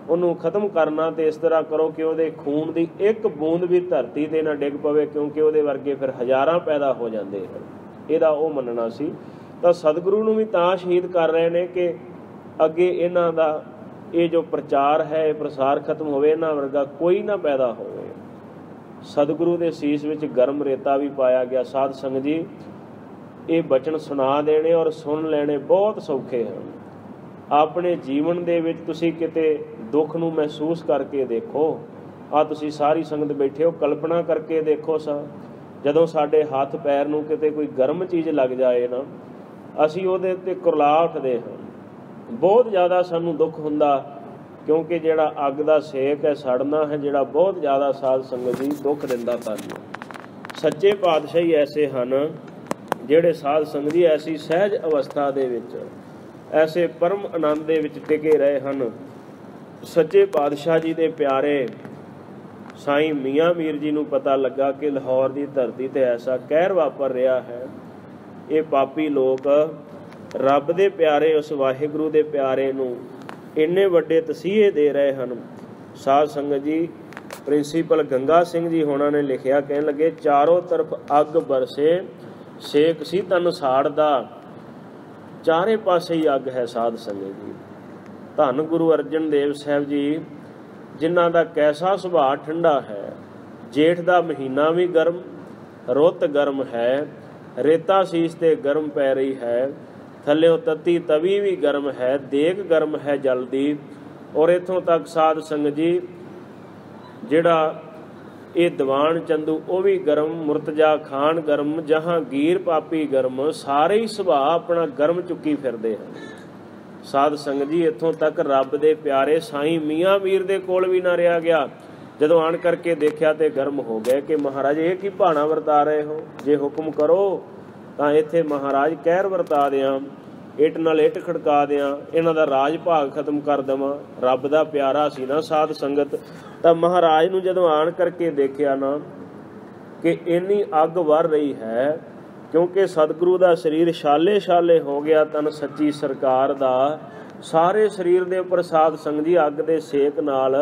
ਉਹਨੂੰ ਖਤਮ ਕਰਨਾ, ਤੇ ਇਸ ਤਰ੍ਹਾਂ ਕਰੋ ਕਿ ਉਹਦੇ ਖੂਨ ਦੀ ਇੱਕ ਬੂੰਦ ਵੀ ਧਰਤੀ ਤੇ ਨਾ ਡਿੱਗ ਪਵੇ, ਕਿਉਂਕਿ ਉਹਦੇ ਵਰਗੇ ਫਿਰ ਹਜ਼ਾਰਾਂ ਪੈਦਾ ਹੋ ਜਾਂਦੇ ਹਨ। ਇਹਦਾ ਉਹ ਮੰਨਣਾ ਸੀ। ਤਾਂ ਸਤਿਗੁਰੂ ਨੂੰ ਵੀ ਤਾਂ ਸ਼ਹੀਦ ਕਰ ਰਹੇ ਨੇ ਕਿ ਅੱਗੇ ਇਹਨਾਂ ਦਾ ਇਹ ਜੋ ਪ੍ਰਚਾਰ ਹੈ, ਇਹ ਪ੍ਰਸਾਰ ਖਤਮ ਹੋਵੇ, ਇਹਨਾਂ ਵਰਗਾ ਕੋਈ ਨਾ ਪੈਦਾ ਹੋਵੇ। ਸਤਿਗੁਰੂ ਦੇ ਸੀਸ ਵਿੱਚ ਗਰਮ ਰੇਤਾ ਵੀ ਪਾਇਆ ਗਿਆ। ਸਾਧ ਸੰਗਤ ਜੀ ਇਹ ਬਚਨ ਸੁਣਾ ਦੇਣੇ ਔਰ ਸੁਣ ਲੈਣੇ ਬਹੁਤ ਸੌਖੇ ਹਨ। ਆਪਣੇ ਜੀਵਨ ਦੇ ਵਿੱਚ ਤੁਸੀਂ ਕਿਤੇ ਦੁੱਖ ਨੂੰ ਮਹਿਸੂਸ ਕਰਕੇ ਦੇਖੋ। ਆਹ ਤੁਸੀਂ ਸਾਰੀ ਸੰਗਤ ਬੈਠੇ ਹੋ, ਕਲਪਨਾ ਕਰਕੇ ਦੇਖੋ ਜਦੋਂ ਸਾਡੇ ਹੱਥ ਪੈਰ ਨੂੰ ਕਿਤੇ ਕੋਈ ਗਰਮ ਚੀਜ਼ ਲੱਗ ਜਾਏ ਨਾ, ਅਸੀਂ ਉਹਦੇ ਉੱਤੇ ਕੁਰਲਾ ਉੱਠਦੇ ਹਾਂ। ਬਹੁਤ ਜ਼ਿਆਦਾ ਸਾਨੂੰ ਦੁੱਖ ਹੁੰਦਾ, ਕਿਉਂਕਿ ਜਿਹੜਾ ਅੱਗ ਦਾ ਸੇਕ ਹੈ, ਸੜਨਾ ਹੈ ਜਿਹੜਾ, ਬਹੁਤ ਜ਼ਿਆਦਾ ਸਾਧ ਸੰਗਤ ਜੀ ਦੁੱਖ ਦਿੰਦਾ ਤੁਹਾਨੂੰ। ਸੱਚੇ ਪਾਤਸ਼ਾਹ ਹੀ ਐਸੇ ਹਨ ਜਿਹੜੇ ਸਾਧ ਸੰਗਤ ਜੀ ਐਸੀ ਸਹਿਜ ਅਵਸਥਾ ਦੇ ਵਿੱਚ, ਐਸੇ ਪਰਮ ਆਨੰਦ ਦੇ ਵਿੱਚ ਟਿਕੇ ਰਹੇ ਹਨ। ਸੱਚੇ ਪਾਤਸ਼ਾਹ ਜੀ ਦੇ ਪਿਆਰੇ ਸਾਈਂ ਮੀਆਂ ਮੀਰ ਜੀ ਨੂੰ ਪਤਾ ਲੱਗਾ ਕਿ ਲਾਹੌਰ ਦੀ ਧਰਤੀ ਤੇ ਐਸਾ ਕਹਿਰ ਵਾਪਰ ਰਿਹਾ ਹੈ। ਇਹ ਪਾਪੀ ਲੋਕ ਰੱਬ ਦੇ ਪਿਆਰੇ, ਉਸ ਵਾਹਿਗੁਰੂ ਦੇ ਪਿਆਰੇ ਨੂੰ ਇੰਨੇ ਵੱਡੇ ਤਸੀਹੇ ਦੇ ਰਹੇ ਹਨ। ਸਾਧ ਸੰਗਤ ਜੀ ਪ੍ਰਿੰਸੀਪਲ ਗੰਗਾ ਸਿੰਘ ਜੀ ਹੋਣਾ ਨੇ ਲਿਖਿਆ, ਕਹਿਣ ਲੱਗੇ ਚਾਰੋਂ ਤਰਫ ਅੱਗ ਬਰਸੇ, ਸੇਕ ਸੀ ਤਨ ਸਾੜਦਾ, ਚਾਰੇ ਪਾਸੇ ਹੀ ਅੱਗ ਹੈ। ਸਾਧ ਸੰਗਤ ਜੀ ਧੰਨ ਗੁਰੂ ਅਰਜਨ ਦੇਵ ਸਾਹਿਬ ਜੀ, ਜਿਨ੍ਹਾਂ ਦਾ ਕੈਸਾ ਸੁਭਾਅ ਠੰਡਾ ਹੈ। ਜੇਠ ਦਾ ਮਹੀਨਾ ਵੀ ਗਰਮ, ਰੁੱਤ ਗਰਮ ਹੈ, ਰੇਤਾ ਸੀਸ ਤੇ ਗਰਮ ਪੈ ਰਹੀ ਹੈ, ਥੱਲਿਓਂ ਤੱਤੀ ਤਵੀ ਵੀ ਗਰਮ ਹੈ, ਦੇਗ ਗਰਮ ਹੈ ਜਲਦੀ। ਔਰ ਇੱਥੋਂ ਤੱਕ ਸਾਧ ਸੰਗਤ ਜੀ ਜਿਹੜਾ ਇਹ ਦੀਵਾਨ ਚੰਦੂ ਉਹ ਵੀ ਗਰਮ, ਮੁਰਤਜਾ ਖਾਨ ਗਰਮ, ਜਹਾਂਗੀਰ ਪਾਪੀ ਗਰਮ, ਸਾਰੇ ਹੀ ਸੁਭਾਅ ਆਪਣਾ ਗਰਮ ਚੁੱਕੀ ਫਿਰਦੇ ਹਨ। ਸਾਧ ਸੰਗਤ ਜੀ ਇੱਥੋਂ ਤੱਕ ਰੱਬ ਦੇ ਪਿਆਰੇ ਸਾਈਂ ਮੀਆਂ ਮੀਰ ਦੇ ਕੋਲ ਵੀ ਨਾ ਰਿਹਾ ਗਿਆ। ਜਦੋਂ ਆਣ ਕਰਕੇ ਦੇਖਿਆ ਤੇ ਗਰਮ ਹੋ ਗਏ ਕਿ ਮਹਾਰਾਜ ਇਹ ਕੀ ਭਾਣਾ ਵਰਤਾ ਰਹੇ ਹੋ, ਜੇ ਹੁਕਮ ਕਰੋ ਤਾਂ ਇੱਥੇ ਮਹਾਰਾਜ ਕਹਿਰ ਵਰਤਾ ਦਿਆਂ, ਇੱਟ ਨਾਲ ਇੱਟ ਖੜਕਾ ਦਿਆਂ, ਇਹਨਾਂ ਦਾ ਰਾਜ ਭਾਗ ਖਤਮ ਕਰ ਦੇਵਾਂ। ਰੱਬ ਦਾ ਪਿਆਰਾ ਸੀ ਨਾ ਸਾਧ ਸੰਗਤ। ਤਾਂ ਮਹਾਰਾਜ ਨੂੰ ਜਦੋਂ ਆਣ ਕਰਕੇ ਦੇਖਿਆ ਨਾ ਕਿ ਇੰਨੀ ਅੱਗ ਵਰ ਰਹੀ ਹੈ, ਕਿਉਂਕਿ ਸਤਿਗੁਰੂ ਦਾ ਸਰੀਰ ਛਾਲੇ ਛਾਲੇ ਹੋ ਗਿਆ, ਤਨ ਸੱਚੀ ਸਰਕਾਰ ਦਾ ਸਾਰੇ ਸਰੀਰ ਦੇ ਉੱਪਰ ਸਾਧ ਸੰਗਤ ਜੀ ਅੱਗ ਦੇ ਸੇਕ ਨਾਲ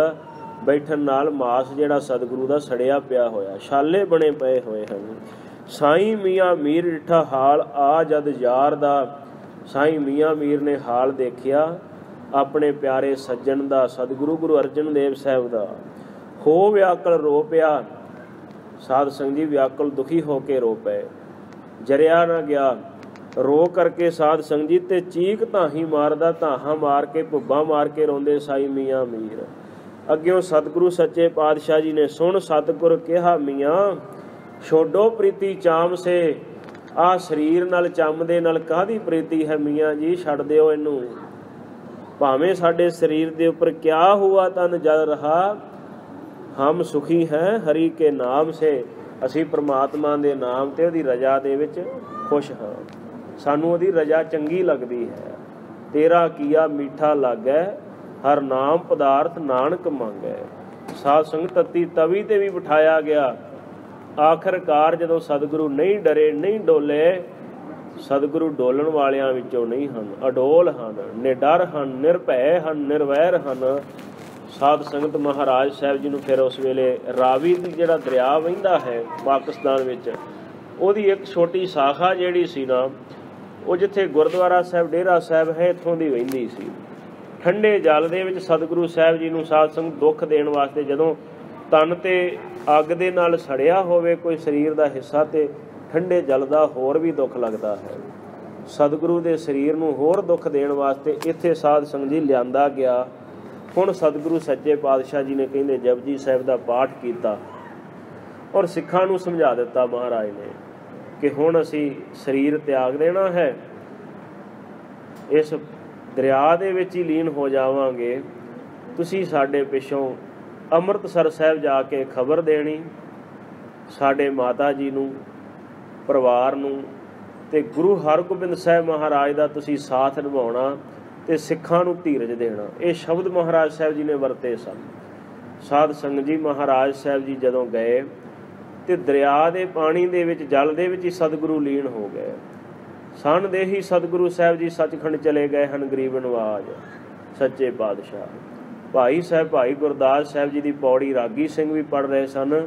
ਬੈਠਣ ਨਾਲ ਮਾਸ ਜਿਹੜਾ ਸਤਿਗੁਰੂ ਦਾ ਸੜਿਆ ਪਿਆ ਹੋਇਆ, ਛਾਲੇ ਬਣੇ ਪਏ ਹੋਏ ਹਨ। ਸਾਈਂ ਮੀਆਂ ਮੀਰ ਡਿੱਠਾ ਹਾਲ ਆ ਜਦ ਯਾਰ ਦਾ। ਸਾਈਂ ਮੀਆਂ ਮੀਰ ਨੇ ਹਾਲ ਦੇਖਿਆ ਆਪਣੇ ਪਿਆਰੇ ਸੱਜਣ ਦਾ, ਸਤਿਗੁਰੂ ਗੁਰੂ ਅਰਜਨ ਦੇਵ ਸਾਹਿਬ ਦਾ। ਹੋ ਵਿਆਕਲ ਰੋ ਪਿਆ। ਸਾਧ ਸੰਗਤ ਜੀ ਵਿਆਕਲ ਦੁਖੀ ਹੋ ਕੇ ਰੋ ਪਏ, ਜਰਿਆ ਨਾ ਗਿਆ। ਰੋ ਕਰਕੇ ਸਾਧ ਸੰਗਤ ਜੀ ਤੇ ਚੀਕ ਧਾਹੀ ਮਾਰਦਾ, ਧਾਹਾਂ ਮਾਰ ਕੇ ਭੁੱਬਾਂ ਮਾਰ ਕੇ ਰੋਂਦੇ ਸਾਈਂ ਮੀਆਂ ਮੀਰ। ਅੱਗਿਓਂ ਸਤਿਗੁਰੂ ਸੱਚੇ ਪਾਤਸ਼ਾਹ ਜੀ ਨੇ ਸੁਣ ਸਤਿਗੁਰ ਕਿਹਾ, ਮੀਆਂ ਛੋਡੋ ਪ੍ਰੀਤੀ ਚਾਮ ਸੇ। ਆਹ ਸਰੀਰ ਨਾਲ ਚੰਮ ਦੇ ਨਾਲ ਕਾਹਦੀ ਪ੍ਰੀਤੀ ਹੈ ਮੀਆਂ ਜੀ, ਛੱਡ ਦਿਓ ਇਹਨੂੰ। ਭਾਵੇਂ ਸਾਡੇ ਸਰੀਰ ਦੇ ਉੱਪਰ ਕਿਆ ਹੁਆ ਤਨ ਜਲ ਰਹਾ, ਹਮ ਸੁਖੀ ਹੈ ਹਰੀ ਕੇ ਨਾਮ ਸੇ। ਅਸੀਂ ਪ੍ਰਮਾਤਮਾ ਦੇ ਨਾਮ ਤੇ ਉਹਦੀ ਰਜ਼ਾ ਦੇ ਵਿੱਚ ਖੁਸ਼ ਹਾਂ। ਸਾਨੂੰ ਉਹਦੀ ਰਜਾ ਚੰਗੀ ਲੱਗਦੀ ਹੈ। ਤੇਰਾ ਕੀਆ ਮੀਠਾ ਲੱਗੈ, ਹਰ ਨਾਮ ਪਦਾਰਥ ਨਾਨਕ ਮੰਗੈ। ਸਾਧ ਸੰਗਤ ਤਤੀ ਤਵੀ ਤੇ ਵੀ ਬਿਠਾਇਆ ਗਿਆ। ਆਖਰਕਾਰ ਜਦੋਂ ਸਤਿਗੁਰੂ ਨਹੀਂ ਡਰੇ, ਨਹੀਂ ਡੋਲੇ, ਸਤਿਗੁਰੂ ਡੋਲਣ ਵਾਲਿਆਂ ਵਿੱਚੋਂ ਨਹੀਂ ਹਨ, ਅਡੋਲ ਹਨ, ਨਿਡਰ ਹਨ, ਨਿਰਭੈ ਹਨ, ਨਿਰਵੈਰ ਹਨ। ਸਾਧ ਸੰਗਤ ਮਹਾਰਾਜ ਸਾਹਿਬ ਜੀ ਨੂੰ ਫਿਰ ਉਸ ਵੇਲੇ ਰਾਵੀ ਦੀ ਜਿਹੜਾ ਦਰਿਆ ਵਹਿੰਦਾ ਹੈ ਪਾਕਿਸਤਾਨ ਵਿੱਚ, ਉਹਦੀ ਇੱਕ ਛੋਟੀ ਸ਼ਾਖਾ ਜਿਹੜੀ ਸੀ ਨਾ, ਉਹ ਜਿੱਥੇ ਗੁਰਦੁਆਰਾ ਸਾਹਿਬ ਡੇਰਾ ਸਾਹਿਬ ਹੈ ਇੱਥੋਂ ਦੀ ਵਹਿੰਦੀ ਸੀ। ਠੰਡੇ ਜਲ ਦੇ ਵਿੱਚ ਸਤਿਗੁਰੂ ਸਾਹਿਬ ਜੀ ਨੂੰ ਸਾਧ ਸੰਗਤ ਦੁੱਖ ਦੇਣ ਵਾਸਤੇ, ਜਦੋਂ ਤਨ ਤੇ ਅੱਗ ਦੇ ਨਾਲ ਸੜਿਆ ਹੋਵੇ ਕੋਈ ਸਰੀਰ ਦਾ ਹਿੱਸਾ, ਤੇ ਠੰਡੇ ਜਲ ਦਾ ਹੋਰ ਵੀ ਦੁੱਖ ਲੱਗਦਾ ਹੈ। ਸਤਿਗੁਰੂ ਦੇ ਸਰੀਰ ਨੂੰ ਹੋਰ ਦੁੱਖ ਦੇਣ ਵਾਸਤੇ ਇੱਥੇ ਸਾਧ ਸੰਗਤ ਜੀ ਲਿਆਂਦਾ ਗਿਆ। ਹੁਣ ਸਤਿਗੁਰੂ ਸੱਚੇ ਪਾਤਸ਼ਾਹ ਜੀ ਨੇ ਕਹਿੰਦੇ ਜਪਜੀ ਸਾਹਿਬ ਦਾ ਪਾਠ ਕੀਤਾ ਔਰ ਸਿੱਖਾਂ ਨੂੰ ਸਮਝਾ ਦਿੱਤਾ ਮਹਾਰਾਜ ਨੇ ਕਿ ਹੁਣ ਅਸੀਂ ਸਰੀਰ ਤਿਆਗ ਦੇਣਾ ਹੈ, ਇਸ ਦਰਿਆ ਦੇ ਵਿੱਚ ਹੀ ਲੀਨ ਹੋ ਜਾਵਾਂਗੇ। ਤੁਸੀਂ ਸਾਡੇ ਪਿੱਛੋਂ ਅੰਮ੍ਰਿਤਸਰ ਸਾਹਿਬ ਜਾ ਕੇ ਖਬਰ ਦੇਣੀ, ਸਾਡੇ ਮਾਤਾ ਜੀ ਨੂੰ, ਪਰਿਵਾਰ ਨੂੰ, ਤੇ ਗੁਰੂ ਹਰਗੋਬਿੰਦ ਸਾਹਿਬ ਮਹਾਰਾਜ ਦਾ ਤੁਸੀਂ ਸਾਥ ਨਿਭਾਉਣਾ ਤੇ ਸਿੱਖਾਂ ਨੂੰ ਧੀਰਜ ਦੇਣਾ। ਇਹ ਸ਼ਬਦ ਮਹਾਰਾਜ ਸਾਹਿਬ ਜੀ ਨੇ ਵਰਤੇ ਸਨ। ਸਾਧ ਸੰਗਤ ਜੀ ਮਹਾਰਾਜ ਸਾਹਿਬ ਜੀ ਜਦੋਂ ਗਏ ਤੇ ਦਰਿਆ ਦੇ ਪਾਣੀ ਦੇ ਵਿੱਚ, ਜਲ ਦੇ ਵਿੱਚ ਹੀ ਸਤਿਗੁਰੂ ਲੀਨ ਹੋ ਗਏ। ਸਣ ਦੇ ਹੀ ਸਤਿਗੁਰੂ ਸਾਹਿਬ ਜੀ ਸੱਚਖੰਡ ਚਲੇ ਗਏ ਹਨ। ਗਰੀਬ ਨਵਾਜ ਸੱਚੇ ਪਾਤਸ਼ਾਹ ਭਾਈ ਸਾਹਿਬ, ਭਾਈ ਗੁਰਦਾਸ ਸਾਹਿਬ ਜੀ ਦੀ ਪੌੜੀ ਰਾਗੀ ਸਿੰਘ ਵੀ ਪੜ੍ਹ ਰਹੇ ਸਨ।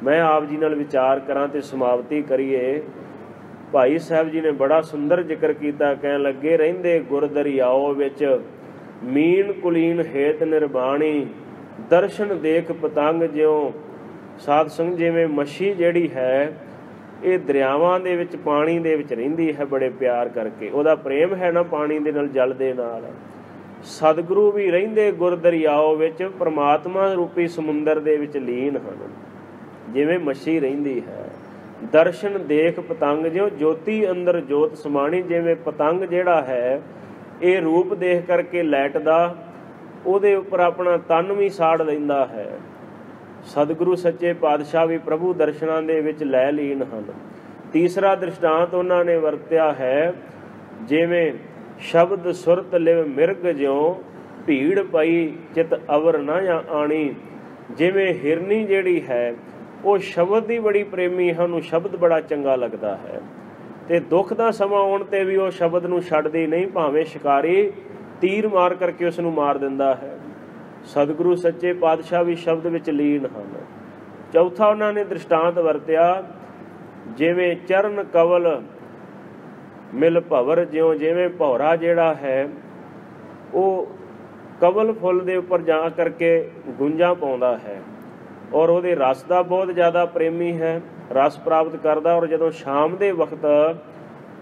ਮੈਂ ਆਪ ਜੀ ਨਾਲ ਵਿਚਾਰ ਕਰਾਂ ਤੇ ਸਮਾਪਤੀ ਕਰੀਏ। ਭਾਈ ਸਾਹਿਬ ਜੀ ਨੇ ਬੜਾ ਸੁੰਦਰ ਜ਼ਿਕਰ ਕੀਤਾ, ਕਹਿਣ ਲੱਗੇ, ਰਹਿੰਦੇ ਗੁਰ ਦਰਿਆਓ ਵਿੱਚ ਮੀਨ ਕੁਲੀਨ ਹੇਤ ਨਿਰਬਾਣੀ, ਦਰਸ਼ਨ ਦੇਖ ਪਤੰਗ ਜਿਉ। ਸਾਧ ਸੰਗਤ ਜਿਵੇਂ ਮੱਛੀ ਜਿਹੜੀ ਹੈ ਇਹ ਦਰਿਆਵਾਂ ਦੇ ਵਿੱਚ, ਪਾਣੀ ਦੇ ਵਿੱਚ ਰਹਿੰਦੀ ਹੈ ਬੜੇ ਪਿਆਰ ਕਰਕੇ, ਉਹਦਾ ਪ੍ਰੇਮ ਹੈ ਨਾ ਪਾਣੀ ਦੇ ਨਾਲ, ਜਲ ਦੇ ਨਾਲ। ਸਤਿਗੁਰੂ ਵੀ ਰਹਿੰਦੇ ਗੁਰ ਦਰਿਆਓ ਵਿੱਚ ਪਰਮਾਤਮਾ ਰੂਪੀ ਸਮੁੰਦਰ ਦੇ ਵਿੱਚ ਲੀਨ ਹਨ, ਜਿਵੇਂ ਮੱਛੀ ਰਹਿੰਦੀ ਹੈ। ਦਰਸ਼ਨ ਦੇਖ ਪਤੰਗ ਜਿਉ, ਜੋਤੀ ਅੰਦਰ ਜੋਤ ਸਮਾਣੀ। ਜਿਵੇਂ ਪਤੰਗ ਜਿਹੜਾ ਹੈ ਇਹ ਰੂਪ ਦੇਖ ਕਰਕੇ ਲੈਟਦਾ, ਉਹਦੇ ਉੱਪਰ ਆਪਣਾ ਤਨ ਵੀ ਸਾੜ ਲੈਂਦਾ ਹੈ। ਸਤਿਗੁਰੂ ਸੱਚੇ ਪਾਤਸ਼ਾਹ ਵੀ ਪ੍ਰਭੂ ਦਰਸ਼ਨਾਂ ਦੇ ਵਿੱਚ ਲੈ ਲੀਨ ਹਨ। ਤੀਸਰਾ ਦ੍ਰਿਸ਼ਟਾਂਤ ਉਹਨਾਂ ਨੇ ਵਰਤਿਆ ਹੈ, ਜਿਵੇਂ ਸ਼ਬਦ ਸੁਰਤ ਲਿਵ ਮਿਰਗ ਜਿਉ, ਭੀੜ ਪਈ ਚਿਤ ਅਵਰ ਨਾ ਆਣੀ। ਜਿਵੇਂ ਹਿਰਨੀ ਜਿਹੜੀ ਹੈ ਉਹ ਸ਼ਬਦ ਦੀ ਬੜੀ ਪ੍ਰੇਮੀ ਹੈ, ਉਹਨੂੰ ਸ਼ਬਦ ਬੜਾ ਚੰਗਾ ਲੱਗਦਾ ਹੈ, ਤੇ ਦੁੱਖ ਦਾ ਸਮਾਂ ਆਉਣ ਤੇ ਵੀ ਉਹ ਸ਼ਬਦ ਨੂੰ ਛੱਡਦੀ ਨਹੀਂ, ਭਾਵੇਂ ਸ਼ਿਕਾਰੀ ਤੀਰ ਮਾਰ ਕਰਕੇ ਉਸ ਨੂੰ ਮਾਰ ਦਿੰਦਾ ਹੈ। ਸਤਿਗੁਰੂ ਸੱਚੇ ਪਾਤਸ਼ਾਹ ਵੀ ਸ਼ਬਦ ਵਿੱਚ ਲੀਨ ਹਨ। ਚੌਥਾ ਉਹਨਾਂ ਨੇ ਦ੍ਰਿਸ਼ਟਾਂਤ ਵਰਤਿਆ, ਜਿਵੇਂ ਚਰਨ ਕਵਲ ਮਿਲ ਭਵਰ ਜਿਉ। ਜਿਵੇਂ ਭੌਰਾ ਜਿਹੜਾ ਹੈ ਉਹ ਕਵਲ ਫੁੱਲ ਦੇ ਉੱਪਰ ਜਾ ਕਰਕੇ ਗੁੰਝਾਂ ਪਾਉਂਦਾ ਹੈ ਔਰ ਉਹਦੇ ਰਸ ਦਾ ਬਹੁਤ ਜ਼ਿਆਦਾ ਪ੍ਰੇਮੀ ਹੈ, ਰਸ ਪ੍ਰਾਪਤ ਕਰਦਾ। ਔਰ ਜਦੋਂ ਸ਼ਾਮ ਦੇ ਵਕਤ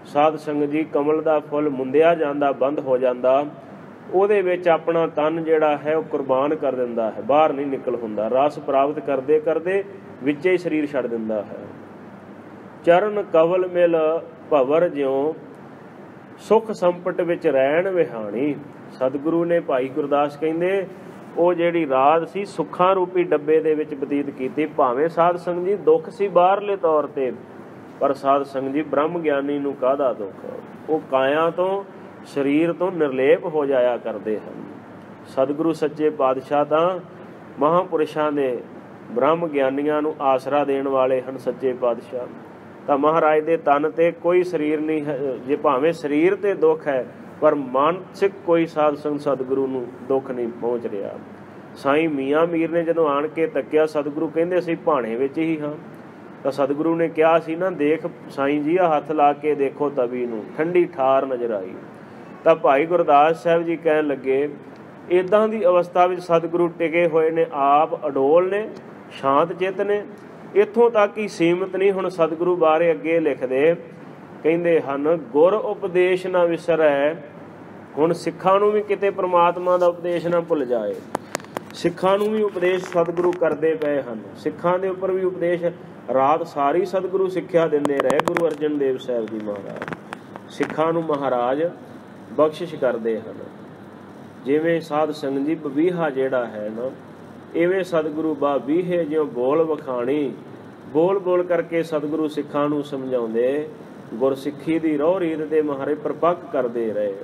ਸਾਧ ਸੰਗਤ ਜੀ ਕਮਲ ਦਾ ਫੁੱਲ ਮੁੰਦਿਆ ਜਾਂਦਾ, ਬੰਦ ਹੋ ਜਾਂਦਾ, ਉਹਦੇ ਵਿੱਚ ਆਪਣਾ ਤਨ ਜਿਹੜਾ ਹੈ ਉਹ ਕੁਰਬਾਨ ਕਰ ਦਿੰਦਾ ਹੈ, ਬਾਹਰ ਨਹੀਂ ਨਿਕਲ ਹੁੰਦਾ। ਰਸ ਪ੍ਰਾਪਤ ਕਰਦੇ ਕਰਦੇ ਵਿੱਚੇ ਹੀ ਸਰੀਰ ਛੱਡ ਦਿੰਦਾ ਹੈ। ਚਰਨ ਕਵਲ ਮਿਲ ਭਵਰ ਜਿਉ, ਸੁਖ ਸੰਪਟ ਵਿੱਚ ਰਹਿਣ ਵਿਹਾਣੀ। ਸਤਿਗੁਰੂ ਨੇ ਭਾਈ ਗੁਰਦਾਸ ਕਹਿੰਦੇ ਉਹ ਜਿਹੜੀ ਰਾਤ ਸੀ ਸੁੱਖਾਂ ਰੂਪੀ ਡੱਬੇ ਦੇ ਵਿੱਚ ਬਤੀਤ ਕੀਤੀ। ਭਾਵੇਂ ਸਾਧ ਸੰਗਤ ਜੀ ਦੁੱਖ ਸੀ ਬਾਹਰਲੇ ਤੌਰ ਤੇ, ਪਰ ਸਾਧ ਸੰਗਤ ਜੀ ਬ੍ਰਹਮ ਗਿਆਨੀ ਨੂੰ ਕਾਹਦਾ ਦੁੱਖ, ਉਹ ਕਾਇਆ ਤੋਂ, ਸਰੀਰ ਤੋਂ ਨਿਰਲੇਪ ਹੋ ਜਾਇਆ ਕਰਦੇ ਹਨ। ਸਤਿਗੁਰੂ ਸੱਚੇ ਪਾਤਸ਼ਾਹ ਤਾਂ ਮਹਾਂਪੁਰਸ਼ਾਂ ਦੇ, ਬ੍ਰਹਮ ਗਿਆਨੀਆਂ ਨੂੰ ਆਸਰਾ ਦੇਣ ਵਾਲੇ ਹਨ। ਸੱਚੇ ਪਾਤਸ਼ਾਹ ਤਾਂ ਮਹਾਰਾਜ ਦੇ ਤਨ ਤੇ ਕੋਈ ਸਰੀਰ ਨਹੀਂ ਹੈ, ਜੇ ਭਾਵੇਂ ਸਰੀਰ ਤੇ ਦੁੱਖ ਹੈ ਪਰ ਮਾਨਸਿਕ ਕੋਈ ਸਾਧ ਸੰਗਤ ਸਤਿਗੁਰੂ ਨੂੰ ਦੁੱਖ ਨਹੀਂ ਪਹੁੰਚ ਰਿਹਾ। ਸਾਈਂ ਮੀਆਂ ਮੀਰ ਨੇ ਜਦੋਂ ਆਣ ਕੇ ਤੱਕਿਆ, ਸਤਿਗੁਰੂ ਕਹਿੰਦੇ ਅਸੀਂ ਭਾਣੇ ਵਿੱਚ ਹੀ ਹਾਂ। ਤਾਂ ਸਤਿਗੁਰੂ ਨੇ ਕਿਹਾ ਸੀ ਨਾ, ਦੇਖ ਸਾਈਂ ਜੀ ਆ ਹੱਥ ਲਾ ਕੇ ਦੇਖੋ ਤਵੀ ਨੂੰ, ਠੰਡੀ ਠਾਰ ਨਜ਼ਰ ਆਈ। ਤਾਂ ਭਾਈ ਗੁਰਦਾਸ ਸਾਹਿਬ ਜੀ ਕਹਿਣ ਲੱਗੇ, ਇੱਦਾਂ ਦੀ ਅਵਸਥਾ ਵਿੱਚ ਸਤਿਗੁਰੂ ਟਿਕੇ ਹੋਏ ਨੇ, ਆਪ ਅਡੋਲ ਨੇ, ਸ਼ਾਂਤ ਚਿੱਤ ਨੇ। ਇੱਥੋਂ ਤੱਕ ਹੀ ਸੀਮਤ ਨਹੀਂ, ਹੁਣ ਸਤਿਗੁਰੂ ਬਾਰੇ ਅੱਗੇ ਲਿਖਦੇ, ਕਹਿੰਦੇ ਹਨ ਗੁਰ ਉਪਦੇਸ਼ ਨਾ ਵਿਸਰੈ। ਹੁਣ ਸਿੱਖਾਂ ਨੂੰ ਵੀ ਕਿਤੇ ਪ੍ਰਮਾਤਮਾ ਦਾ ਉਪਦੇਸ਼ ਨਾ ਭੁੱਲ ਜਾਏ। ਸਿੱਖਾਂ ਨੂੰ ਵੀ ਉਪਦੇਸ਼ ਸਤਿਗੁਰੂ ਕਰਦੇ ਪਏ ਹਨ। ਸਿੱਖਾਂ ਦੇ ਉੱਪਰ ਵੀ ਉਪਦੇਸ਼ ਰਾਤ ਸਾਰੀ ਸਤਿਗੁਰੂ ਸਿੱਖਿਆ ਦਿੰਦੇ ਰਹੇ। ਗੁਰੂ ਅਰਜਨ ਦੇਵ ਸਾਹਿਬ ਜੀ ਮਹਾਰਾਜ ਸਿੱਖਾਂ ਨੂੰ ਮਹਾਰਾਜ ਬਖਸ਼ਿਸ਼ ਕਰਦੇ ਹਨ। ਜਿਵੇਂ ਸਾਧ ਸੰਗਤ ਜੀ ਬਵੀਹਾ ਜਿਹੜਾ ਹੈ ਨਾ, ਇਵੇਂ ਸਤਿਗੁਰੂ ਬਵੀਹੇ ਜਿਉਂ ਬੋਲ ਵਖਾਣੀ। ਬੋਲ ਬੋਲ ਕਰਕੇ ਸਤਿਗੁਰੂ ਸਿੱਖਾਂ ਨੂੰ ਸਮਝਾਉਂਦੇ ਗੁਰਸਿੱਖੀ ਦੀ ਰੋਹ ਰੀਤ ਦੇ ਮਹਾਰੇ ਪ੍ਰਪੱਕ ਕਰਦੇ ਰਹੇ।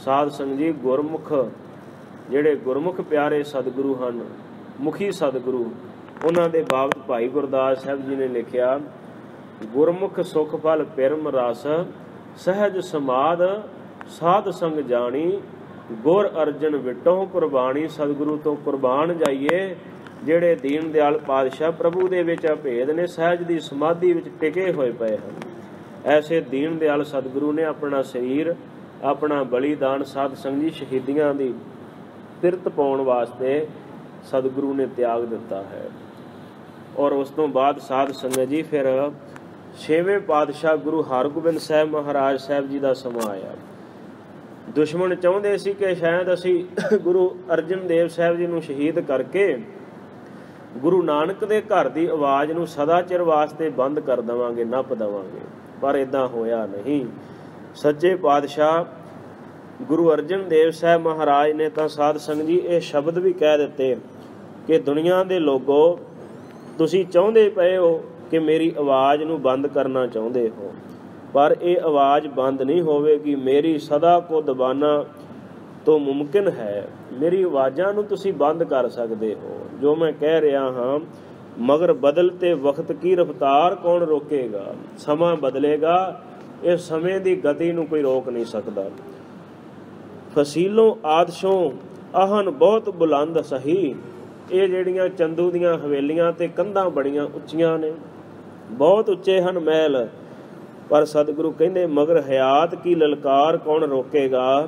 ਸਾਧ ਸੰਗਤ ਜੀ, ਗੁਰਮੁਖ ਜਿਹੜੇ ਗੁਰਮੁਖ ਪਿਆਰੇ ਸਤਿਗੁਰੂ ਹਨ, ਮੁਖੀ ਸਤਿਗੁਰੂ, ਉਹਨਾਂ ਦੇ ਬਾਬਤ ਭਾਈ ਗੁਰਦਾਸ ਸਾਹਿਬ ਜੀ ਨੇ ਲਿਖਿਆ, ਗੁਰਮੁਖ ਸੁਖ ਫਲ ਪਿਰਮ ਰਸ, ਸਹਿਜ ਸਮਾਧ ਸਾਧ ਸੰਗ ਜਾਣੀ, ਗੁਰ ਅਰਜਨ ਵਿਟੋ ਕੁਰਬਾਨੀ। ਸਤਿਗੁਰੂ ਤੋਂ ਕੁਰਬਾਨ ਜਾਈਏ। ਜਿਹੜੇ ਦੀਨ ਦਿਆਲ ਪਾਤਸ਼ਾਹ ਪ੍ਰਭੂ ਦੇ ਵਿੱਚ ਅਭੇਦ ਨੇ, ਸਹਿਜ ਦੀ ਸਮਾਧੀ ਵਿੱਚ ਟਿਕੇ ਹੋਏ ਪਏ ਹਨ, ਐਸੇ ਦੀਨ ਦਿਆਲ ਸਤਿਗੁਰੂ ਨੇ ਆਪਣਾ ਸਰੀਰ, ਆਪਣਾ ਬਲੀਦਾਨ ਸਾਧ ਸੰਗਤ ਜੀ ਸ਼ਹੀਦੀਆਂ ਦੀ ਪਿਰਤ ਪਾਉਣ ਵਾਸਤੇ ਸਤਿਗੁਰੂ ਨੇ ਤਿਆਗ ਦਿੱਤਾ ਹੈ। ਔਰ ਉਸ ਤੋਂ ਬਾਅਦ ਸਾਧ ਸੰਗਤ ਜੀ ਫਿਰ 6ਵੇਂ ਪਾਤਸ਼ਾਹ ਗੁਰੂ ਹਰਗੋਬਿੰਦ ਸਾਹਿਬ ਮਹਾਰਾਜ ਸਾਹਿਬ ਜੀ ਦਾ ਸਮਾਂ ਆਇਆ। ਦੁਸ਼ਮਣ ਚਾਹੁੰਦੇ ਸੀ ਕਿ ਸ਼ਾਇਦ ਅਸੀਂ ਗੁਰੂ ਅਰਜਨ ਦੇਵ ਸਾਹਿਬ ਜੀ ਨੂੰ ਸ਼ਹੀਦ ਕਰਕੇ ਗੁਰੂ ਨਾਨਕ ਦੇ ਘਰ ਦੀ ਆਵਾਜ਼ ਨੂੰ ਸਦਾ ਚਿਰ ਵਾਸਤੇ ਬੰਦ ਕਰ ਦੇਵਾਂਗੇ, ਨੱਪ ਦੇਵਾਂਗੇ। ਪਰ ਇੱਦਾਂ ਹੋਇਆ ਨਹੀਂ। ਸੱਚੇ ਪਾਤਸ਼ਾਹ ਗੁਰੂ ਅਰਜਨ ਦੇਵ ਸਾਹਿਬ ਮਹਾਰਾਜ ਨੇ ਤਾਂ ਸਾਧ ਸੰਗਤ ਜੀ ਇਹ ਸ਼ਬਦ ਵੀ ਕਹਿ ਦਿੱਤੇ ਕਿ ਦੁਨੀਆ ਦੇ ਲੋਗੋ, ਤੁਸੀਂ ਚਾਹੁੰਦੇ ਪਏ ਹੋ ਕਿ ਮੇਰੀ ਆਵਾਜ਼ ਨੂੰ ਬੰਦ ਕਰਨਾ ਚਾਹੁੰਦੇ ਹੋ, ਪਰ ਇਹ ਆਵਾਜ਼ ਬੰਦ ਨਹੀਂ ਹੋਵੇਗੀ। ਮੇਰੀ ਸਦਾ ਕੋ ਦਬਾਨਾ ਤੋਂ ਮੁਮਕਿਨ ਹੈ। ਮੇਰੀ ਆਵਾਜ਼ਾਂ ਨੂੰ ਤੁਸੀਂ ਬੰਦ ਕਰ ਸਕਦੇ ਹੋ, ਜੋ ਮੈਂ ਕਹਿ ਰਿਹਾ ਹਾਂ, ਮਗਰ ਬਦਲਤੇ ਵਕਤ ਕੀ ਰਫ਼ਤਾਰ ਕੌਣ ਰੋਕੇਗਾ। ਸਮਾਂ ਬਦਲੇਗਾ, ਇਸ ਸਮੇਂ ਦੀ ਗਤੀ ਨੂੰ ਕੋਈ ਰੋਕ ਨਹੀਂ ਸਕਦਾ। ਫਸੀਲੋਂ ਆਦਸ਼ੋਂ ਆਹਨ ਬਹੁਤ ਬੁਲੰਦ ਸਹੀ। ਇਹ ਜਿਹੜੀਆਂ ਚੰਦੂ ਦੀਆਂ ਹਵੇਲੀਆਂ ਤੇ ਕੰਧਾਂ ਬੜੀਆਂ ਉੱਚੀਆਂ ਨੇ, ਬਹੁਤ ਉੱਚੇ ਹਨ ਮਹਿਲ, ਪਰ ਸਤਿਗੁਰੂ ਕਹਿੰਦੇ ਮਗਰ ਹਯਾਤ ਕੀ ਲਲਕਾਰ ਕੌਣ ਰੋਕੇਗਾ।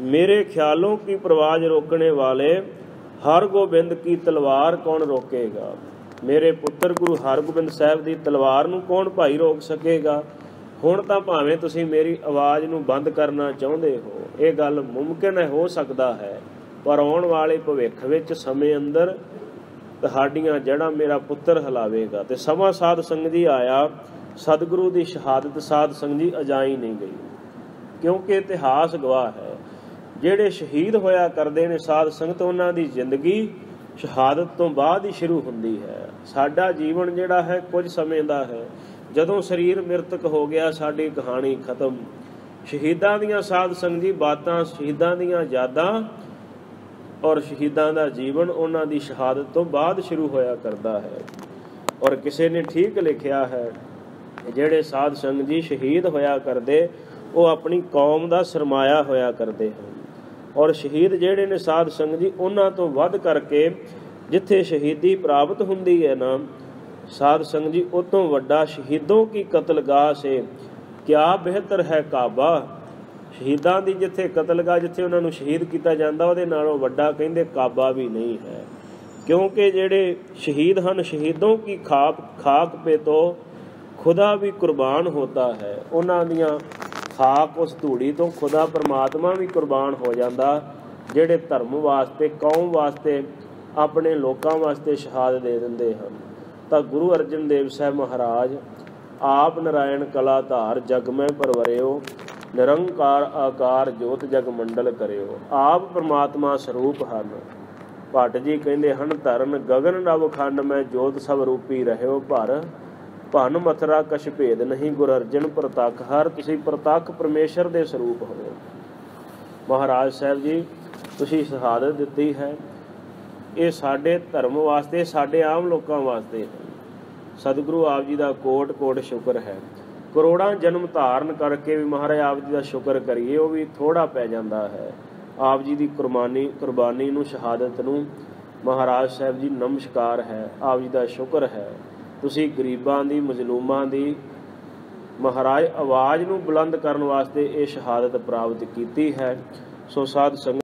ਮੇਰੇ ਖਿਆਲੋਂ ਕੀ ਪ੍ਰਵਾਜ ਰੋਕਣੇ ਵਾਲੇ, ਹਰਗੋਬਿੰਦ ਕੀ ਤਲਵਾਰ ਕੌਣ ਰੋਕੇਗਾ। ਮੇਰੇ ਪੁੱਤਰ ਗੁਰੂ ਹਰਗੋਬਿੰਦ ਸਾਹਿਬ ਦੀ ਤਲਵਾਰ ਨੂੰ ਕੌਣ ਭਾਈ ਰੋਕ ਸਕੇਗਾ। ਹੁਣ ਤਾਂ ਭਾਵੇਂ ਤੁਸੀਂ ਮੇਰੀ ਆਵਾਜ਼ ਨੂੰ ਬੰਦ ਕਰਨਾ ਚਾਹੁੰਦੇ ਹੋ, ਇਹ ਗੱਲ ਮੁਮਕਿਨ ਹੈ, ਹੋ ਸਕਦਾ ਹੈ, ਪਰ ਆਉਣ ਵਾਲੇ ਭਵਿੱਖ ਵਿੱਚ ਸਮੇਂ ਅੰਦਰ ਤੁਹਾਡੀਆਂ ਜੜ੍ਹਾਂ ਮੇਰਾ ਪੁੱਤਰ ਹਿਲਾਵੇਗਾ। ਤੇ ਸਮਾਂ ਸਾਧ ਸੰਗਤ ਜੀ ਆਇਆ, ਸਤਿਗੁਰੂ ਦੀ ਸ਼ਹਾਦਤ ਸਾਧ ਸੰਗਤ ਜੀ ਅਜਾਈ ਨਹੀਂ ਗਈ, ਕਿਉਂਕਿ ਇਤਿਹਾਸ ਗਵਾਹ ਹੈ। ਜਿਹੜੇ ਸ਼ਹੀਦ ਹੋਇਆ ਕਰਦੇ ਨੇ ਸਾਧ ਸੰਗਤ, ਉਹਨਾਂ ਦੀ ਜ਼ਿੰਦਗੀ ਸ਼ਹਾਦਤ ਤੋਂ ਬਾਅਦ ਹੀ ਸ਼ੁਰੂ ਹੁੰਦੀ ਹੈ। ਸਾਡਾ ਜੀਵਨ ਜਿਹੜਾ ਹੈ ਕੁਝ ਸਮੇਂ ਦਾ ਹੈ। ਜਦੋਂ ਸਰੀਰ ਮ੍ਰਿਤਕ ਹੋ ਗਿਆ, ਸਾਡੀ ਕਹਾਣੀ ਖਤਮ। ਸ਼ਹੀਦਾਂ ਦੀਆਂ ਸਾਧ ਸੰਗਤ ਜੀ ਬਾਤਾਂ, ਸ਼ਹੀਦਾਂ ਦੀਆਂ ਯਾਦਾਂ ਔਰ ਸ਼ਹੀਦਾਂ ਦਾ ਜੀਵਨ ਉਹਨਾਂ ਦੀ ਸ਼ਹਾਦਤ ਤੋਂ ਬਾਅਦ ਸ਼ੁਰੂ ਹੋਇਆ ਕਰਦਾ ਹੈ। ਔਰ ਕਿਸੇ ਨੇ ਠੀਕ ਲਿਖਿਆ ਹੈ, ਜਿਹੜੇ ਸਾਧ ਸੰਗਤ ਜੀ ਸ਼ਹੀਦ ਹੋਇਆ ਕਰਦੇ, ਉਹ ਆਪਣੀ ਕੌਮ ਦਾ ਸਰਮਾਇਆ ਹੋਇਆ ਕਰਦੇ ਹਨ। ਔਰ ਸ਼ਹੀਦ ਜਿਹੜੇ ਨੇ ਸਾਧ ਸੰਗਤ ਜੀ, ਉਹਨਾਂ ਤੋਂ ਵੱਧ ਕਰਕੇ ਜਿੱਥੇ ਸ਼ਹੀਦੀ ਪ੍ਰਾਪਤ ਹੁੰਦੀ ਹੈ ਨਾ ਸਾਧ ਸੰਗਤ ਜੀ, ਉਹ ਤੋਂ ਵੱਡਾ ਸ਼ਹੀਦੋਂ ਕੀ ਕਤਲਗਾਹ ਸੇ ਕਿਆ ਬਿਹਤਰ ਹੈ ਕਾਬਾ। ਸ਼ਹੀਦਾਂ ਦੀ ਜਿੱਥੇ ਕਤਲਗਾਹ, ਜਿੱਥੇ ਉਹਨਾਂ ਨੂੰ ਸ਼ਹੀਦ ਕੀਤਾ ਜਾਂਦਾ, ਉਹਦੇ ਨਾਲੋਂ ਵੱਡਾ ਕਹਿੰਦੇ ਕਾਬਾ ਵੀ ਨਹੀਂ ਹੈ। ਕਿਉਂਕਿ ਜਿਹੜੇ ਸ਼ਹੀਦ ਹਨ, ਸ਼ਹੀਦੋਂ ਕੀ ਖਾਕ ਪੇ ਤੋਂ ਖੁਦਾ ਵੀ ਕੁਰਬਾਨ ਹੋਤਾ ਹੈ। ਉਹਨਾਂ ਦੀਆਂ ਖਾਕ, ਉਸ ਧੂੜੀ ਤੋਂ ਖੁਦਾ ਪਰਮਾਤਮਾ ਵੀ ਕੁਰਬਾਨ ਹੋ ਜਾਂਦਾ, ਜਿਹੜੇ ਧਰਮ ਵਾਸਤੇ, ਕੌਮ ਵਾਸਤੇ, ਆਪਣੇ ਲੋਕਾਂ ਵਾਸਤੇ ਸ਼ਹਾਦਤ ਦੇ ਦਿੰਦੇ ਹਨ। ਤਾਂ ਗੁਰੂ ਅਰਜਨ ਦੇਵ ਸਾਹਿਬ ਮਹਾਰਾਜ ਆਪ ਨਾਰਾਇਣ ਕਲਾ ਧਾਰ ਜਗ ਮੈਂ ਪਰਵਰਿਓ, ਨਿਰੰਕਾਰ ਆਕਾਰ ਜੋਤ ਜਗ ਮੰਡਲ ਕਰਿਓ। ਆਪ ਪਰਮਾਤਮਾ ਸਰੂਪ ਹਨ। ਭੱਟ ਜੀ ਕਹਿੰਦੇ ਹਨ, ਧਰਨ ਗਗਨ ਨਵ ਖੰਡ ਮੈਂ ਜੋਤ ਸਭ ਰੂਪੀ ਰਹਿਓ ਭਰ, ਭਨ ਮਥਰਾ ਕਛ ਭੇਦ ਨਹੀਂ ਗੁਰ ਅਰਜਨ ਪ੍ਰਤੱਖ ਹਰ। ਤੁਸੀਂ ਪ੍ਰਤੱਖ ਪਰਮੇਸ਼ਰ ਦੇ ਸਰੂਪ ਹੋ। ਮਹਾਰਾਜ ਸਾਹਿਬ ਜੀ, ਤੁਸੀਂ ਸ਼ਹਾਦਤ ਦਿੱਤੀ ਹੈ, ਇਹ ਸਾਡੇ ਧਰਮ ਵਾਸਤੇ, ਸਾਡੇ ਆਮ ਲੋਕਾਂ ਵਾਸਤੇ ਹੈ। ਸਤਿਗੁਰੂ ਆਪ ਜੀ ਦਾ ਕੋਟ ਕੋਟ ਸ਼ੁਕਰ ਹੈ। ਕਰੋੜਾਂ ਜਨਮ ਧਾਰਨ ਕਰਕੇ ਵੀ ਮਹਾਰਾਜ ਆਪ ਜੀ ਦਾ ਸ਼ੁਕਰ ਕਰੀਏ, ਉਹ ਵੀ ਥੋੜ੍ਹਾ ਪੈ ਜਾਂਦਾ ਹੈ। ਆਪ ਜੀ ਦੀ ਕੁਰਬਾਨੀ ਨੂੰ, ਸ਼ਹਾਦਤ ਨੂੰ ਮਹਾਰਾਜ ਸਾਹਿਬ ਜੀ ਨਮਸਕਾਰ ਹੈ। ਆਪ ਜੀ ਦਾ ਸ਼ੁਕਰ ਹੈ, ਤੁਸੀਂ ਗਰੀਬਾਂ ਦੀ, ਮਜ਼ਲੂਮਾਂ ਦੀ ਮਹਾਰਾਜ ਆਵਾਜ਼ ਨੂੰ ਬੁਲੰਦ ਕਰਨ ਵਾਸਤੇ ਇਹ ਸ਼ਹਾਦਤ ਪ੍ਰਾਪਤ ਕੀਤੀ ਹੈ। ਸੋ ਸਾਧ ਸੰਗਤ